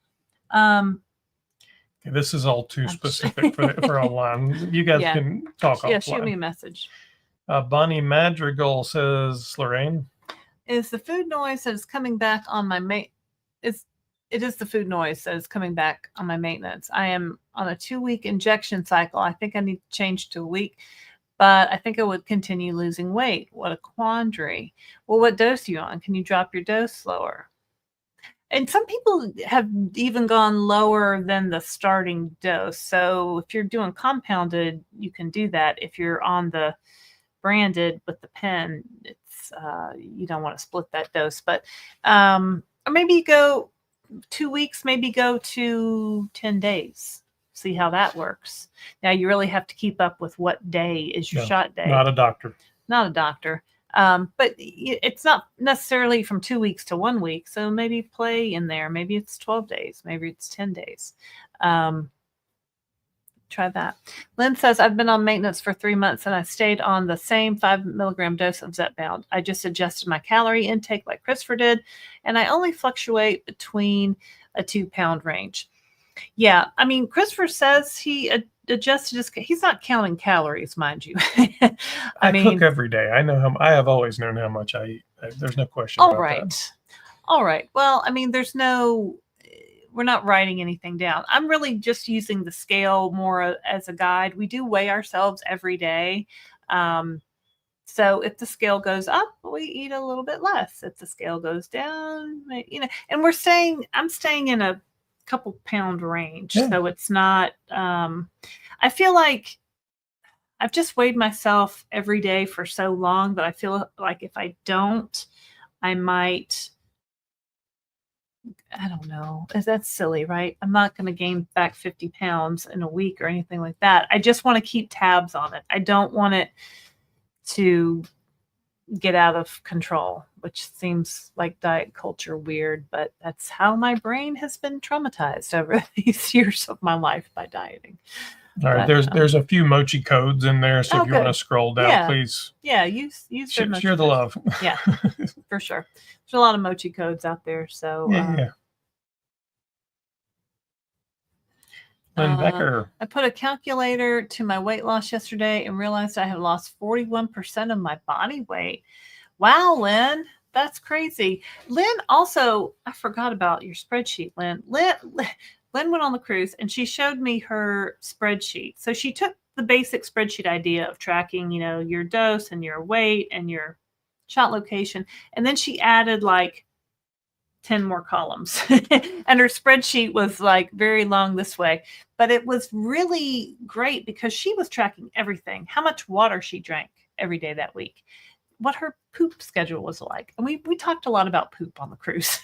This is all too specific for online. You guys can talk offline. Yeah, shoot me a message. Bonnie Madrigal says, Laraine, is the food noise that is coming back on my It is the food noise that is coming back on my maintenance. I am on a 2-week injection cycle. I think I need to change to a week, but I think I would continue losing weight. What a quandary. Well, what dose are you on? Can you drop your dose lower? And some people have even gone lower than the starting dose. So if you're doing compounded, you can do that. If you're on the branded with the pen, it's you don't want to split that dose. But or maybe you go 2 weeks, maybe go to 10 days. See how that works. Now you really have to keep up with what day is your shot day. Not a doctor. Not a doctor. But it's not necessarily from 2 weeks to 1 week. So maybe play in there. Maybe it's 12 days. Maybe it's 10 days. try that. Lynn says, I've been on maintenance for 3 months and I stayed on the same 5 milligram dose of Zepbound. I just adjusted my calorie intake like Christopher did, and I only fluctuate between a 2-pound range. Yeah, I mean, Christopher says he adjusted his. He's not counting calories, mind you. I cook every day. I have always known how much I eat. There's no question about that. All right. Well, I mean, we're not writing anything down. I'm really just using the scale more as a guide. We do weigh ourselves every day. So if the scale goes up, we eat a little bit less. If the scale goes down, and I'm staying in a couple pound range. Yeah. So it's not, I feel like I've just weighed myself every day for so long that I feel like if I don't, I might, I don't know. That's silly, right? I'm not going to gain back 50 pounds in a week or anything like that. I just want to keep tabs on it. I don't want it to get out of control, which seems like diet culture weird, but that's how my brain has been traumatized over these years of my life by dieting. All right, there's a few mochi codes in there, so if you want to scroll down, please. Yeah, use share the love. Yeah, for sure. There's a lot of mochi codes out there, so yeah. Lynn Becker. I put a calculator to my weight loss yesterday and realized I have lost 41% of my body weight. Wow, Lynn, that's crazy. Lynn also, I forgot about your spreadsheet, Lynn. Lynn went on the cruise and she showed me her spreadsheet. So she took the basic spreadsheet idea of tracking, your dose and your weight and your shot location. And then she added like 10 more columns and her spreadsheet was like very long this way, but it was really great because she was tracking everything, how much water she drank every day that week, what her poop schedule was like. And we talked a lot about poop on the cruise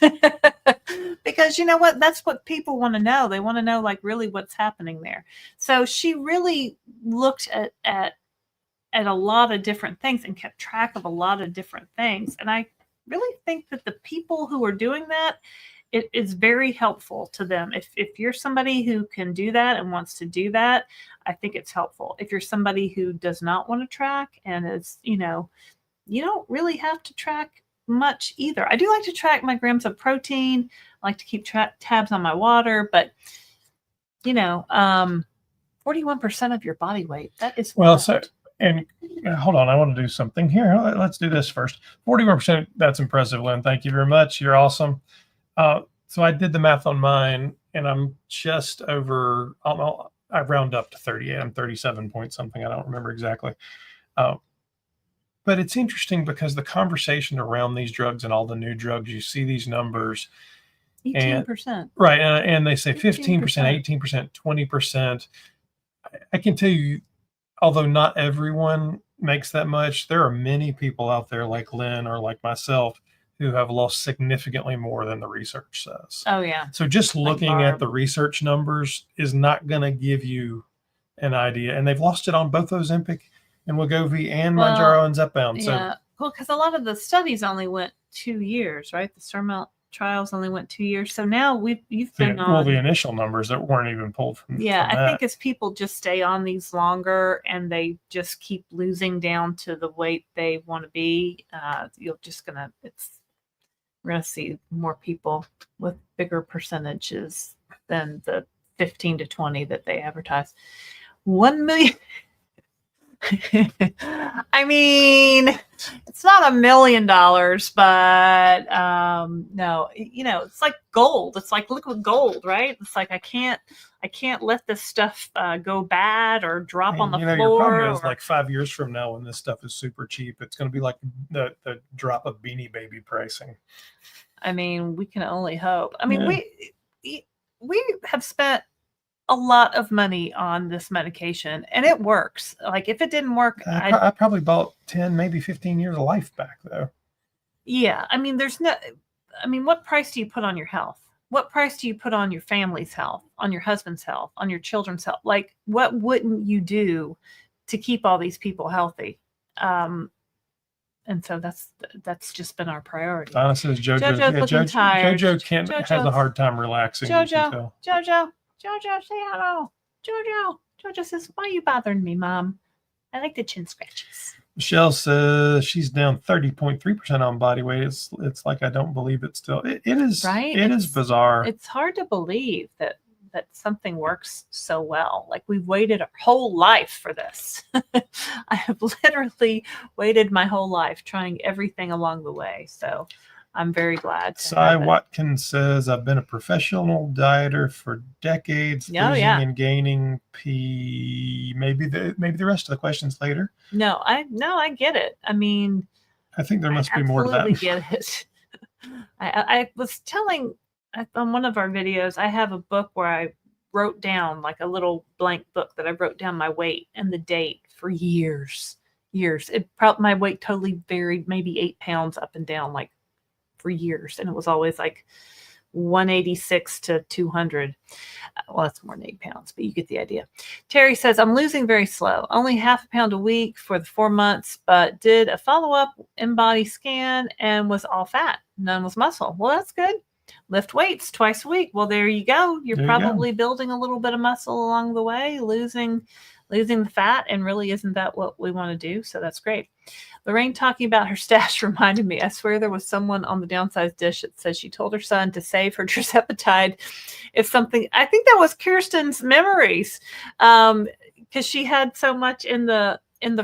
because you know what, that's what people want to know. They want to know like really what's happening there. So she really looked at a lot of different things and kept track of a lot of different things. And I really think that the people who are doing that, it is very helpful to them. If you're somebody who can do that and wants to do that, I think it's helpful. If you're somebody who does not want to track and is, you don't really have to track much either. I do like to track my grams of protein. I like to keep tabs on my water, but 41% of your body weight, that is wild. And hold on, I want to do something here. Let's do this first. 41%, that's impressive, Lynn. Thank you very much. You're awesome. So I did the math on mine, and I'm just over, I round up to 38. I'm 37 point something. I don't remember exactly. But it's interesting because the conversation around these drugs and all the new drugs, you see these numbers. 18%. Right, and they say 15%, 18%, 20%. I can tell you, although not everyone makes that much, there are many people out there like Lynn or like myself who have lost significantly more than the research says. Oh, yeah. So just looking at the research numbers is not going to give you an idea. And they've lost it on both Ozempic and Wegovy and Mounjaro and Zepbound. Yeah, well, because a lot of the studies only went 2 years, right? The Surmount trials only went 2 years. So now you've been on. Well, the initial numbers that weren't even pulled from. Yeah, I think as people just stay on these longer and they just keep losing down to the weight they want to be, we're gonna see more people with bigger percentages than the 15 to 20 that they advertise. 1 million. I mean, it's not $1 million, but no, it's like gold. It's like liquid gold, right? It's like I can't let this stuff go bad or drop on the floor. Your problem is like 5 years from now when this stuff is super cheap, it's going to be like the drop of Beanie Baby pricing. I mean, we can only hope. I mean, we have spent a lot of money on this medication and it works. Like if it didn't work, I probably bought 10, maybe 15 years of life back though. Yeah. I mean, what price do you put on your health? What price do you put on your family's health, on your husband's health, on your children's health? Like what wouldn't you do to keep all these people healthy? And so that's just been our priority. Honestly, Jojo has a hard time relaxing. Jojo, say hello. Jojo. Jojo says, why are you bothering me, Mom? I like the chin scratches. Michelle says she's down 30.3% on body weight. It's like, I don't believe it still. It is, right? It is bizarre. It's hard to believe that something works so well. Like, we've waited our whole life for this. I have literally waited my whole life trying everything along the way. So I'm very glad. Cy Watkins says, I've been a professional dieter for decades, losing and gaining maybe the rest of the questions later. No, I get it. I mean, I think there must be more to that. I get it. I was telling on one of our videos, I have a book where I wrote down, like a little blank book that I wrote down my weight and the date for years. My weight totally varied, maybe 8 pounds up and down, like, for years, and it was always like 186 to 200. Well, that's more than 8 pounds, but you get the idea. Terry says, I'm losing very slow, only half a pound a week for the 4 months, but did a follow-up in-body scan and was all fat. None was muscle. Well, that's good. Lift weights twice a week. Well, there you go. You're probably building a little bit of muscle along the way, losing the fat, and really isn't that what we want to do? So that's great. Laraine talking about her stash reminded me, I swear there was someone on the Downsized dish that says she told her son to save her Tirzepatide if something. I think that was Kirsten's memories, because she had so much in the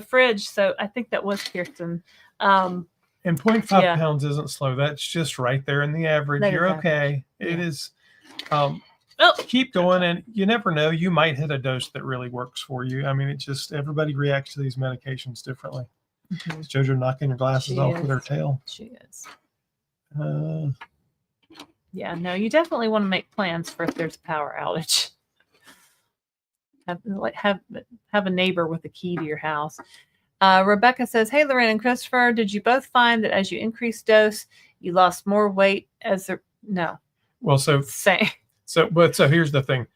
fridge. So I think that was Kirsten. And 0.5 pounds isn't slow. That's just right there in the average. You're okay. It is. Keep going, and you never know. You might hit a dose that really works for you. I mean, it just, everybody reacts to these medications differently. Mm-hmm. Is Jojo knocking her glasses off with her tail? She is. Yeah, no, you definitely want to make plans for if there's a power outage. Have a neighbor with a key to your house. Rebecca says, hey, Laraine and Christopher, did you both find that as you increase dose, you lost more weight no. Well, so here's the thing.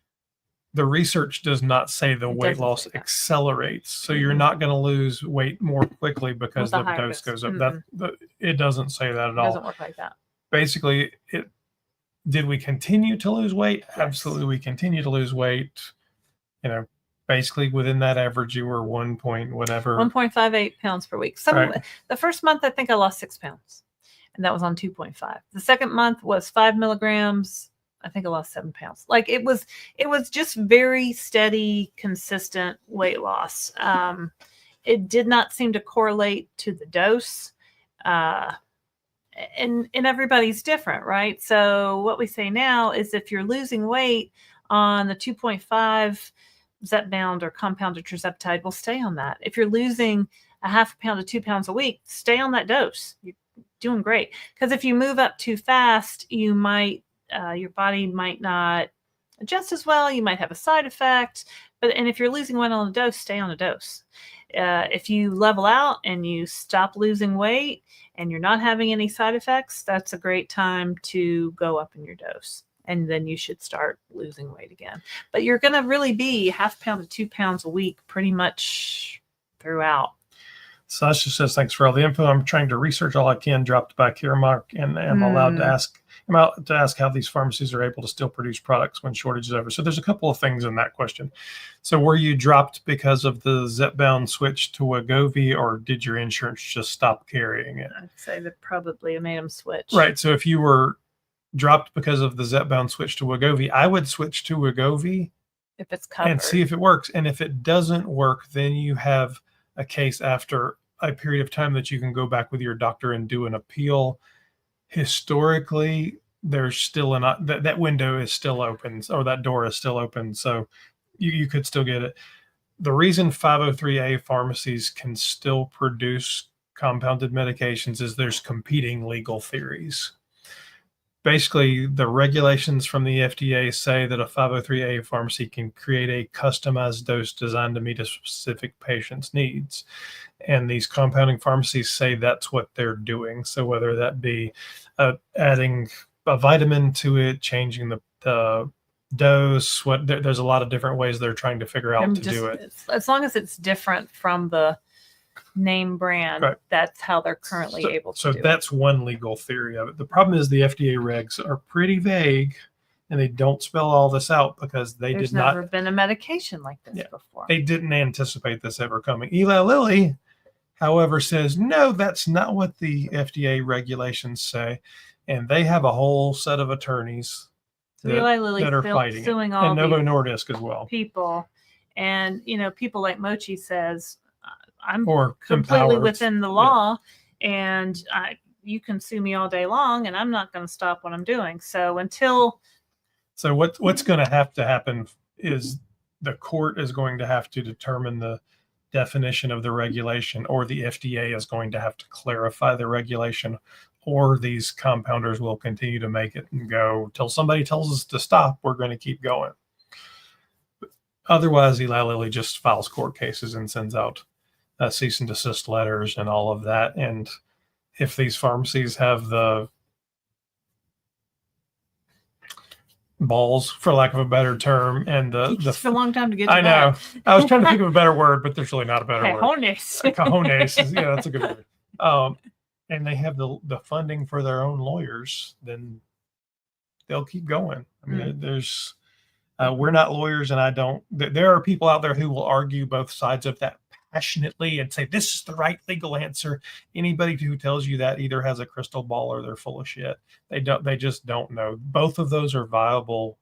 The research does not say the weight loss accelerates. So you're not going to lose weight more quickly because the dose goes up. Mm-hmm. It doesn't say that at all. It doesn't work like that. Basically, did we continue to lose weight? Yes. Absolutely. We continue to lose weight. Basically within that average, you were 1.58 pounds per week. The first month, I think I lost 6 pounds, and that was on 2.5. The second month was 5 milligrams. I think I lost 7 pounds. Like, it was just very steady, consistent weight loss. It did not seem to correlate to the dose. And everybody's different, right? So what we say now is if you're losing weight on the 2.5 Zepbound or compounded Tirzepatide, will stay on that. If you're losing a half a pound to 2 pounds a week, stay on that dose. You're doing great. Because if you move up too fast, you might your body might not adjust as well. You might have a side effect. And if you're losing weight on a dose, stay on a dose. If you level out and you stop losing weight and you're not having any side effects, that's a great time to go up in your dose. And then you should start losing weight again. But you're going to really be half pound to 2 pounds a week pretty much throughout. Sasha says, thanks for all the info. I'm trying to research all I can, dropped back here, Mark, and I'm allowed to ask. I'm out to ask how these pharmacies are able to still produce products when shortage is over. So there's a couple of things in that question. So were you dropped because of the Zepbound switch to Wegovy, or did your insurance just stop carrying it? I'd say that probably made them switch. Right. So if you were dropped because of the Zepbound switch to Wegovy, I would switch to Wegovy if it's covered and see if it works. And if it doesn't work, then you have a case after a period of time that you can go back with your doctor and do an appeal. Historically, there's still that window is still open, or that door is still open, so you could still get it. The reason 503A pharmacies can still produce compounded medications is there's competing legal theories. Basically, the regulations from the FDA say that a 503A pharmacy can create a customized dose designed to meet a specific patient's needs. And these compounding pharmacies say that's what they're doing. So whether that be adding a vitamin to it, changing the dose, there's a lot of different ways they're trying to figure out to do it. As long as it's different from the name brand, right, that's how they're currently able to do it. So that's one legal theory of it. The problem is the FDA regs are pretty vague and they don't spell all this out because There's never been a medication like this before. They didn't anticipate this ever coming. Eli Lilly, however, says, no, that's not what the FDA regulations say. And they have a whole set of attorneys Eli Lilly that are fighting suing it. all And Novo Nordisk as well. People. And, people like Mochi says, I'm or completely empowered. within the law, and you can sue me all day long, and I'm not going to stop what I'm doing. So what's going to have to happen is the court is going to have to determine the definition of the regulation, or the FDA is going to have to clarify the regulation, or these compounders will continue to make it and go till somebody tells us to stop. We're going to keep going. Otherwise, Eli Lilly just files court cases and sends out cease and desist letters and all of that. And if these pharmacies have the balls, for lack of a better term, and the for a long time to get to I know. I was trying to think of a better word, but there's really not a better word. Cojones is, that's a good word. And they have the funding for their own lawyers, then they'll keep going. I mean, there's we're not lawyers, and there are people out there who will argue both sides of that passionately and say this is the right legal answer. Anybody who tells you that either has a crystal ball or they're full of shit. They just don't know. Both of those are viable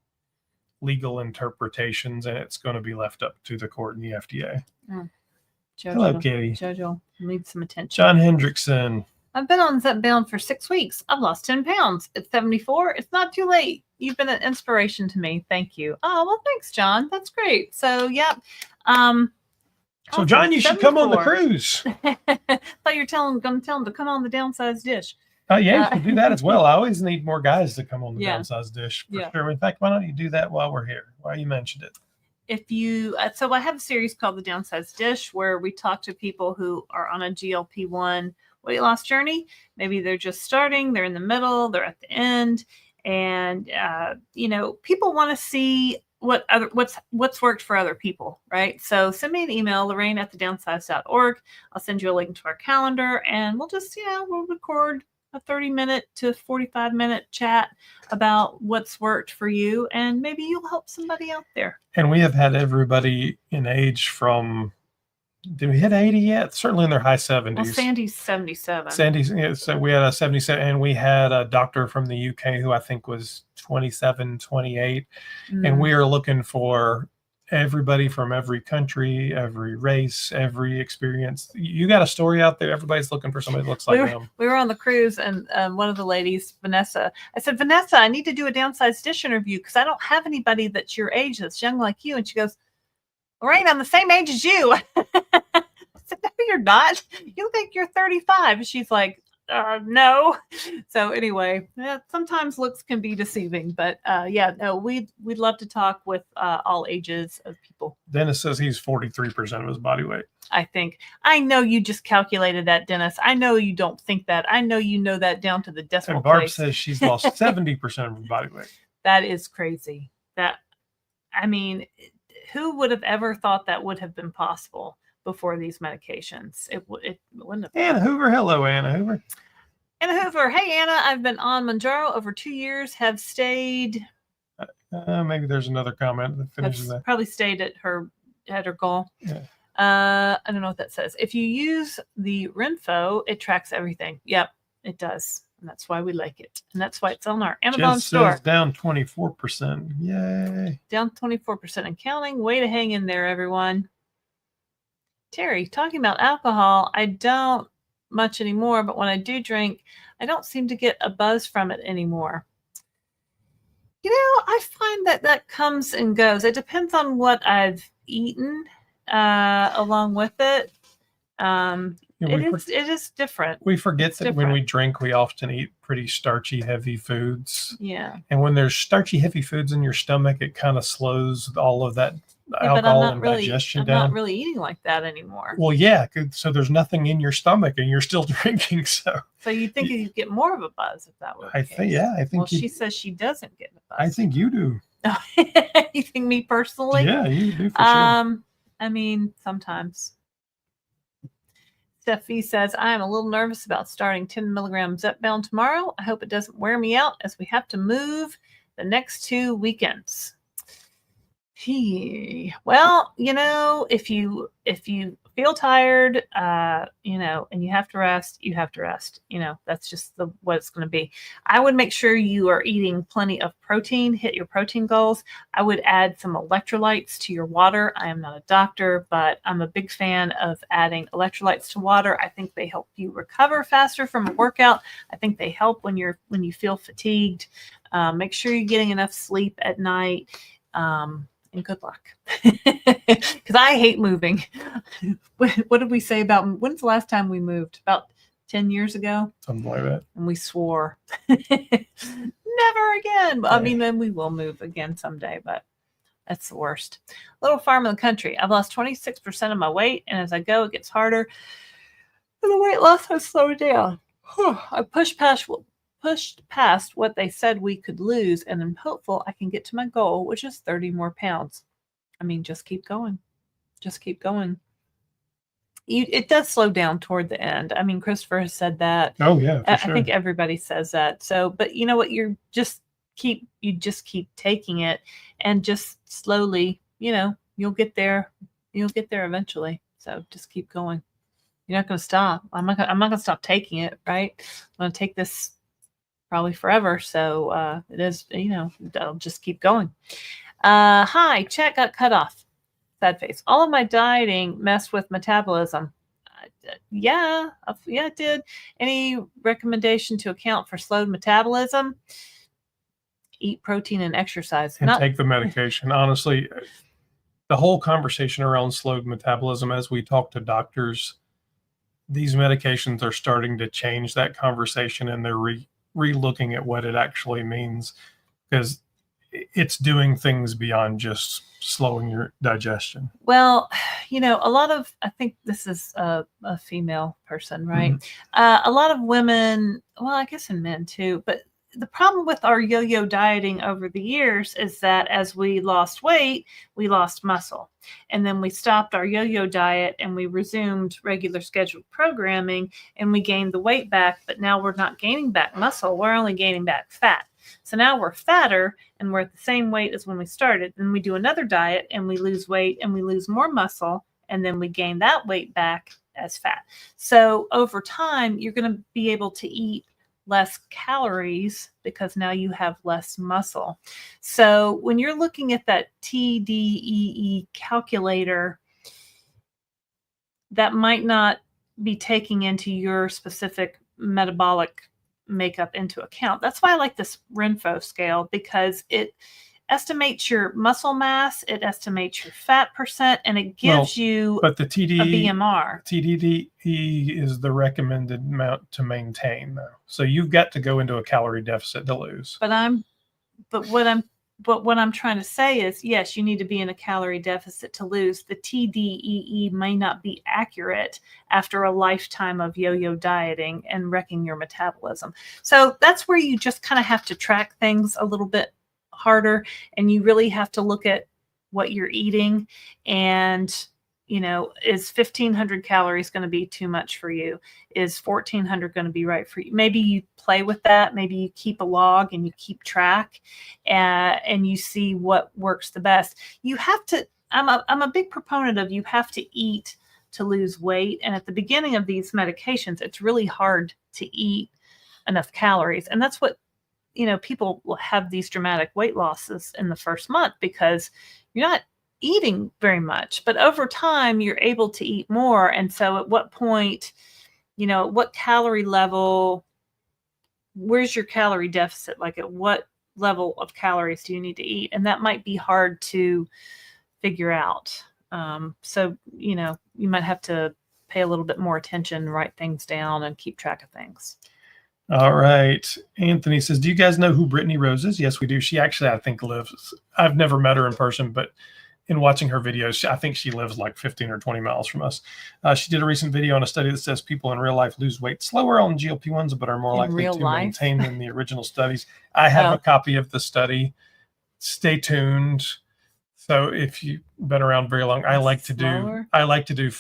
legal interpretations, and it's going to be left up to the court and the FDA. Jojo, hello, Katie. Jojo, need some attention. John Hendrickson. I've been on Zepbound for 6 weeks. I've lost 10 pounds. It's 74. It's not too late. You've been an inspiration to me. Thank you. Oh, well, thanks, John. That's great. So, yeah. So, John, you should come on the cruise. I thought you were going to tell him to come on the Downsized Dish. Yeah, you should do that as well. I always need more guys to come on the Downsized Dish for sure. In fact, why don't you do that while we're here? Why you mentioned it? If you, so I have a series called the Downsized Dish where we talk to people who are on a GLP-1 weight loss journey. Maybe they're just starting, they're in the middle, they're at the end, and people want to see what's worked for other people, right? So send me an email, Laraine@thedownsized.org. I'll send you a link to our calendar, and we'll just we'll record a 30-minute to 45-minute chat about what's worked for you, and maybe you'll help somebody out there. And we have had everybody in age from, did we hit 80 yet? Certainly in their high 70s. Well, Sandy's 77. So we had a 77, and we had a doctor from the UK who I think was 27, 28. And we are looking for everybody from every country, every race, every experience. You got a story out there. Everybody's looking for somebody that looks like them. We were on the cruise, and one of the ladies, Vanessa, I said, Vanessa, I need to do a Downsized Dish interview because I don't have anybody that's your age, that's young like you. And she goes, Laraine, I'm the same age as you. I said, no, you're not. You look like you're 35. She's like, no. So anyway, sometimes looks can be deceiving, but we'd love to talk with all ages of people. Dennis says he's 43% of his body weight. I know you just calculated that, Dennis. I know you don't think that. I know you know that down to the decimal and Barb place. says she's lost 70% of her body weight. That is crazy. Who would have ever thought that would have been possible before these medications? It wouldn't have. Anna Hoover. Hello, Anna Hoover. Anna Hoover. Hey, Anna. I've been on Mounjaro over 2 years. Have stayed. Maybe there's another comment that finishes that. Probably stayed at her goal. Yeah. I don't know what that says. If you use the Renfo, it tracks everything. Yep, it does. And that's why we like it. And that's why it's on our Amazon store. Says down 24%. Yay. Down 24% and counting. Way to hang in there, everyone. Terry, talking about alcohol, I don't much anymore, but when I do drink, I don't seem to get a buzz from it anymore. I find that comes and goes. It depends on what I've eaten along with it. It is different. We forget that when we drink, we often eat pretty starchy, heavy foods. Yeah. And when there's starchy, heavy foods in your stomach, it kind of slows all of that alcohol and digestion down. I'm not really eating like that anymore. Well, yeah. So there's nothing in your stomach, and you're still drinking. So you'd think you'd get more of a buzz if that were the case. I think. Well, she says she doesn't get a buzz. I think you do. You think me personally? Yeah, you do for sure. Sometimes. Steffi says, I am a little nervous about starting 10 milligram Zepbound tomorrow. I hope it doesn't wear me out as we have to move the next 2 weekends. Well, if you feel tired, and you have to rest, you have to rest. That's just what it's going to be. I would make sure you are eating plenty of protein, hit your protein goals. I would add some electrolytes to your water. I am not a doctor, but I'm a big fan of adding electrolytes to water. I think they help you recover faster from a workout. I think they help when you feel fatigued. Make sure you're getting enough sleep at night. And good luck, because I hate moving. What did we say about, when's the last time we moved? About 10 years ago? Something like that. And we swore, never again. I mean, then we will move again someday, but that's the worst. Little farm in the country. I've lost 26% of my weight, and as I go, it gets harder. And the weight loss has slowed down. I pushed past what they said we could lose, and I'm hopeful I can get to my goal, which is 30 more pounds. I mean, just keep going. Just keep going. It does slow down toward the end. I mean, Christopher has said that. Oh yeah, for sure. I think everybody says that. So, but you know what? You just keep taking it, and just slowly, you'll get there. You'll get there eventually. So just keep going. You're not going to stop. I'm not going to stop taking it. Right? I'm going to take this probably forever. So it is, I'll just keep going. Hi, chat got cut off. Sad face. All of my dieting messed with metabolism. Yeah, it did. Any recommendation to account for slowed metabolism? Eat protein and exercise. And take the medication. Honestly, the whole conversation around slowed metabolism, as we talk to doctors, these medications are starting to change that conversation, and they're re-looking at what it actually means, because it's doing things beyond just slowing your digestion. Well, a lot of, I think this is a female person, right? Mm-hmm. A lot of women, well, I guess in men too, but the problem with our yo-yo dieting over the years is that as we lost weight, we lost muscle. And then we stopped our yo-yo diet and we resumed regular scheduled programming, and we gained the weight back, but now we're not gaining back muscle. We're only gaining back fat. So now we're fatter and we're at the same weight as when we started. Then we do another diet and we lose weight and we lose more muscle, and then we gain that weight back as fat. So over time, you're going to be able to eat less calories because now you have less muscle. So when you're looking at that TDEE calculator, that might not be taking into your specific metabolic makeup into account. That's why I like this Renfo scale, because it estimates your muscle mass, it estimates your fat percent, and it gives you but the a BMR. TDEE is the recommended amount to maintain, though. So you've got to go into a calorie deficit to lose. But what I'm trying to say is, yes, you need to be in a calorie deficit to lose. The TDEE may not be accurate after a lifetime of yo-yo dieting and wrecking your metabolism. So that's where you just kind of have to track things a little bit harder, and you really have to look at what you're eating, and is 1,500 calories going to be too much for you? Is 1,400 going to be right for you? Maybe you play with that. Maybe you keep a log and you keep track, and you see what works the best. You have to, I'm a big proponent of, you have to eat to lose weight. And at the beginning of these medications, it's really hard to eat enough calories. And that's what, people will have these dramatic weight losses in the first month, because you're not eating very much, but over time you're able to eat more. And so at what point, what calorie level, where's your calorie deficit? Like at what level of calories do you need to eat? And that might be hard to figure out. So, you might have to pay a little bit more attention, write things down, and keep track of things. All right. Anthony says, do you guys know who Brittany Rose is? Yes, we do. She actually, I think, lives, I've never met her in person, but in watching her videos, I think she lives like 15 or 20 miles from us. She did a recent video on a study that says people in real life lose weight slower on GLP-1s, but are more likely to maintain than the original studies. I have a copy of the study. Stay tuned. So if you've been around very long, I like to do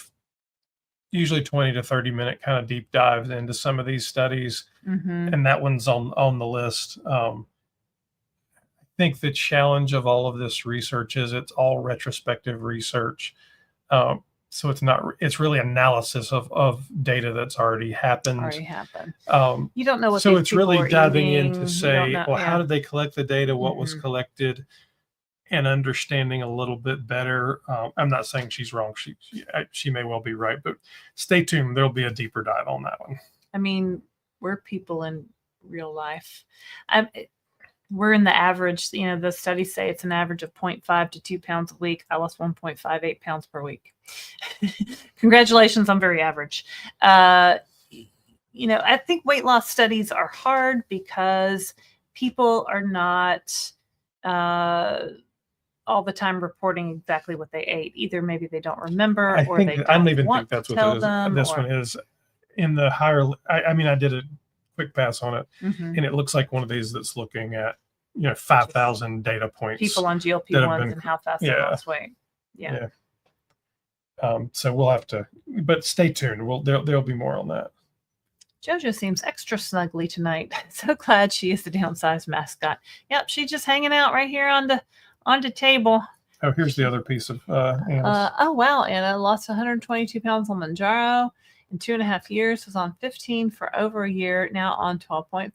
usually 20 to 30 minute kind of deep dives into some of these studies. Mm-hmm. And that one's on the list. I think the challenge of all of this research is it's all retrospective research. So it's really analysis of data that's already happened. You don't know what so these it's people really are diving eating. in to say, how did they collect the data? What was Mm-hmm. collected? And understanding a little bit better. I'm not saying she's wrong. She may well be right, but stay tuned. There'll be a deeper dive on that one. I mean, we're people in real life. We're in the average, the studies say it's an average of 0.5 to 2 pounds a week. I lost 1.58 pounds per week. Congratulations, I'm very average. I think weight loss studies are hard because people are not all the time reporting exactly what they ate. Either maybe they don't remember, I don't even think that's what it is. This one is in the higher. I did a quick pass on it, and it looks like one of these that's looking at 5,000 data points. People on GLP-1s and how fast they lost weight. Yeah. So we'll have to, but stay tuned. There'll be more on that. JoJo seems extra snuggly tonight. So glad she is the Downsized mascot. Yep, she's just hanging out right here on the table. Oh, here's the other piece of Anna's. Oh, wow. Anna lost 122 pounds on Mounjaro in 2.5 years, was on 15 for over a year, now on 12.5.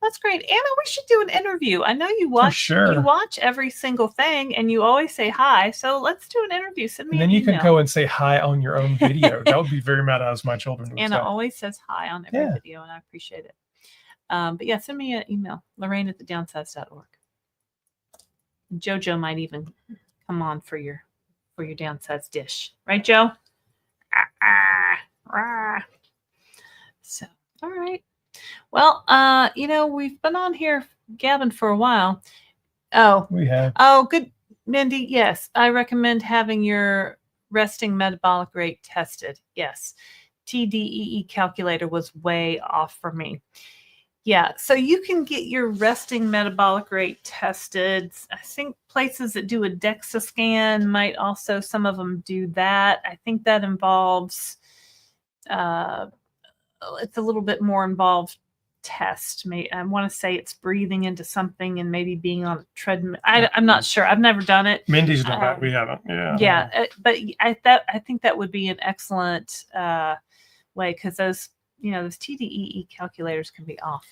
That's great. Anna, we should do an interview. I know you watch you watch every single thing and you always say hi. So let's do an interview. Send me an email. And then you can go and say hi on your own video. That would be very mad as my children would Anna say. always says hi on every video, and I appreciate it. But yeah, send me an email, Laraine@thedownsized.org. JoJo might even come on for your downsized dish. Right, Joe? So, all right. Well, we've been on here gabbing for a while. Oh, we have. Oh, good, Mindy. Yes, I recommend having your resting metabolic rate tested. Yes, TDEE calculator was way off for me. Yeah, so you can get your resting metabolic rate tested. I think places that do a DEXA scan might also, some of them do that. I think that involves, it's a little bit more involved test. I want to say it's breathing into something and maybe being on a treadmill. I'm not sure. I've never done it. Mindy's done that. We haven't. Yeah, but I think that would be an excellent way, because those TDEE calculators can be off.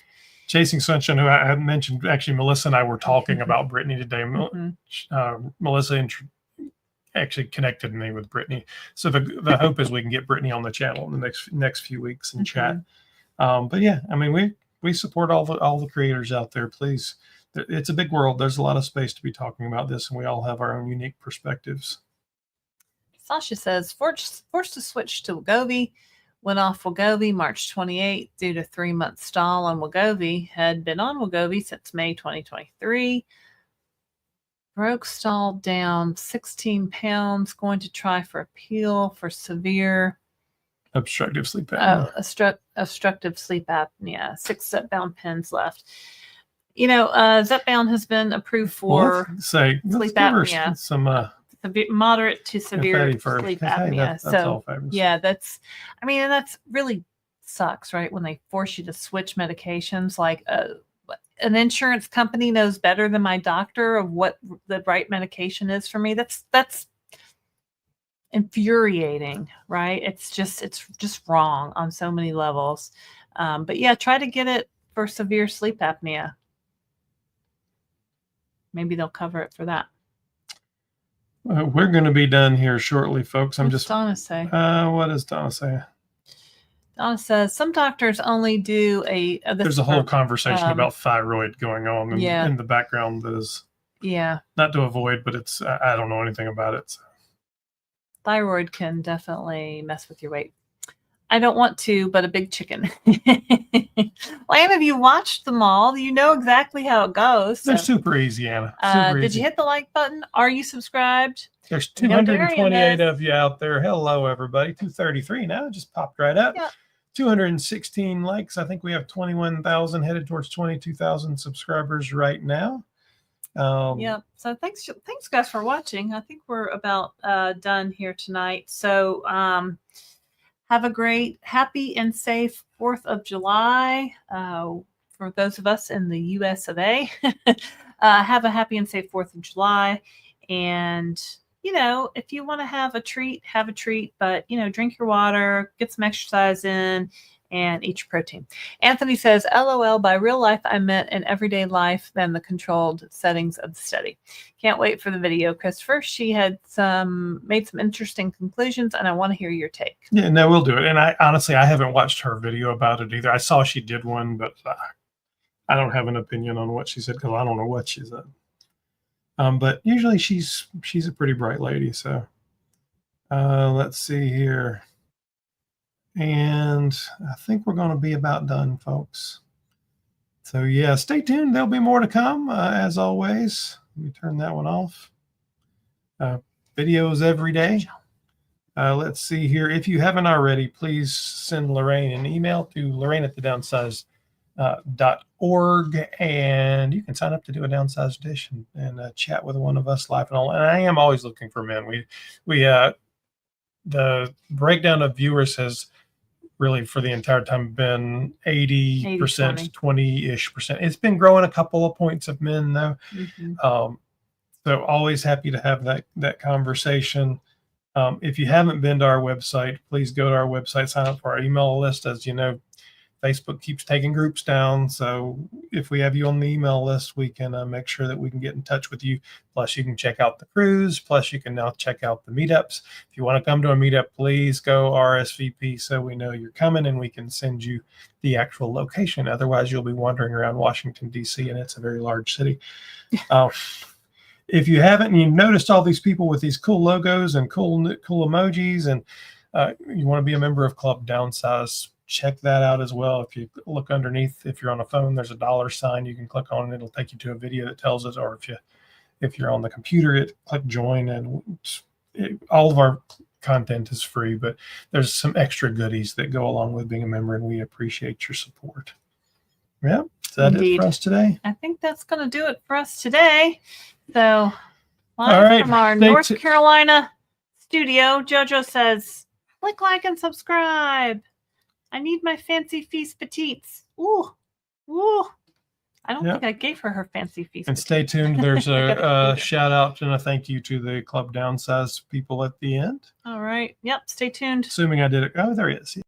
Chasing Sunshine, who I had mentioned, actually, Melissa and I were talking about Brittany today. Melissa actually connected me with Brittany. So the hope is we can get Brittany on the channel in the next few weeks and chat. But yeah, I mean, we support all the creators out there. Please, it's a big world. There's a lot of space to be talking about this, and we all have our own unique perspectives. Sasha says, forced to switch to Wegovy. Went off Wegovy March 28th due to 3-month stall on Wegovy. Had been on Wegovy since May 2023. Broke stall down 16 pounds. Going to try for appeal for severe obstructive sleep apnea. Obstructive sleep apnea. 6 Zepbound pens left. Zepbound has been approved for sleep apnea. Some moderate to severe sleep apnea. And that's really sucks, right? When they force you to switch medications, like an insurance company knows better than my doctor of what the right medication is for me. That's infuriating, right? It's just wrong on so many levels. But yeah, try to get it for severe sleep apnea. Maybe they'll cover it for that. We're going to be done here shortly, folks. What does Donna say? What does Donna say? Donna says some doctors only do there's a whole conversation about thyroid going on in the background that is not to avoid, but it's I don't know anything about it. So. Thyroid can definitely mess with your weight. I don't want to, but a big chicken. Well, Anna, if you watched them all, you know exactly how it goes. They're super easy, Anna. Did you hit the like button? Are you subscribed? There's 228 of you out there. Hello, everybody. 233 now. It just popped right up. Yep. 216 likes. I think we have 21,000 headed towards 22,000 subscribers right now. Yeah. So thanks guys for watching. I think we're about done here tonight. So have a great, happy, and safe 4th of July for those of us in the US of A. Have a happy and safe 4th of July. And, you know, if you want to have a treat, have a treat. But, you know, drink your water, get some exercise in, and eat your protein. Anthony says, LOL, by real life, I meant in everyday life than the controlled settings of the study. Can't wait for the video, Christopher. She had made some interesting conclusions, and I want to hear your take. Yeah, no, we'll do it. And I honestly, I haven't watched her video about it either. I saw she did one, but I don't have an opinion on what she said because I don't know what she said. But usually she's a pretty bright lady. So let's see here. And I think we're going to be about done, folks. So yeah, stay tuned. There'll be more to come, as always. Let me turn that one off. Videos every day. Let's see here. If you haven't already, please send Laraine an email to Laraine@Downsized.org, and you can sign up to do a Downsized dish and chat with one of us live and all. And I am always looking for men. The breakdown of viewers has really for the entire time been 80%, 20-ish%. It's been growing a couple of points of men though. So always happy to have that conversation. If you haven't been to our website, please go to our website, sign up for our email list. As you know, Facebook keeps taking groups down. So if we have you on the email list, we can make sure that we can get in touch with you. Plus, you can check out the cruise. Plus, you can now check out the meetups. If you want to come to a meetup, please go RSVP so we know you're coming and we can send you the actual location. Otherwise, you'll be wandering around Washington, D.C., and it's a very large city. If you haven't, and you've noticed all these people with these cool logos and cool emojis, and you want to be a member of Club Downsized, check that out as well. If you look underneath, if you're on a phone, there's a $sign you can click on, and it'll take you to a video that tells us. Or if you're on the computer, click join, and all of our content is free, but there's some extra goodies that go along with being a member, and we appreciate your support. Yeah, is that it for us today? I think that's going to do it for us today. So, live from our North Carolina studio, JoJo says, click like and subscribe. I need my fancy feast petites. Ooh. I don't think I gave her fancy feast. And stay tuned. There's a shout out and a thank you to the Club Downsized people at the end. All right. Yep. Stay tuned. Assuming I did it. Oh, there he is.